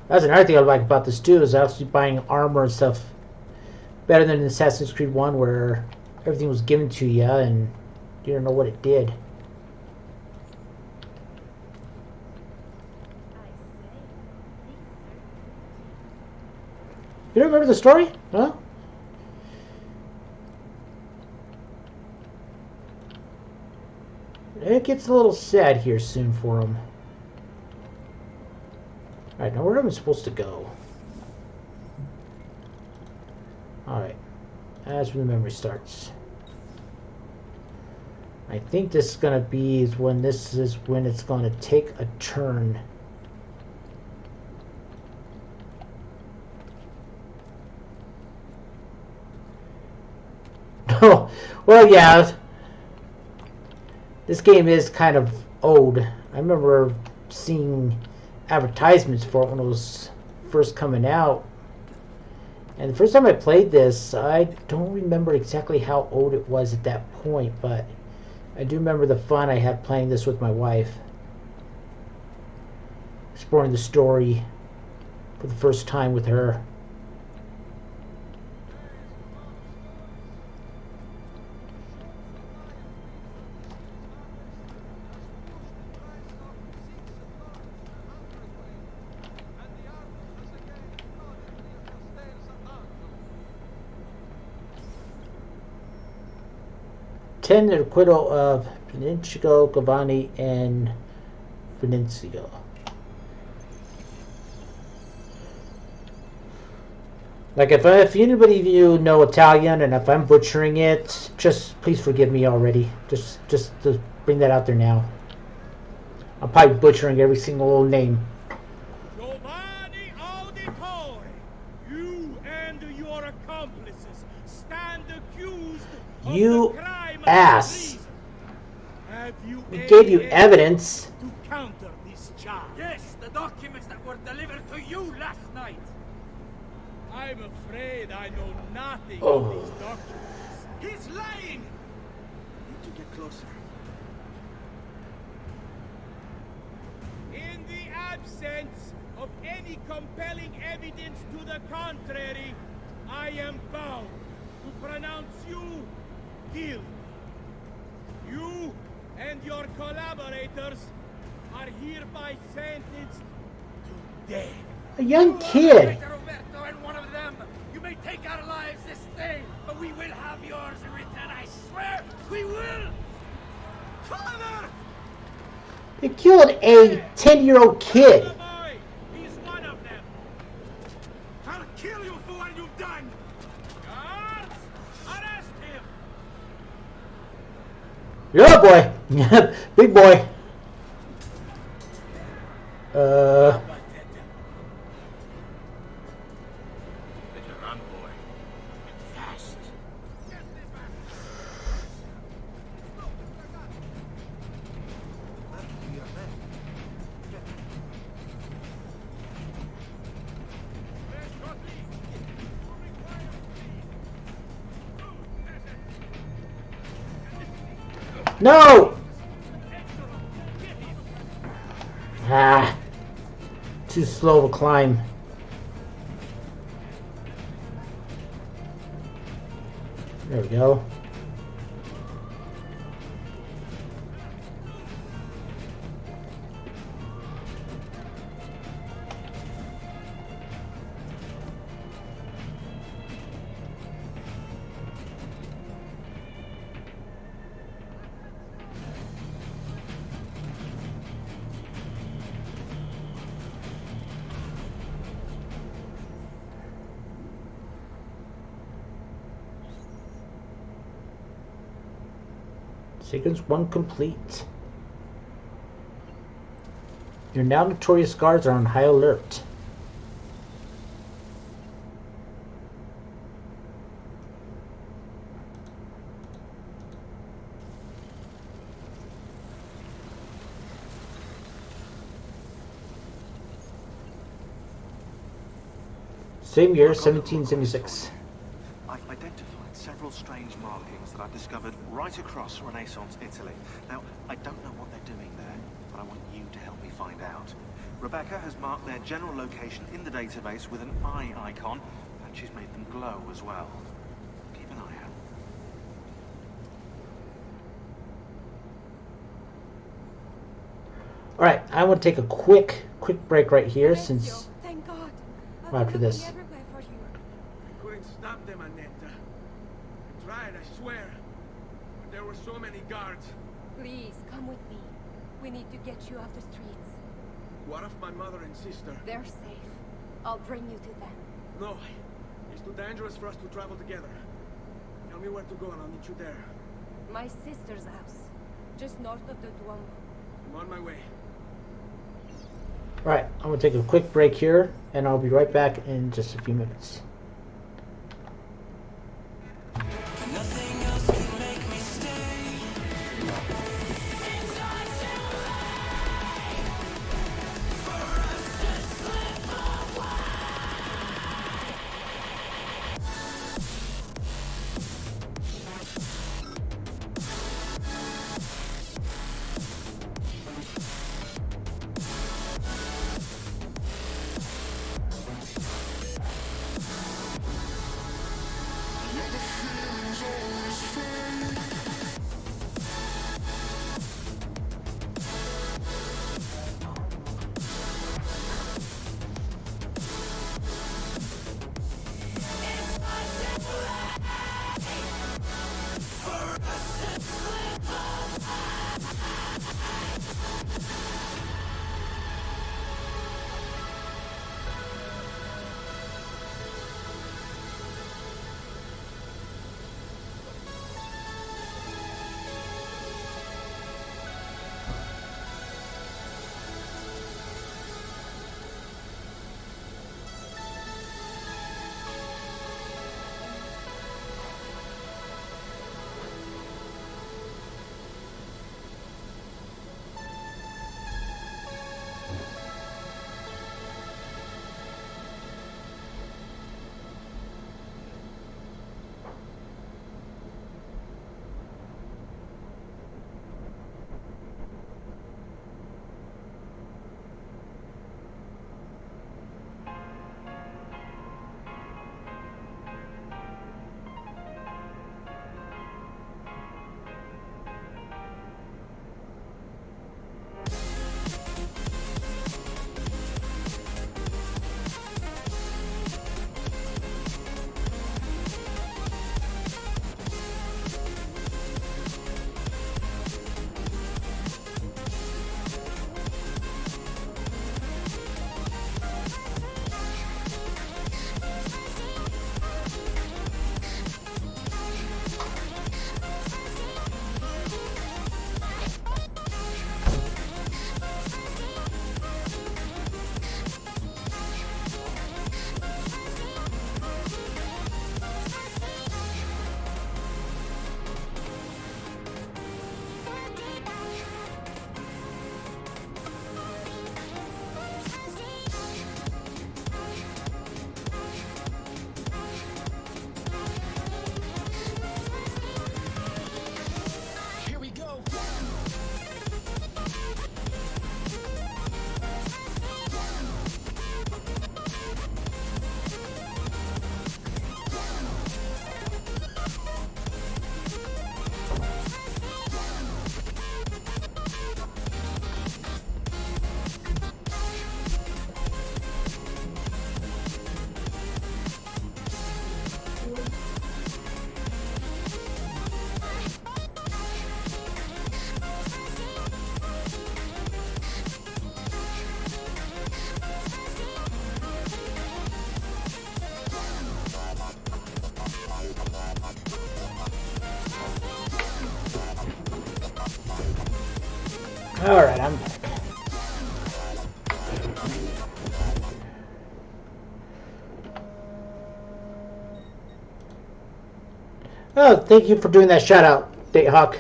That's another thing I like about this too, is actually buying armor and stuff better than in Assassin's Creed 1 where everything was given to you and you don't know what it did. You don't remember the story? Huh? It gets a little sad here soon for him. Alright, now where am I supposed to go? Alright. That's when the memory starts. I think this is going to be when it's going to take a turn. Oh, well, yeah. This game is kind of old. I remember seeing advertisements for it when it was first coming out. And the first time I played this, I don't remember exactly how old it was at that point, but I do remember the fun I had playing this with my wife. Exploring the story for the first time with her. The acquittal of Vinicio Giovanni and Vinicio. Like if anybody of you know Italian and if I'm butchering it, just please forgive me already. Just to bring that out there now. I'm probably butchering every single little name. Giovanni Auditore, you and your accomplices stand accused of You the crime ass. Have you We gave you any evidence. to counter this charge? Yes, the documents that were delivered to you last night. I'm afraid I know nothing Oh. of these documents. He's lying! I need to get closer. In the absence of any compelling evidence to the contrary, I am bound to pronounce you guilty. You and your collaborators are hereby sentenced to death. A young kid. Roberto and one of them. You may take our lives this day, but we will have yours in return. I swear, we will. Father! They killed a 10-year-old kid. Boy, he's one of them. I'll kill you for what you've done! Guards, arrest him. Yeah, boy. Big boy. Better run, boy. And fast. No! Ah. Too slow of a climb. There we go. Sequence 1 complete. Your now notorious guards are on high alert. Same year, 1776. I've identified several strange markings that I've discovered right across Renaissance Italy. Now, I don't know what they're doing there, but I want you to help me find out. Rebecca has marked their general location in the database with an eye icon, and she's made them glow as well. Keep an eye out. Alright, I want to take a quick break right here since Thank God. after this. Everywhere for you. I couldn't stop them, Annetta. I tried, I swear. But there were so many guards. Please, come with me. We need to get you off the streets. What of my mother and sister? They're safe. I'll bring you to them. No. It's too dangerous for us to travel together. Tell me where to go and I'll meet you there. My sister's house. Just north of the Duomo. I'm on my way. Alright, I'm going to take a quick break here, and I'll be right back in just a few minutes. Nothing else can make me stay. Alright, I'm back. Oh, thank you for doing that shout out, Datehawk.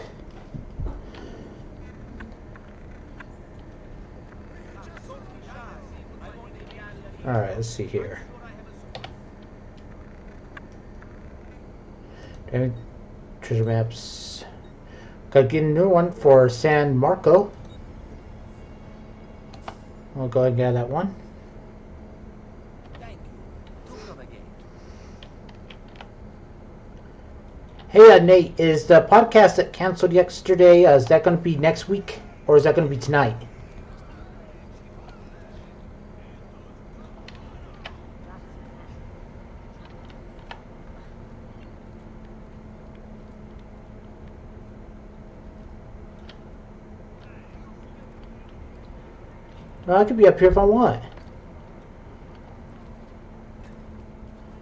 Alright, let's see here. And treasure maps. Gotta get a new one for San Marco. I'll go ahead and get that one. Thank you. Do come again. Hey, Nate, is the podcast that canceled yesterday, is that going to be next week? Or is that going to be tonight? Well, I could be up here if I want.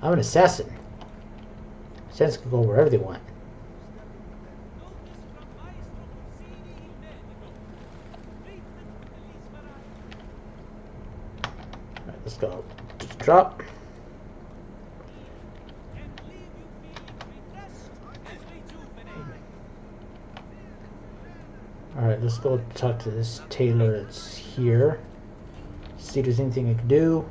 I'm an assassin. Assassins can go wherever they want. Alright, let's go. Just drop. Alright, let's go talk to this tailor that's here. See if there's anything I can do.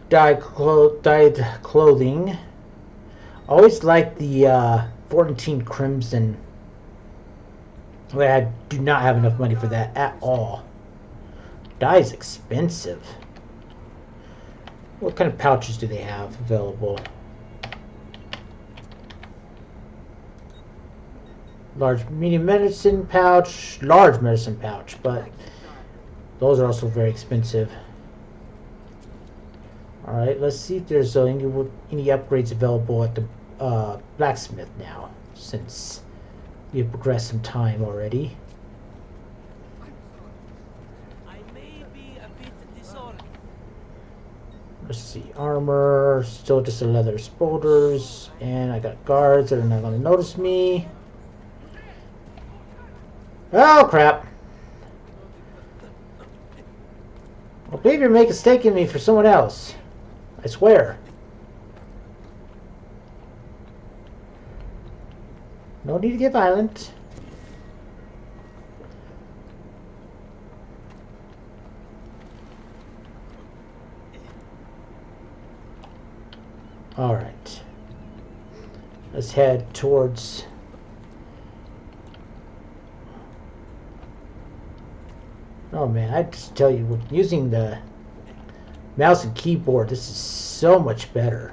Dyed clothing. Always like the 14 Crimson. Well, I do not have enough money for that at all. Dye is expensive. What kind of pouches do they have available? Large, medium medicine pouch, large medicine pouch, but those are also very expensive. Alright, let's see if there's any upgrades available at the blacksmith now, since we have progressed some time already. I may be a bit disorganized. Let's see, armor, still just the leather spoilers, and I got guards that are not going to notice me. Oh crap! I believe you're mistaking me for someone else. I swear. No need to get violent. Alright. Let's head towards... Oh man, I just tell you, with using the mouse and keyboard, this is so much better.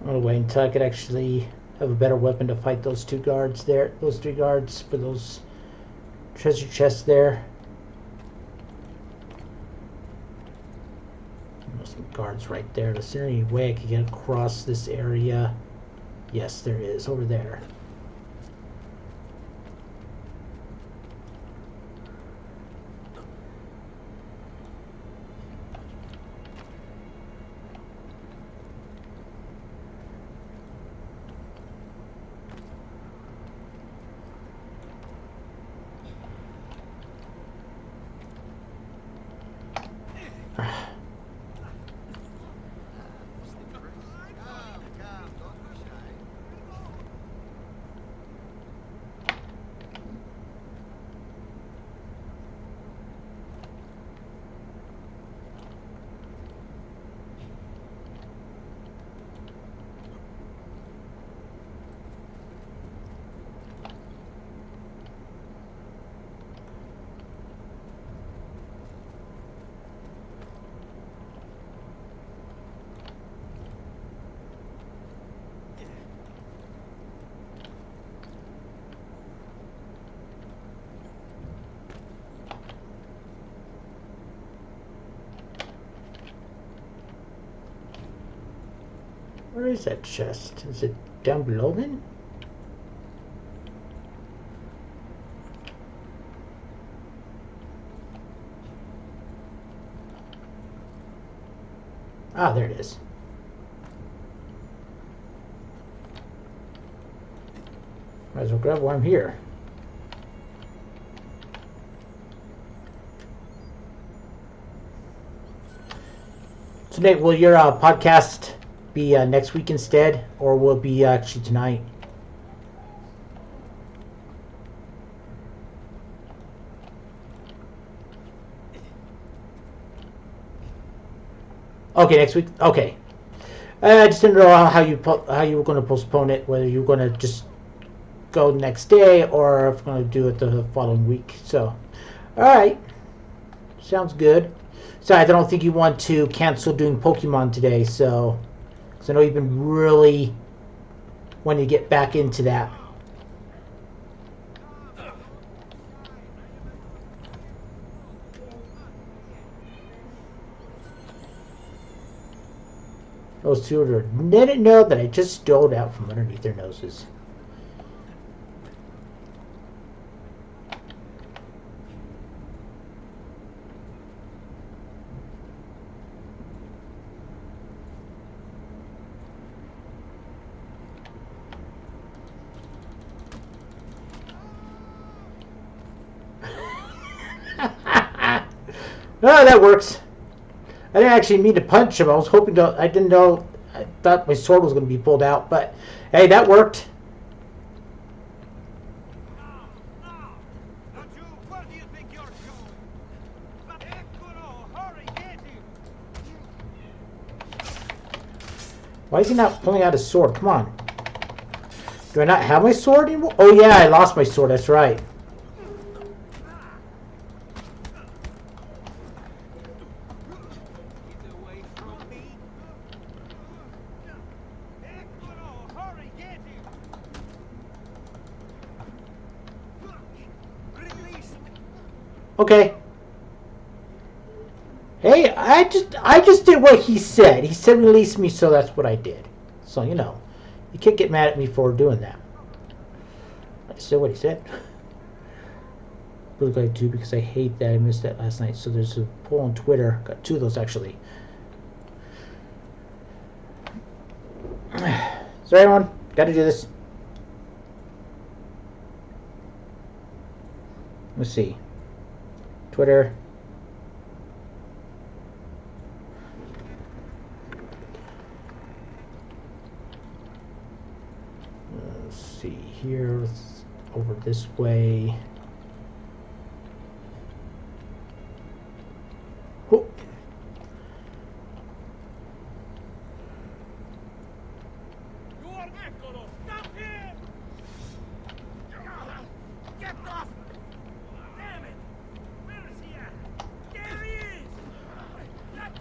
I'm gonna wait until I could actually have a better weapon to fight those two guards there, those three guards for those treasure chests there. There's some guards right there. Is there any way I could get across this area? Yes, there is, over there. Where is that chest? Is it down below then? Ah, there it is. Might as well grab one here. So Nate, will your podcast be next week instead, or will it be actually tonight? Okay, next week. Okay, I just didn't know how you were going to postpone it. Whether you were going to just go next day, or if you're going to do it the following week. So, all right, sounds good. So I don't think you want to cancel doing Pokemon today. So, because I know you've been really wanting to get back into that. Those two didn't know that I just stole out from underneath their noses. No, that works. I didn't actually mean to punch him. I was hoping to. I didn't know. I thought my sword was going to be pulled out, but hey, that worked. Where do you think you're going? Hurry, get him! Why is he not pulling out his sword? Come on. Do I not have my sword anymore? Oh yeah, I lost my sword. That's right. Okay. Hey, I just did what he said. He said release me, so that's what I did. So, you know, you can't get mad at me for doing that. I said what he said. Really glad too, because I hate that I missed that last night. So there's a poll on Twitter. Got two of those actually. Sorry, everyone. Got to do this. Let's see. Twitter. Let's see here. Over this way. Oh. Stop him! Get off! Damn it! Where is he at? There he is! That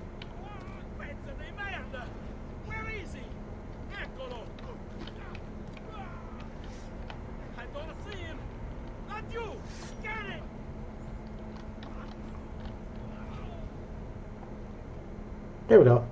pezzo di merda! Where is he? Eccolo! I don't see him! Not you! Get him! There we go.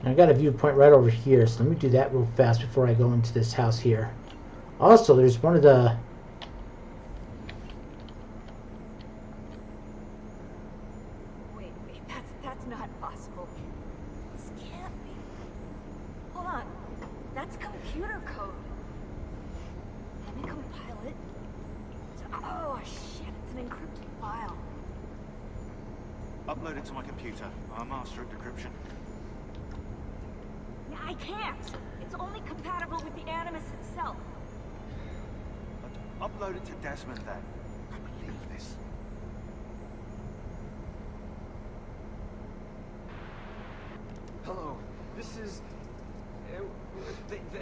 I got a viewpoint right over here, so let me do that real fast before I go into this house here. Also, there's one of the... Wait, that's not possible. This can't be. Hold on. That's computer code. Let me compile it. Oh, shit, it's an encrypted file. Upload it to my computer. I'm a master at decryption. I can't. It's only compatible with the Animus itself. But upload it to Desmond then. I believe this. Hello, this is...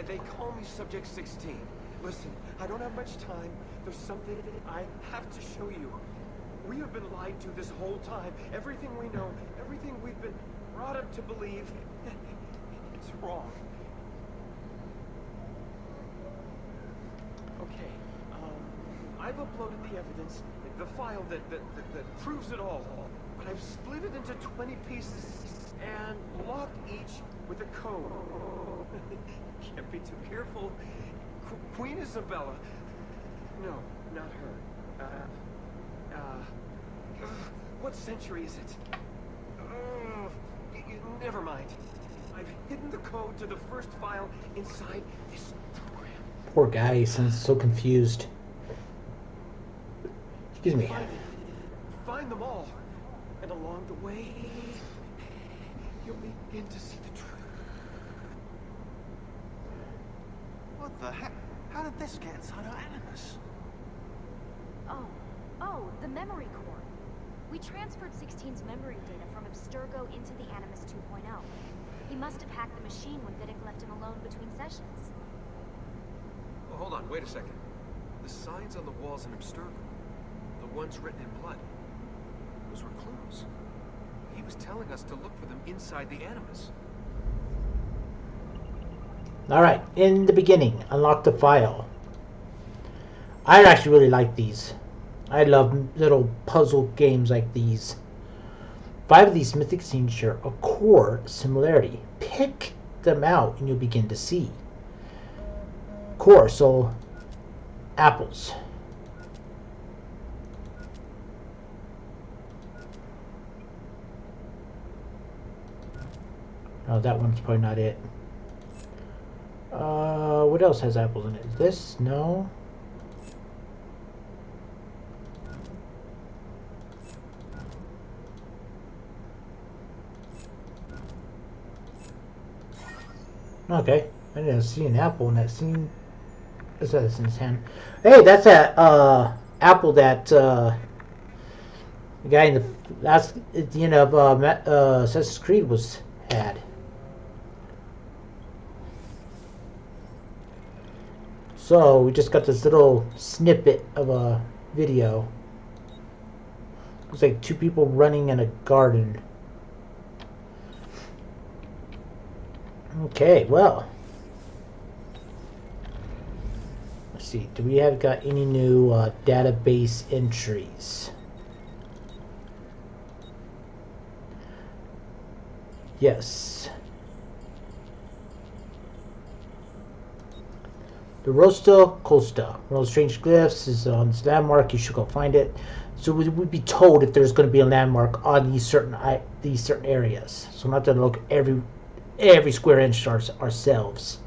they call me Subject 16. Listen, I don't have much time. There's something I have to show you. We have been lied to this whole time. Everything we know, everything we've been brought up to believe, it's wrong. I've uploaded the evidence, the file that proves it all. But I've split it into 20 pieces and locked each with a code. Can't be too careful. Queen Isabella. No, not her. What century is it? Never mind. I've hidden the code to the first file inside this program. Poor guy, he sounds so confused. Excuse me. Find them all. And along the way, you'll begin to see the truth. What the heck? How did this get inside our Animus? Oh, the memory core. We transferred 16's memory data from Abstergo into the Animus 2.0. He must have hacked the machine when Vidic left him alone between sessions. Well, hold on, wait a second. The signs on the walls in Abstergo, the ones written in blood, those were clues. He was telling us to look for them inside the Animus. Alright, in the beginning, unlock the file. I actually really like these. I love little puzzle games like these. 5 of these mythic scenes share a core similarity. Pick them out and you'll begin to see. Core, so apples. Oh, that one's probably not it. What else has apples in it? This? No. Okay, I didn't see an apple in that scene. What's that in his hand? Hey, that's that apple that the guy in the last at the end of Assassin's Creed had. So we just got this little snippet of a video. Looks like 2 people running in a garden. Okay, well, let's see. Do we have got any new database entries? Yes. The Rosta Costa. One of those strange glyphs is on this landmark. You should go find it. So we would be told if there's going to be a landmark on these certain areas. So not to look every square inch ourselves.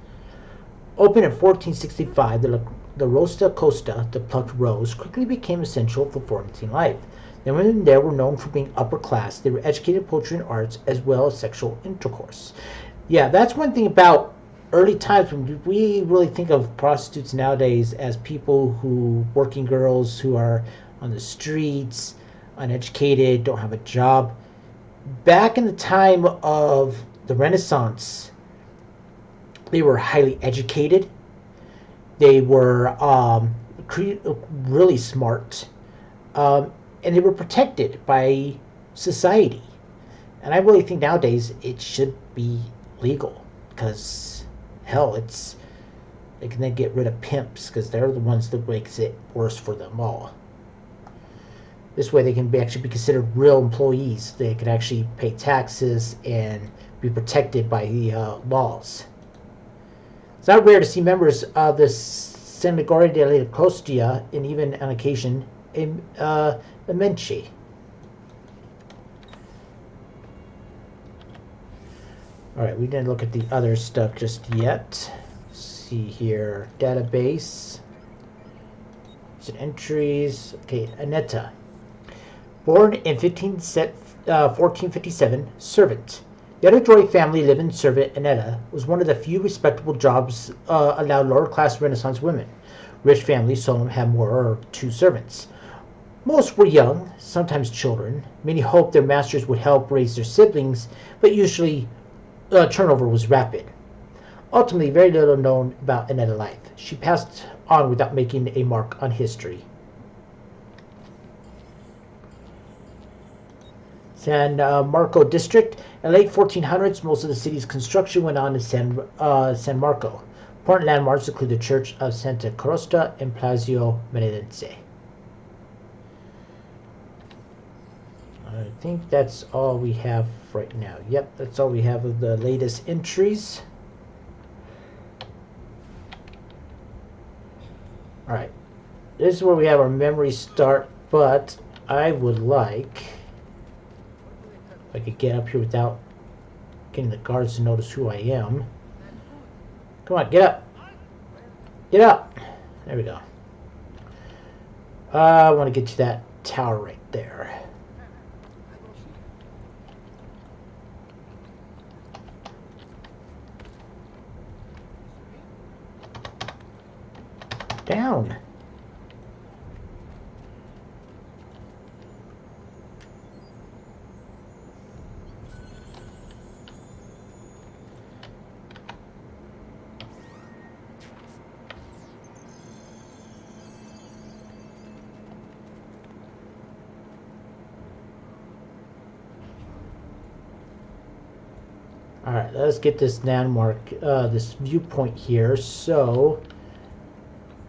Opened in 1465, the Rosta Costa, the plucked rose, quickly became essential for Florentine life. The women there were known for being upper class. They were educated in poetry and arts as well as sexual intercourse. Yeah, that's one thing about early times when we really think of prostitutes nowadays as working girls who are on the streets, uneducated, don't have a job. Back in the time of the Renaissance, they were highly educated. They were really smart, and they were protected by society. And I really think nowadays it should be legal, because hell, they can then get rid of pimps, because they're the ones that makes it worse for them all. This way they can actually be considered real employees. They can actually pay taxes and be protected by the laws. It's not rare to see members of the Senegore della Costia, and even on occasion a Menci. Alright, we didn't look at the other stuff just yet. Let's see here. Database. Entries. Okay, Annetta. Born in 1457, servant. The Auditore family living servant Annetta was one of the few respectable jobs allowed lower-class Renaissance women. Rich families seldom had more or 2 servants. Most were young, sometimes children. Many hoped their masters would help raise their siblings, but usually turnover was rapid. Ultimately, very little known about Annetta's life. She passed on without making a mark on history. San Marco district. In the late 1400s, most of the city's construction went on in San Marco. Important landmarks include the Church of Santa Crosta and Palazzo Medicense. I think that's all we have right now. Yep, that's all we have of the latest entries. Alright, this is where we have our memory start, but I would like, if I could get up here without getting the guards to notice who I am. Come on, get up! Get up! There we go. I want to get to that tower right there. Down. All right, let's get this landmark, this viewpoint here, so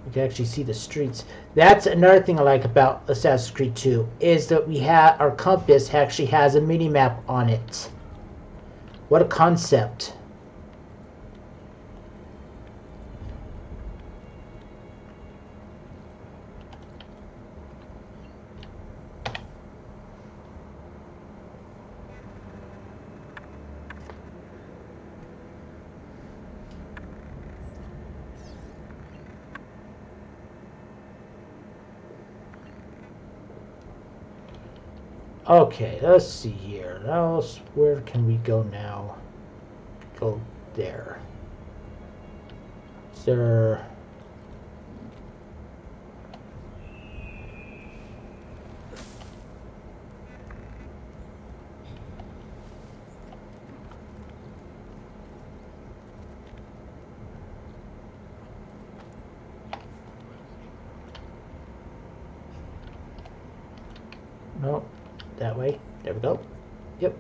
you can actually see the streets. That's another thing I like about Assassin's Creed 2, is that we have our compass actually has a mini map on it. What a concept! Okay, let's see here. Now, where can we go now? Go there. Is there... No. That way. There we go. Yep.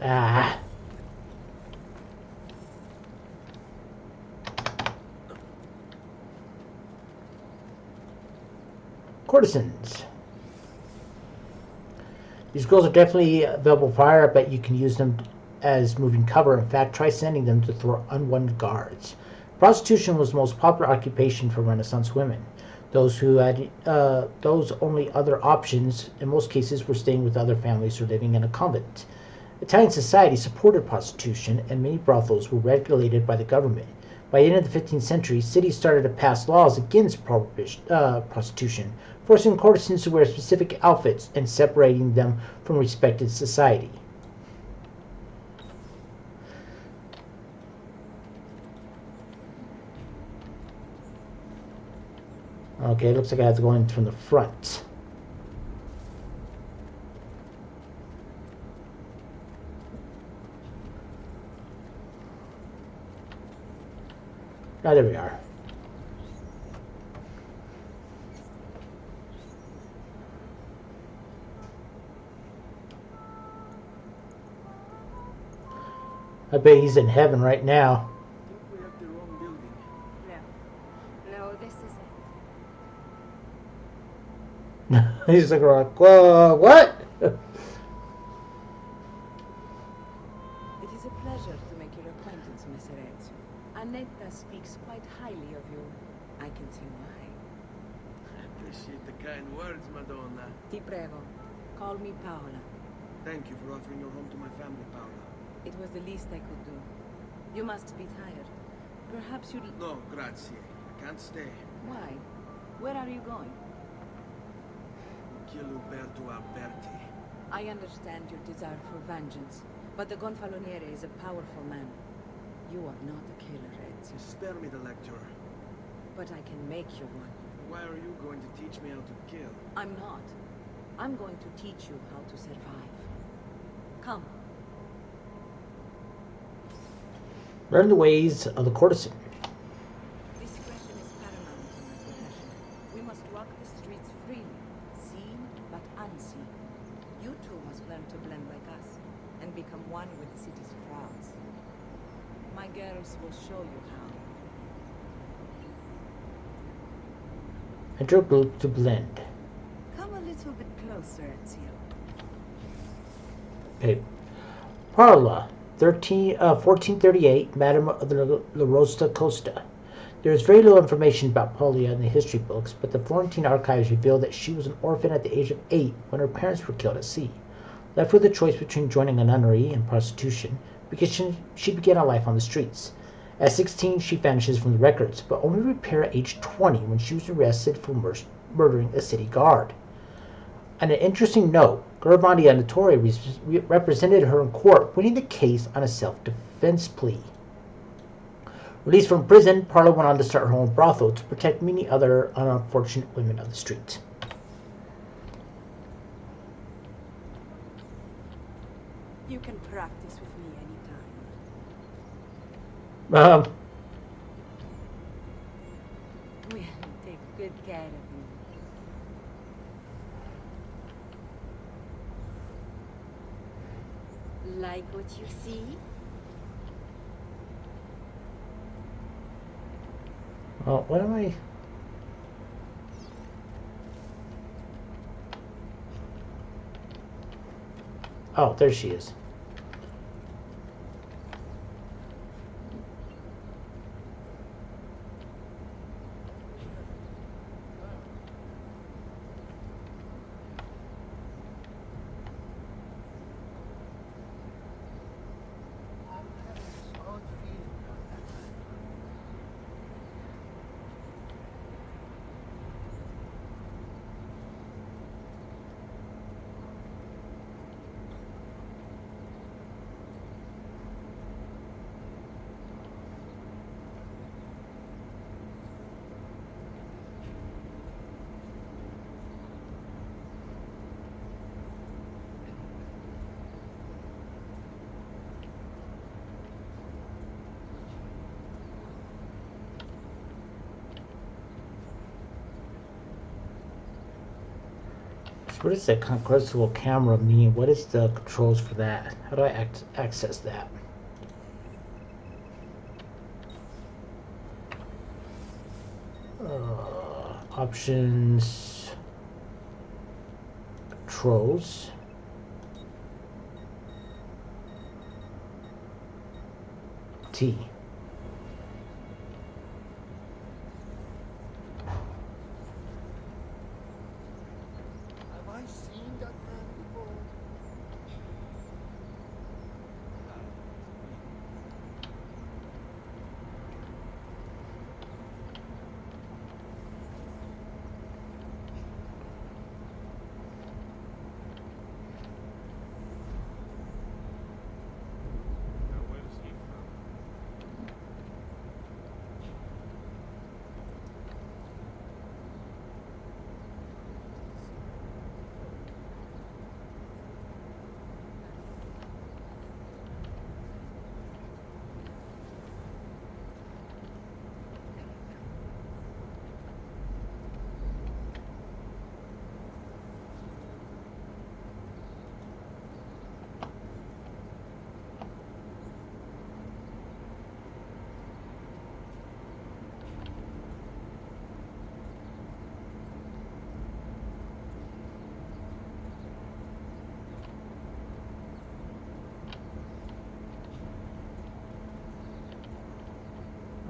Ah. Courtesans. These girls are definitely available fire, but you can use them as moving cover. In fact, try sending them to throw unwanted guards. Prostitution was the most popular occupation for Renaissance women. Those who had those only other options, in most cases, were staying with other families or living in a convent. Italian society supported prostitution, and many brothels were regulated by the government. By the end of the 15th century, cities started to pass laws against prostitution, forcing courtesans to wear specific outfits and separating them from respected society. Okay, looks like I have to go in from the front. Ah, there we are. I bet he's in heaven right now. We have the wrong building. No, this is it. He's like, whoa, what? It is a pleasure to make your acquaintance, Messerez. Annetta speaks quite highly of you. I can see why. I appreciate the kind words, Madonna. Ti prego. Call me Paola. Thank you for offering your home to my family, Paola. It was the least I could do. You must be tired. Perhaps you'd... No, grazie. I can't stay. Why? Where are you going? Kill Uberto Alberti. I understand your desire for vengeance, but the Gonfaloniere is a powerful man. You are not a killer, Ezio. Spare me the lecture. But I can make you one. Why are you going to teach me how to kill? I'm not. I'm going to teach you how to survive. Come. Learn the ways of the courtesan. Discretion is paramount in my girls will show you how. Enter group to blend. Come a little bit closer, Ezio. Okay. Parla, 1438, Madame of the La Rosa Costa. There is very little information about Paulia in the history books, but the Florentine archives reveal that she was an orphan at the age of 8 when her parents were killed at sea. Left with a choice between joining a nunnery and prostitution, because she began a life on the streets. At 16, she vanishes from the records, but only reappeared at age 20 when she was arrested for murdering a city guard. On an interesting note, Garibaldi Anatore represented her in court, winning the case on a self-defense plea. Released from prison, Parla went on to start her own brothel to protect many other unfortunate women of the street. You can practice with me anytime. We'll take good care of you. Like what you see? Well, what am I... Oh, there she is. What does that conquestable camera mean? What is the controls for that? How do I access that? Options, controls, T.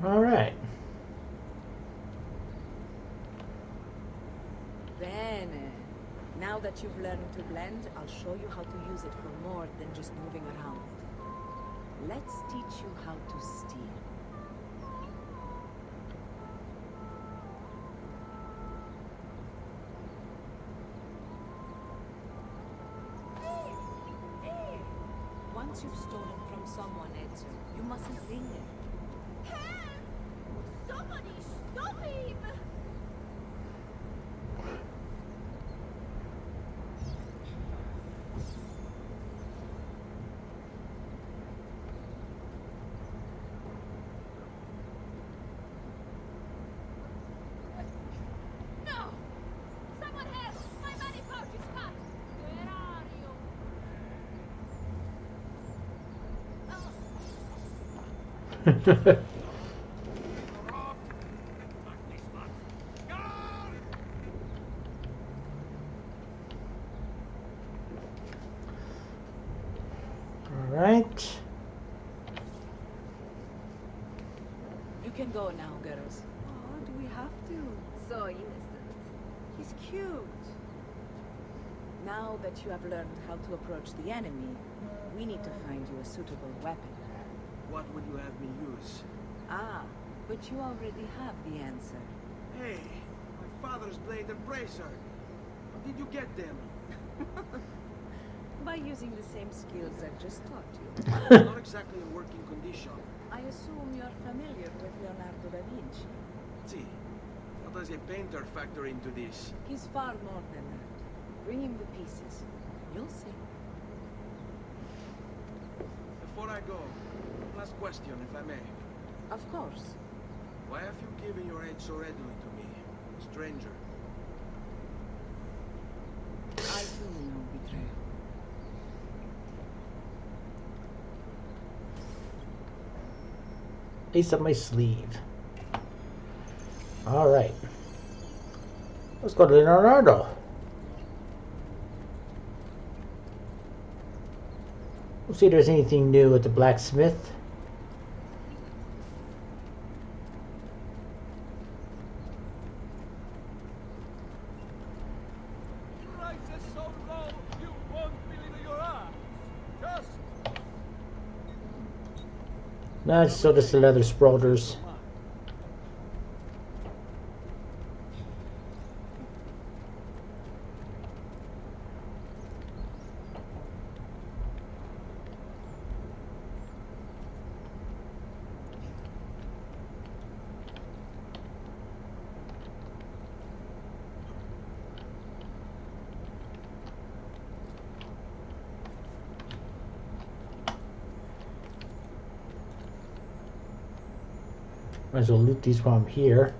All right. Bene. Now that you've learned to blend, I'll show you how to use it for more than just moving around. Let's teach you how to steal. Once you've stolen from someone, Ezio, you mustn't linger. Somebody stop him! No! Someone help! My money pouch is cut! Where are you? Alright. You can go now, girls. Oh, do we have to? So innocent. He's cute. Now that you have learned how to approach the enemy, we need to find you a suitable weapon. What would you have me use? Ah, but you already have the answer. Hey, my father's blade and bracer. How did you get them? By using the same skills I've just taught you. It's not exactly in working condition. I assume you're familiar with Leonardo da Vinci. See, how does a painter factor into this? He's far more than that. Bring him the pieces. You'll see. Before I go, last question, if I may. Of course. Why have you given your aid so readily to me, stranger? I too know betrayal. Ace up my sleeve. Alright. Let's go to Leonardo. We'll see if there's anything new at the blacksmith. Prices so low, you won't believe your eyes. Just No, it's still just the leather sprouters. Might as well loot these while I'm here.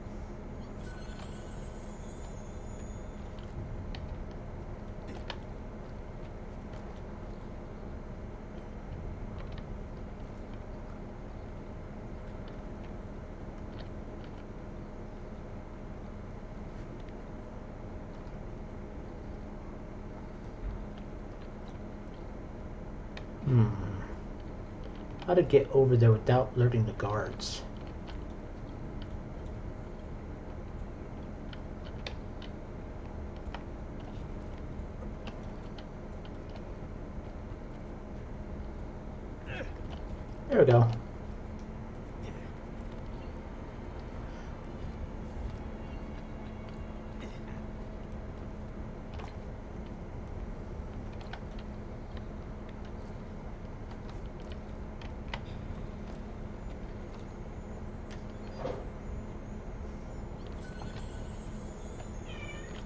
How to get over there without alerting the guards? There we go.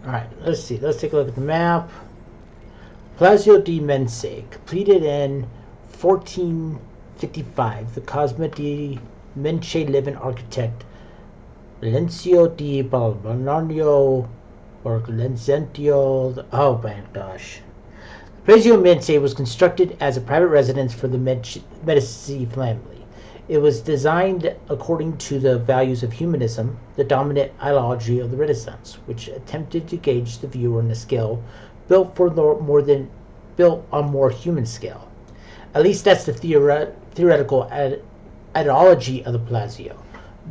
Alright, let's see. Let's take a look at the map. Palazzo di Mense, completed in 1455. The Cosmo di Mence living architect Lenzio di Balbonio or Lenzentio. Oh my gosh. Palazzo Mense was constructed as a private residence for the Medici family. It was designed according to the values of humanism, the dominant ideology of the Renaissance, which attempted to gauge the viewer on a scale built on more human scale. At least that's the theoretical ideology of the Palazzo.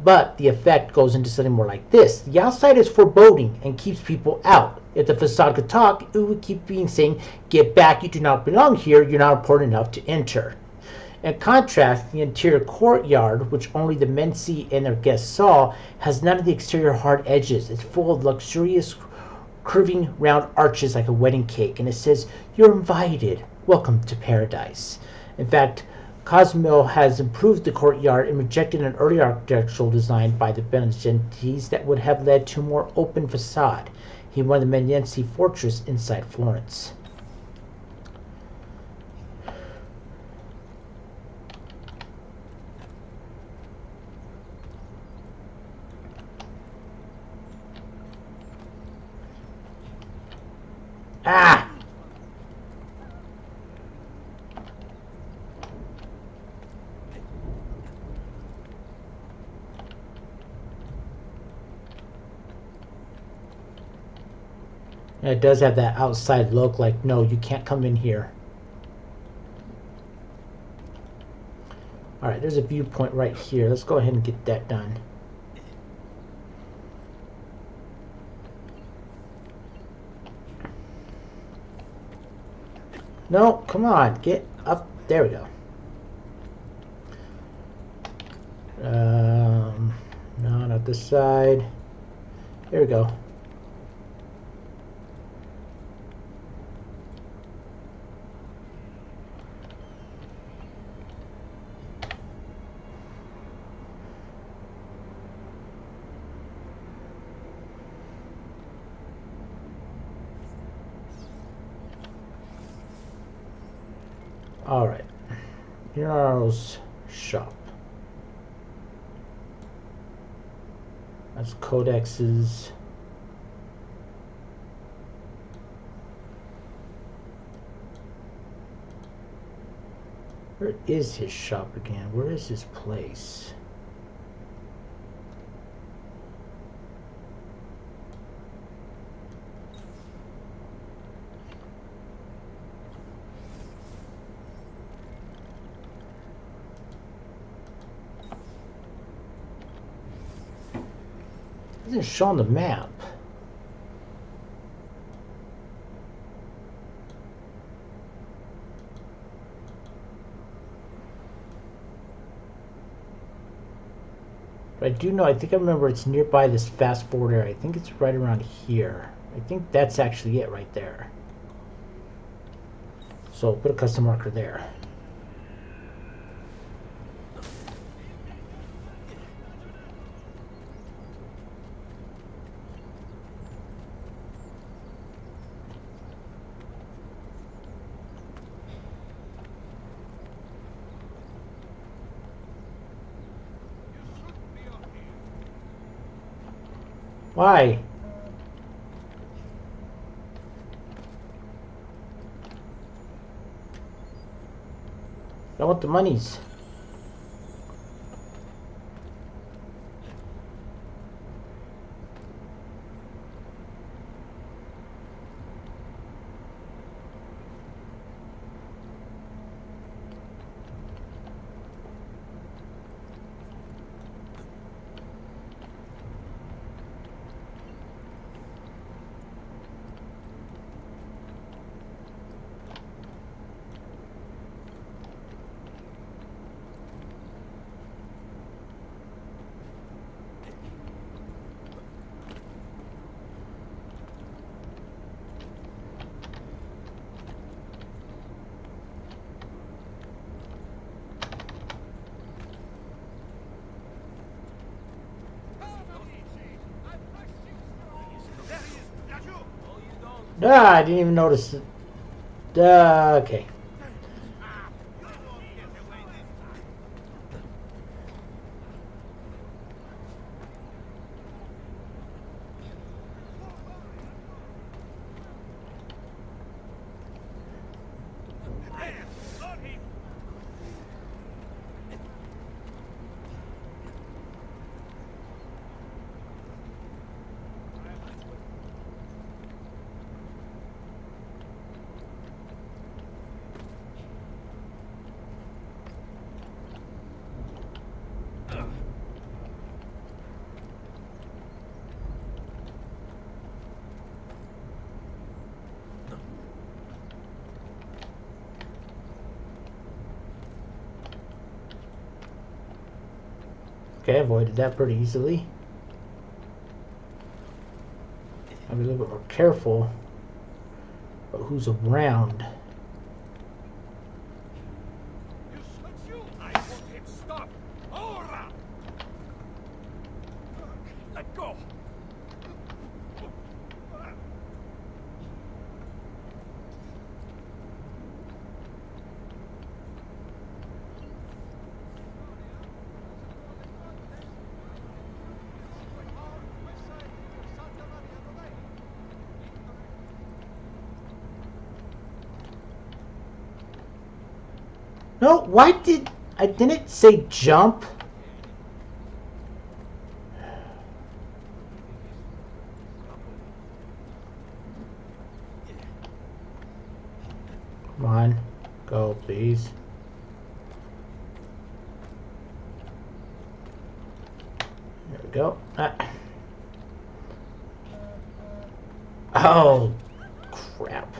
But the effect goes into something more like this. The outside is foreboding and keeps people out. If the facade could talk, it would keep being saying, "Get back, you do not belong here, you're not important enough to enter." In contrast, the interior courtyard, which only the Menci and their guests saw, has none of the exterior hard edges. It's full of luxurious curving round arches like a wedding cake, and it says, "You're invited. Welcome to paradise." In fact, Cosimo has improved the courtyard and rejected an earlier architectural design by the Benedettines that would have led to a more open facade. He wanted the Medici fortress inside Florence. Ah! And it does have that outside look, like, no, you can't come in here. Alright, there's a viewpoint right here. Let's go ahead and get that done. No, come on, get up. There we go. No, not this side. There we go. All right, Heroes shop. That's Codex's. Where is his shop again? Where is his place? It doesn't show on the map. But I do know, I think I remember it's nearby this fast forward area. I think it's right around here. I think that's actually it right there. So put a custom marker there. Why? I want the monies. Ah, I didn't even notice it. Okay. Okay, avoided that pretty easily. I'll be a little bit more careful about who's around. I want him stopped. Ora! Let go. No, why did I didn't say jump? on. Go, please. There we go. Oh, crap.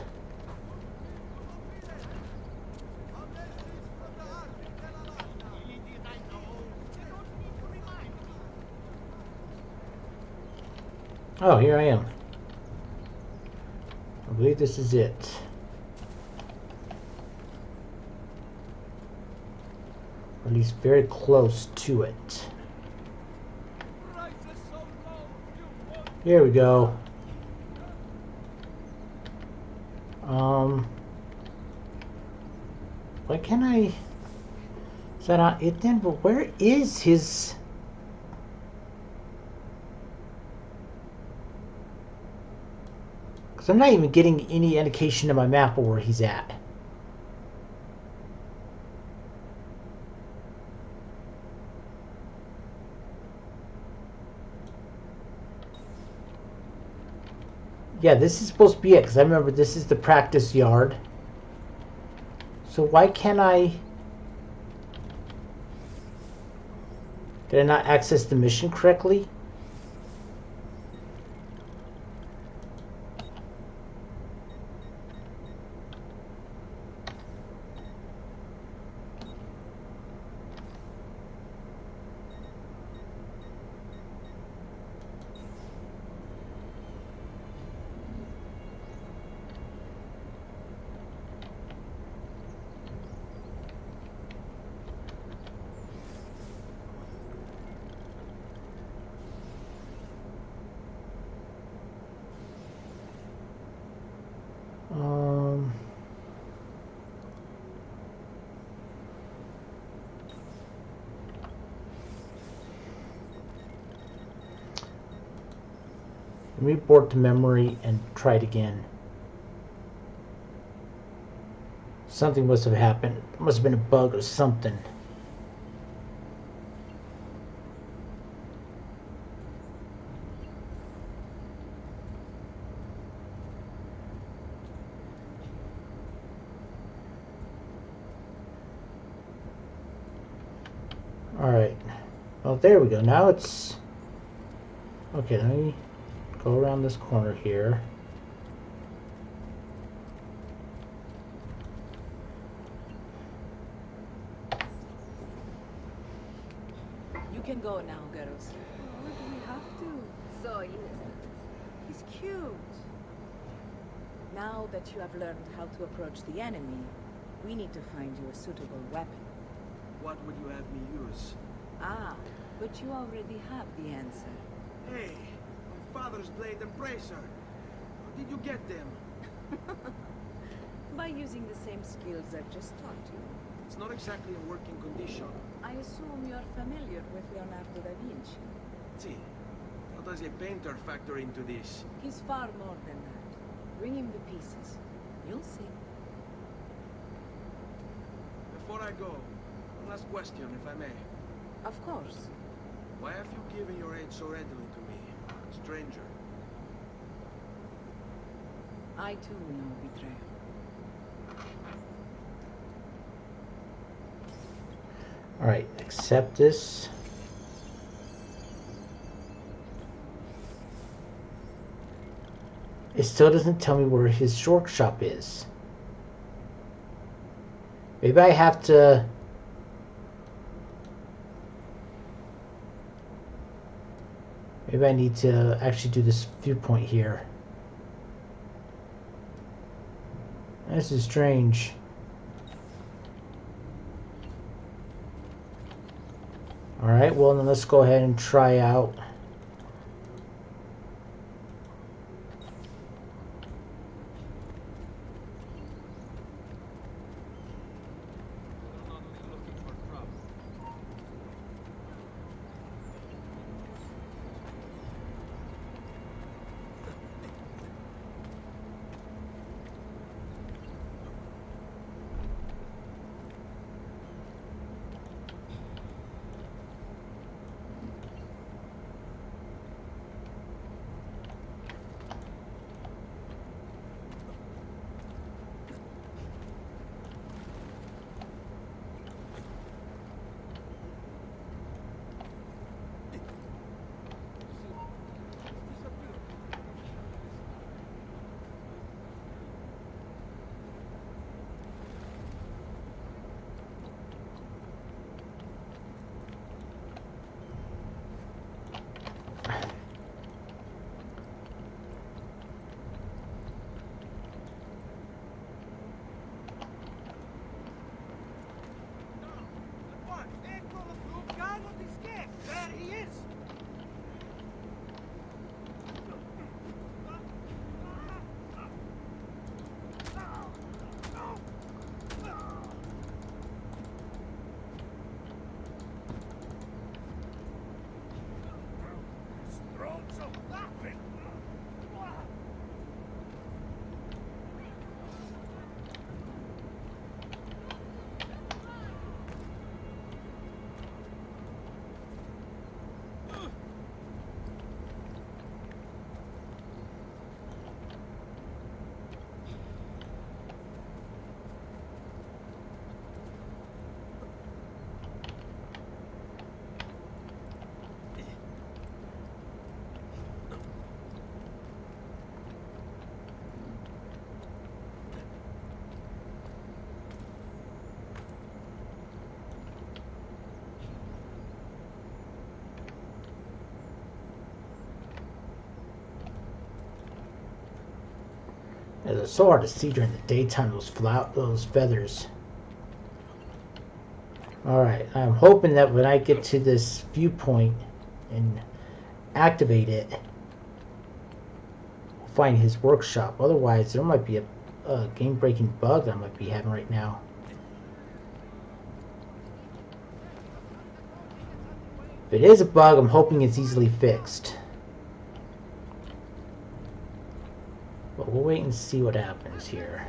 Oh, here I am. I believe this is it. Or at least very close to it. Here we go. Why can't I? Is that not it then? But where is his? Because I'm not even getting any indication of my map of where he's at. Yeah, this is supposed to be it, because I remember this is the practice yard. So why can't I... Did I not access the mission correctly? Let me board to memory and try it again. Something must have happened. It must have been a bug or something. Alright. Well, there we go. Now it's... Okay, let me go around this corner here. You can go now, girls. Oh, do we have to? So innocent. He's cute. Now that you have learned how to approach the enemy, we need to find you a suitable weapon. What would you have me use? Ah, but you already have the answer. Hey, my father's blade and bracer. How did you get them? By using the same skills I've just taught you. It's not exactly in working condition. I assume you're familiar with Leonardo da Vinci. See, how does a painter factor into this? He's far more than that. Bring him the pieces. You'll see. Before I go, one last question, if I may. Of course. Why have you given your aid so readily to me, stranger? I too know betrayal. Alright, accept this. It still doesn't tell me where his workshop is. Maybe I have to... Maybe I need to actually do this viewpoint here. This is strange. Alright, well then let's go ahead and try out. It's so hard to see during the daytime, those feathers. Alright, I'm hoping that when I get to this viewpoint and activate it, I'll find his workshop. Otherwise, there might be a game-breaking bug I might be having right now. If it is a bug, I'm hoping it's easily fixed. But we'll wait and see what happens here.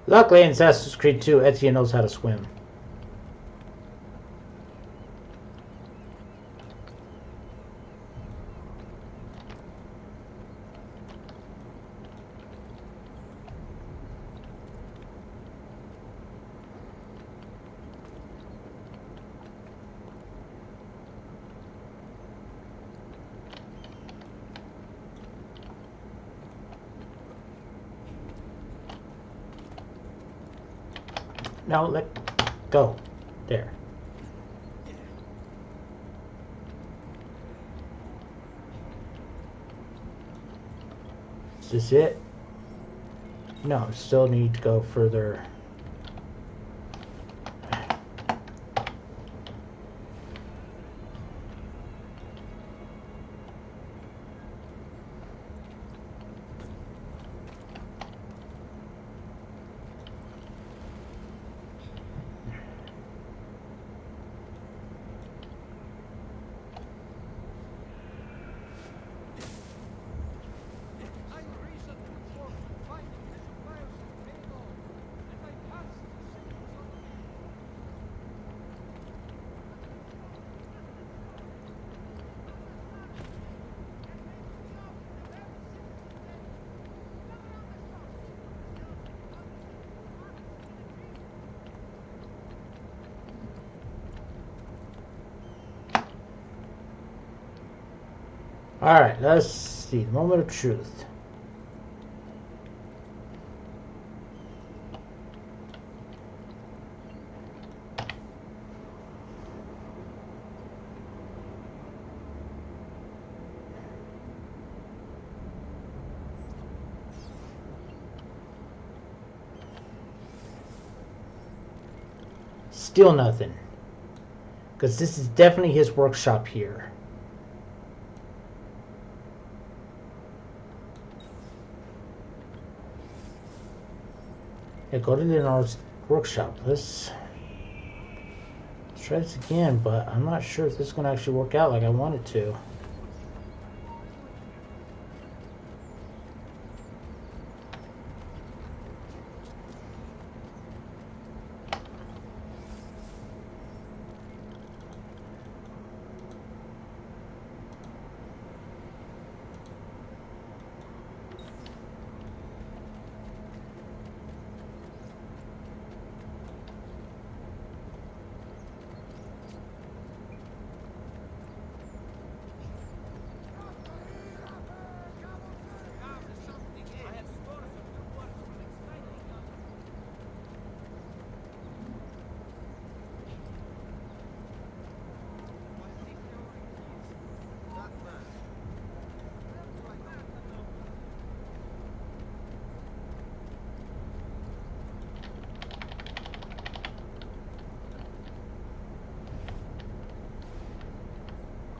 Luckily in Assassin's Creed 2, Ezio knows how to swim. No, let go. There. Is this it? No, still need to go further. Alright, let's see. The moment of truth. Still nothing. Because this is definitely his workshop here. Yeah, go to Leonardo's workshop. Let's try this again, but I'm not sure if this is going to actually work out like I want it to.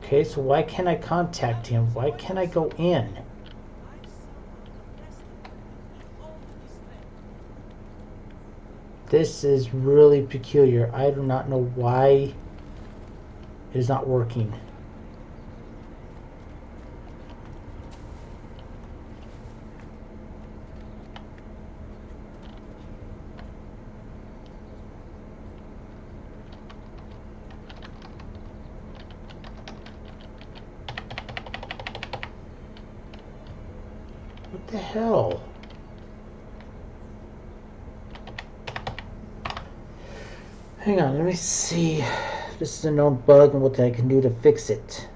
Okay, so why can't I contact him? Why can't I go in? This is really peculiar. I do not know why it is not working. The hell? Hang on, let me see. This is a known bug and what I can do to fix it.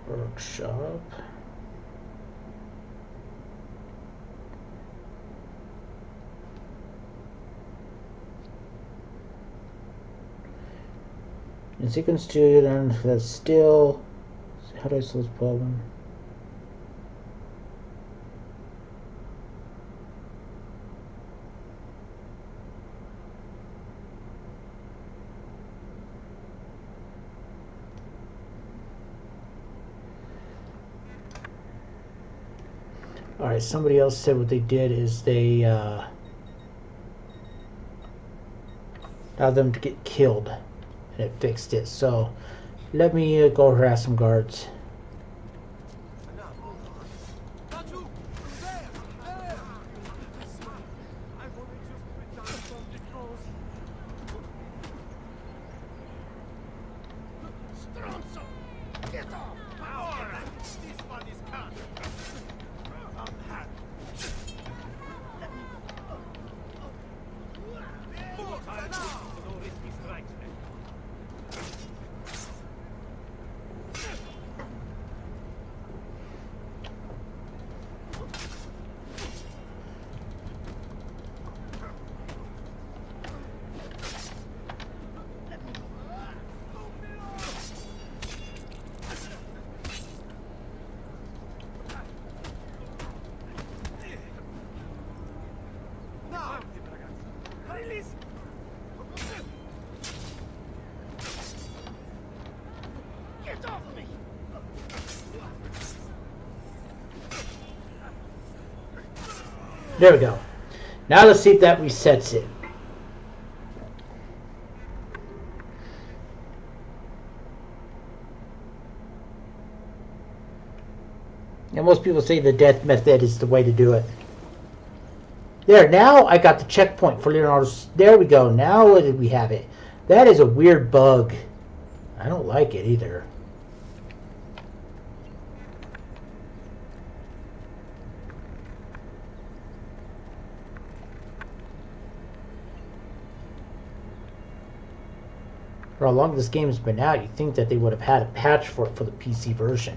Workshop. In sequence 2, then that's still. How do I solve this problem? Alright, somebody else said what they did is they allowed them to get killed, and it fixed it. So let me go harass some guards. There we go. Now let's see if that resets it. And most people say the death method is the way to do it. There, now I got the checkpoint for Leonardo. There we go. Now we have it. That is a weird bug. I don't like it either. For how long this game's been out, you'd think that they would have had a patch for it for the PC version.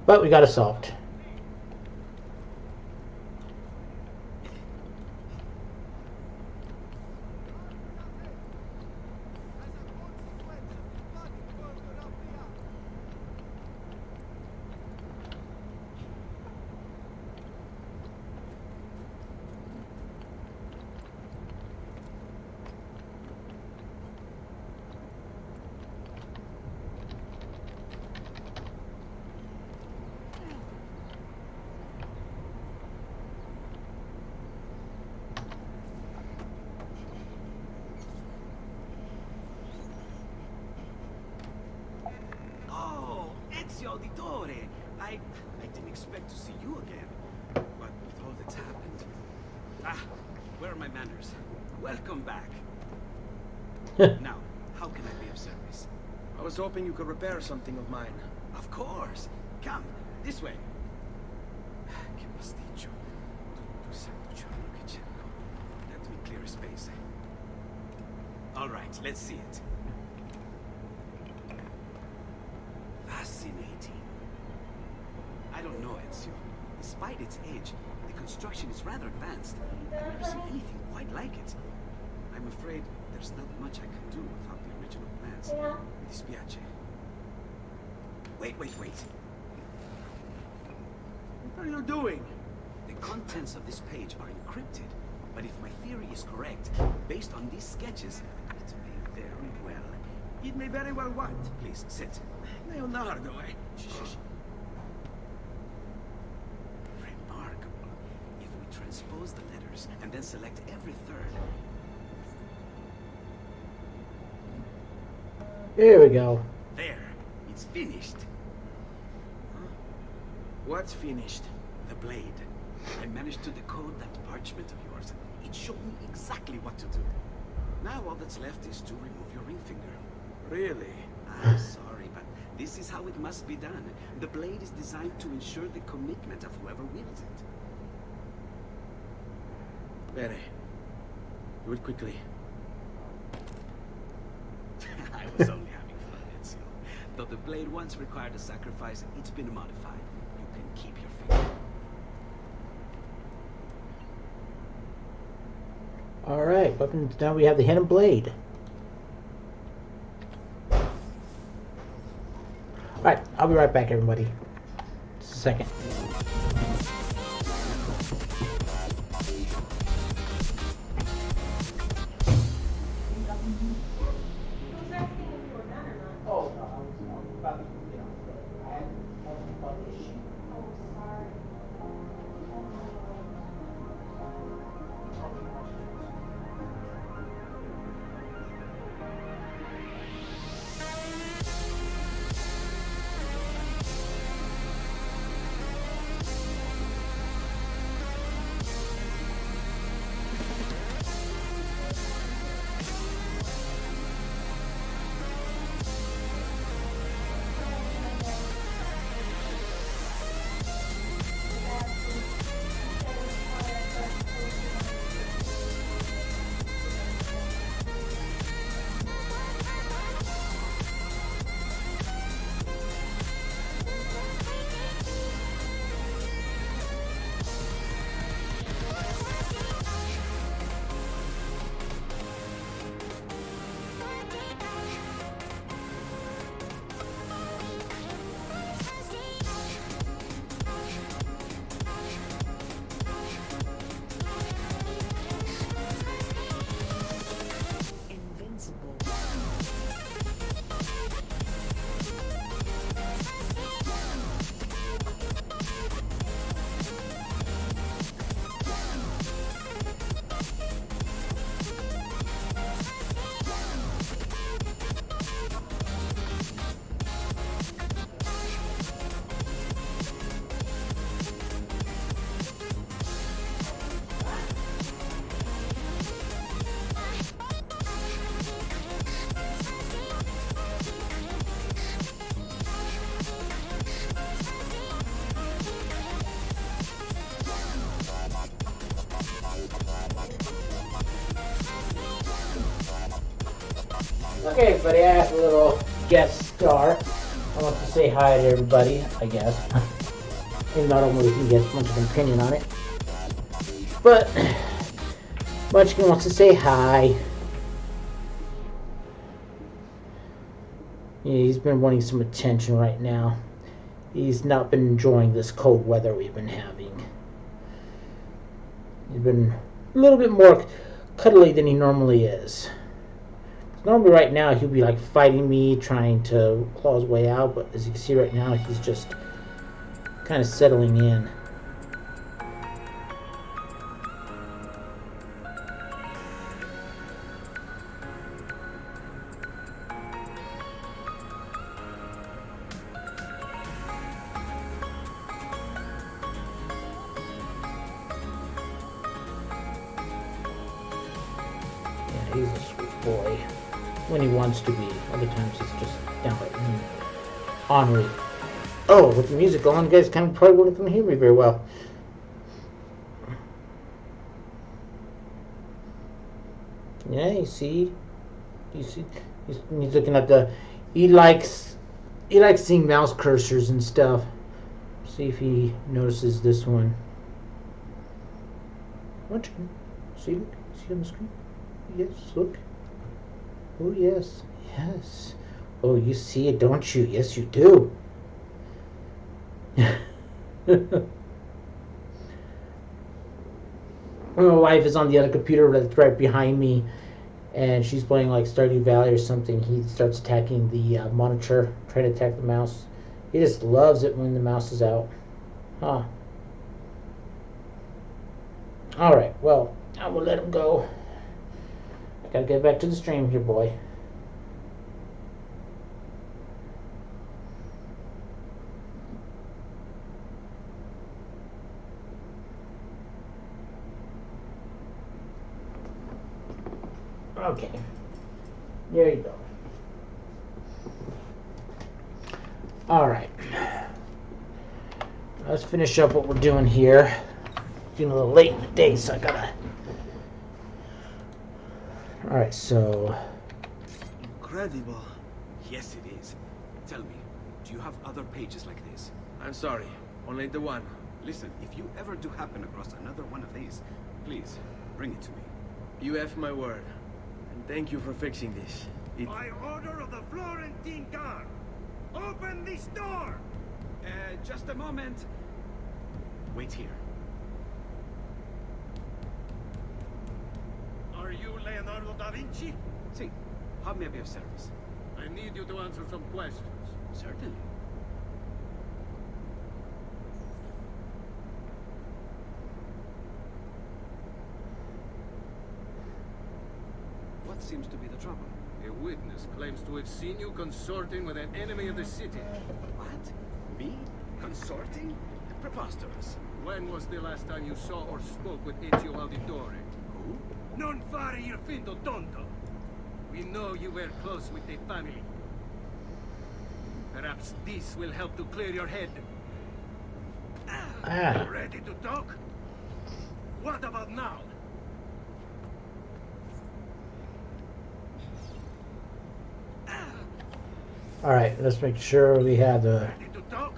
But we got it solved. Auditore, I didn't expect to see you again, but with all that's happened. Where are my manners? Welcome back. Now, how can I be of service? I was hoping you could repair something of mine. Of course. Come, this way. Che pasticcio. Tu santo giorno che cerco. Let me clear a space. All right, let's see it. Fascinating. I don't know, Ezio. Despite its age, the construction is rather advanced. I've never seen anything quite like it. I'm afraid there's not much I can do without the original plans. Mi dispiace. Wait. What are you doing? The contents of this page are encrypted, but if my theory is correct, based on these sketches, it may very well what? Please, sit. Leonardo, shh. Remarkable. If we transpose the letters and then select every third... There we go. There. It's finished. Huh? What's finished? The blade. I managed to decode that parchment of yours. It showed me exactly what to do. Now all that's left is to remove your ring finger. Really? I'm sorry, but this is how it must be done. The blade is designed to ensure the commitment of whoever wields it. Bene. Do it quickly. I was only having fun, Ezio. Though the blade once required a sacrifice, it's been modified. You can keep your finger. Alright, weapons. Now we have the hidden blade. Alright, I'll be right back, everybody. Just a second. Okay, everybody, I have a little guest star. I want to say hi to everybody, I guess. Even though I don't really think he has much of an opinion on it. But, Munchkin wants to say hi. Yeah, he's been wanting some attention right now. He's not been enjoying this cold weather we've been having. He's been a little bit more cuddly than he normally is. Normally right now he'll be like fighting me, trying to claw his way out, but as you can see right now he's just kind of settling in. Yeah, he's a sweet boy. When he wants to be. Other times he's just downright ornery. Oh, with the music on, you guys kind of probably wouldn't hear me very well. Yeah, you see, he's looking at the. He likes seeing mouse cursors and stuff. See if he notices this one. What? See on the screen? Yes, look. Oh, yes. Yes. Oh, you see it, don't you? Yes, you do. My wife is on the other computer that's right behind me, and she's playing like Stardew Valley or something. He starts attacking the monitor, trying to attack the mouse. He just loves it when the mouse is out. Huh. Alright, well, I will let him go. I gotta get back to the stream here, boy. Okay. There you go. Alright. Let's finish up what we're doing here. Getting a little late in the day, so I gotta... Alright, so... Incredible. Yes, it is. Tell me, do you have other pages like this? I'm sorry, only the one. Listen, if you ever do happen across another one of these, please, bring it to me. You have my word. And thank you for fixing this. By order of the Florentine Guard, open this door! Just a moment. Wait here. Are you Leonardo da Vinci? See, how may I be of service? I need you to answer some questions. Certainly. What seems to be the trouble? A witness claims to have seen you consorting with an enemy of the city. What? Me? Consorting? Preposterous. When was the last time you saw or spoke with Ezio Auditore? Who? Non fare il finto tonto. We know you were close with the family. Perhaps this will help to clear your head. Ready to talk? What about now? Alright, let's make sure we have the... Ready to talk?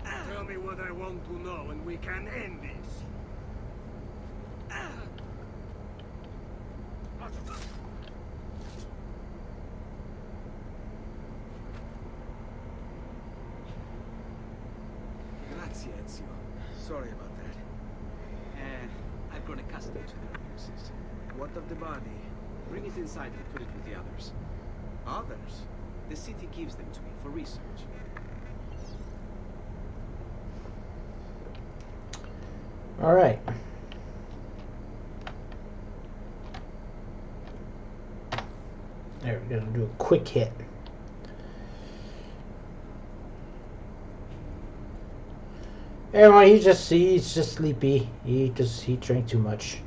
Tell me what I want to know and we can end this. Grazie, Ezio. Sorry about that. I've grown accustomed to their abuses. What of the body? Bring it inside and put it with the others. Others? The city gives them to me for research. Alright. There, we're gonna do a quick hit. Anyway, he's just sleepy. He drank too much.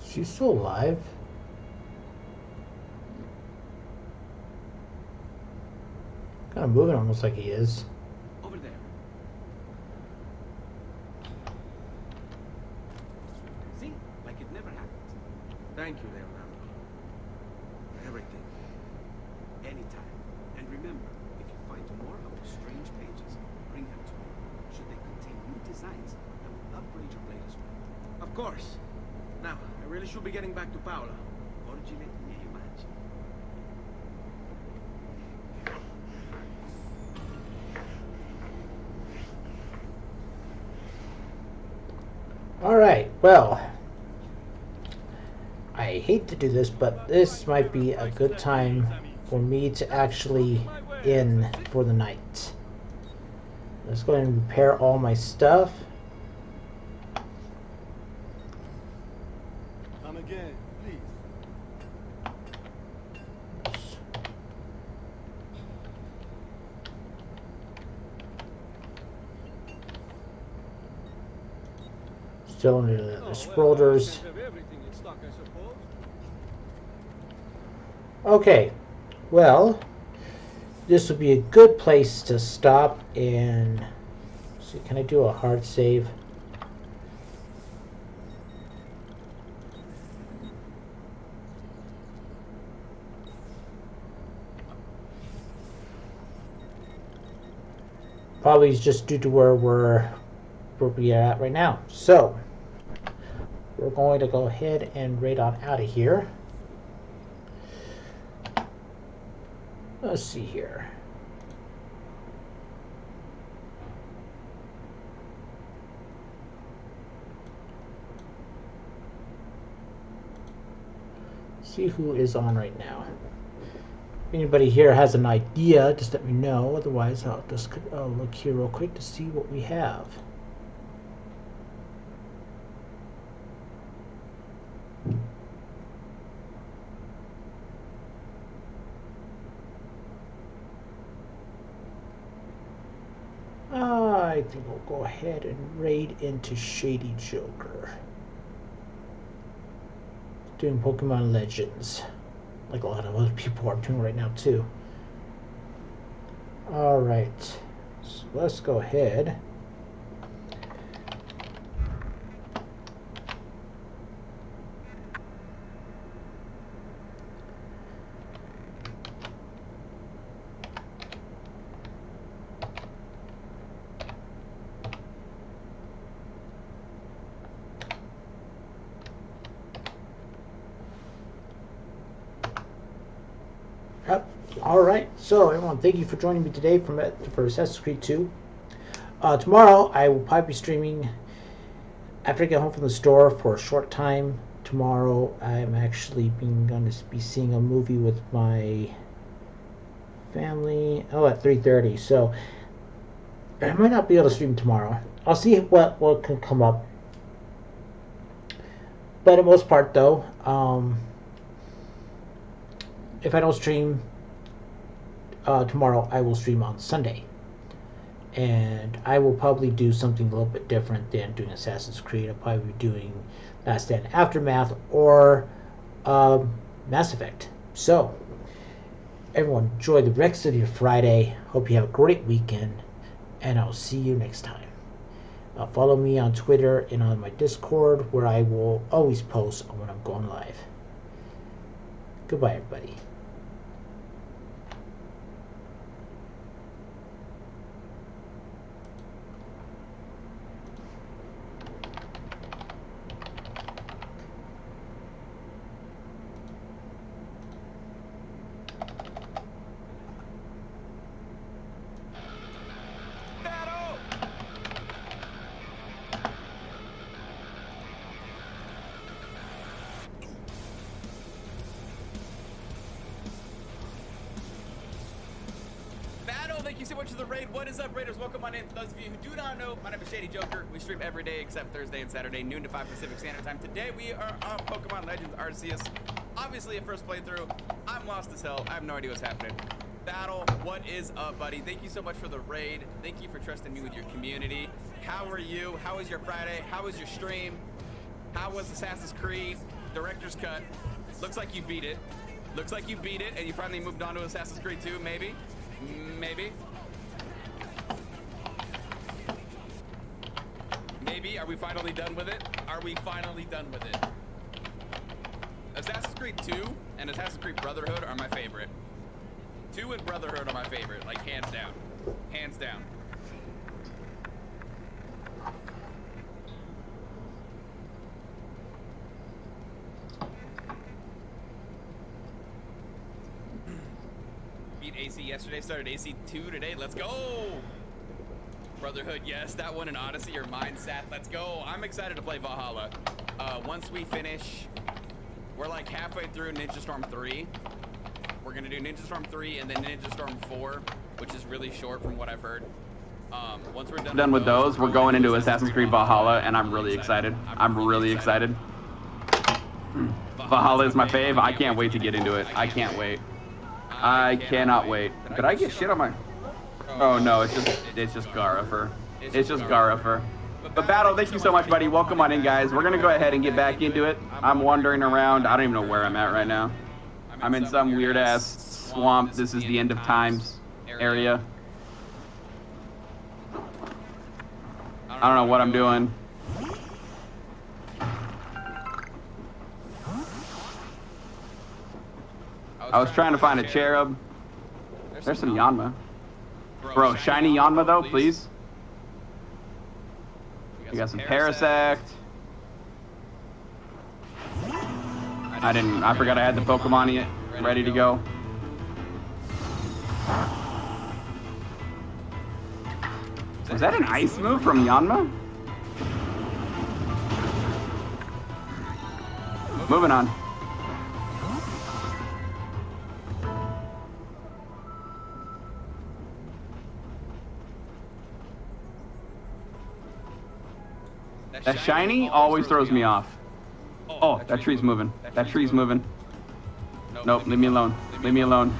She's still alive. Kind of moving almost like he is. Over there. See? Like it never happened. Thank you, Leonardo. Everything. Anytime. And remember, if you find more of those strange pages, bring them to me. Should they contain new designs, I will upgrade your blade as well. Of course. Now, I really should be getting back to Paola. Porgile i miei omaggi. Alright, well, I hate to do this, but this might be a good time for me to actually end for the night. Let's go ahead and repair all my stuff. Come again, please. Still under the Sprolders. Okay, well, this would be a good place to stop and see. Can I do a hard save? Probably just due to where we're where we are at right now. So we're going to go ahead and raid on out of here. Let's see here. See who is on right now. If anybody here has an idea, just let me know. Otherwise, I'll just look here real quick to see what we have. I think we'll go ahead and raid into Shady Joker. Doing Pokemon Legends, like a lot of other people are doing right now too. Alright, so let's go ahead. Alright, so everyone, thank you for joining me today for Assassin's Creed 2. Tomorrow, I will probably be streaming after I get home from the store for a short time. Tomorrow, I'm actually going to be seeing a movie with my family, at 3:30, so I might not be able to stream tomorrow. I'll see what can come up. But for the most part, though, if I don't stream tomorrow, I will stream on Sunday, and I will probably do something a little bit different than doing Assassin's Creed. I'll probably be doing Last Stand Aftermath or Mass Effect. So everyone, enjoy the rest of your Friday. Hope you have a great weekend, and I'll see you next time. Follow me on Twitter and on my Discord, where I will always post when I'm going live. Goodbye, everybody. Thank you so much for the raid. What is up, Raiders? Welcome on in. For those of you who do not know, my name is Shady Joker. We stream every day except Thursday and Saturday, noon to 5 Pacific Standard Time. Today we are on Pokemon Legends Arceus. Obviously a first playthrough. I'm lost as hell. I have no idea what's happening. Battle, what is up, buddy? Thank you so much for the raid. Thank you for trusting me with your community. How are you? How was your Friday? How was your stream? How was Assassin's Creed Director's Cut? Looks like you beat it. Looks like you beat it and you finally moved on to Assassin's Creed 2, maybe? Maybe. Maybe. Are we finally done with it? Are we finally done with it? Assassin's Creed 2 and Assassin's Creed Brotherhood are my favorite. 2 and Brotherhood are my favorite, like hands down. Hands down. Beat AC yesterday, started AC 2 today. Let's go! Brotherhood, yes, that one in Odyssey or Mindset. Let's go. I'm excited to play Valhalla. Once we finish, we're like halfway through Ninja Storm 3. We're gonna do Ninja Storm 3 and then Ninja Storm 4, which is really short from what I've heard. Once we're done with those, we're going into Assassin's Creed Valhalla, and I'm really excited. I'm really excited. Valhalla is my fave. I can't wait to get into it. I can't wait. I cannot wait. Could I get shit on my... Oh no, it's just Garifer. It's just Garifer. But Battle, thank you so much, buddy. Welcome on in, guys. We're gonna go ahead and get back into it. I'm wandering around. I don't even know where I'm at right now. I'm in some weird ass swamp. This is the end of times area. I don't know what I'm doing. I was trying to find a cherub. There's some Yanma. Bro, shiny Yanma though, please. We got some Parasect. I forgot I had the Pokemon yet, ready to go. Was that an ice move from Yanma? Moving on. That shiny always throws me off. Oh, that tree's moving. That tree's moving. Nope, leave me alone. Leave me alone.